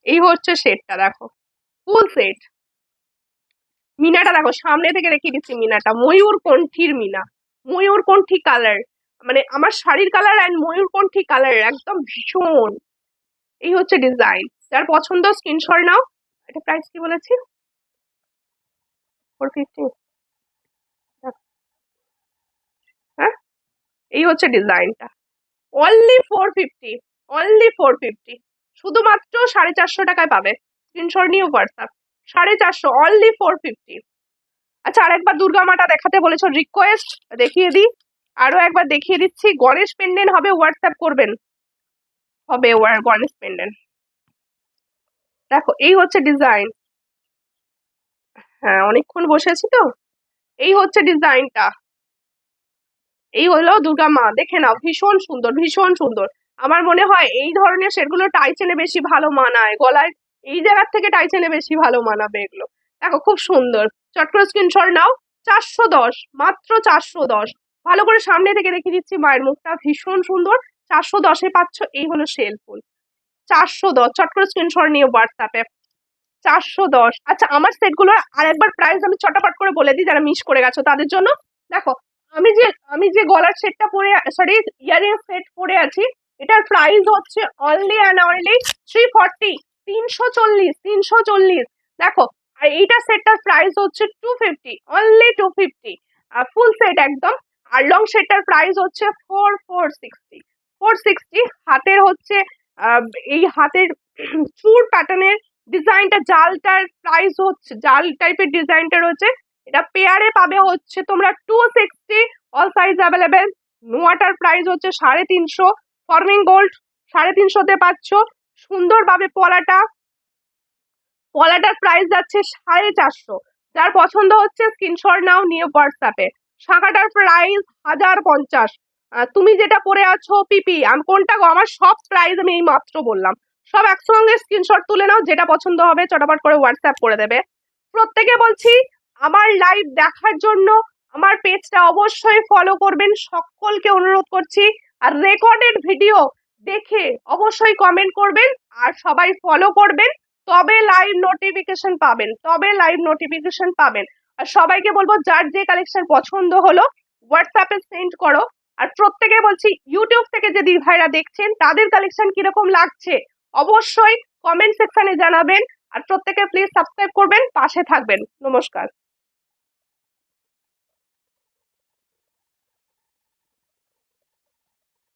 এই হচ্ছে সেটটা, দেখো ফুল সেট। মিনাটা দেখো, সামনে থেকে রেখে দিচ্ছি মিনাটা, ময়ূরকণ্ঠীর মিনা, ময়ূরকণ্ঠী কালার, মানে আমার শাড়ির কালার অ্যান্ড ময়ূরকণ্ঠী কালার একদম ভীষণ। এই হচ্ছে ডিজাইন, যার পছন্দ স্ক্রিনশট নাও। এটা প্রাইস কি বলেছি? 450। হ্যাঁ, এই হচ্ছে ডিজাইনটা। অনলি 450, অনলি 450, শুধুমাত্র 450 টাকায় পাবে। স্ক্রিনশট নিয়ে হোয়াটসঅ্যাপ। 450, অনলি 450। আচ্ছা, আরেকবার দুর্গা মাটা দেখাতে বলেছো, রিকোয়েস্ট দেখিয়ে দিই, আরো একবার দেখিয়ে দিচ্ছি। গণেশ পেন্ডেন্ট হবে, হোয়াটসঅ্যাপ করবেন, হবে গণেশ পেন্ডেন্ট। দেখো এই হচ্ছে ডিজাইন। হ্যাঁ, অনেকক্ষণ বসেছি তো। এই হচ্ছে ডিজাইনটা, এই হলো দুর্গা মা, দেখে নাও, ভীষণ সুন্দর, ভীষণ সুন্দর। আমার মনে হয় এই ধরনের সেটগুলো টাই চেনে বেশি ভালো মানায়, গলায় এই জায়গার থেকে টাই চেনে বেশি ভালো মানাবে এগুলো। দেখো খুব সুন্দর। চট করে স্ক্রিনশট নাও। 410, মাত্র 410। ভালো করে সামনে থেকে রেখে দিচ্ছি, মায়ের মুখটা ভীষণ সুন্দর। 410-এ পাচ্ছ। এই হলো শেল ফুল। 410, চট করে স্ক্রিনশট নিয়ে হোয়াটসঅ্যাপে। 410। আচ্ছা, আমার সেটগুলোর আরেকবার প্রাইস আমি চটাপট করে বলে দিই, যারা মিস করে গেছো তাদের জন্য। দেখো, আমি যে গলার সেটটা পরে, সরি ইয়ারিং সেট পরে আছি, এটার প্রাইস হচ্ছে অনলি অ্যান্ড অনলি 340, 340, 340। দেখো, আর এইটা সেটটার প্রাইস হচ্ছে 250, অনলি 250। ফুল সেট একদম। আর লং সেটটার প্রাইস হচ্ছে 460, 460। হাতের হচ্ছে এই হাতের চুর প্যাটার্নের ডিজাইনটা, জালটার প্রাইস হচ্ছে, জাল টাইপের ডিজাইনটা রয়েছে, এটা পেয়ারে পাবে হচ্ছে তোমরা 260, অল সাইজ অ্যাভেলেবেল। নোয়াটার প্রাইস হচ্ছে 350, ফর্মিং গোল্ড 350-তে পাচ্ছ। সুন্দরভাবে পলাটার প্রাইস যাচ্ছে 450। যার পছন্দ হচ্ছে স্ক্রিনশট নাও, নিয়ে হোয়াটসঅ্যাপে। শাখাটার প্রাইস 1050। তুমি যেটা পরে আছো পিপি, আমি কোনটা গো, আমার সব প্রাইস আমি এই মাত্র বললাম। সব একসঙ্গে স্ক্রিনশট তুলে নাও, যেটা পছন্দ হবে চটাপট করে হোয়াটসঅ্যাপ করে দেবে। প্রত্যেকে বলছি, আমার লাইভ দেখার জন্য আমার পেজটা অবশ্যই ফলো করবেন, সকলকে অনুরোধ করছি। আর রেকর্ডেড ভিডিও দেখে অবশ্যই কমেন্ট করবেন, আর সবাই ফলো করবেন, তবে লাইভ নোটিফিকেশন পাবেন, তবে লাইভ নোটিফিকেশন পাবেন। আর সবাইকে বলবো, যার যে কালেকশন পছন্দ হলো হোয়াটসঅ্যাপে সেন্ড করো। আর প্রত্যেকে বলছি, ইউটিউব থেকে যে দিদি ভাইরা দেখছেন তাদের কালেকশন কিরকম লাগছে অবশ্যই কমেন্ট সেকশনে জানাবেন। আর প্রত্যেকে প্লিজ সাবস্ক্রাইব করবেন, পাশে থাকবেন। নমস্কার।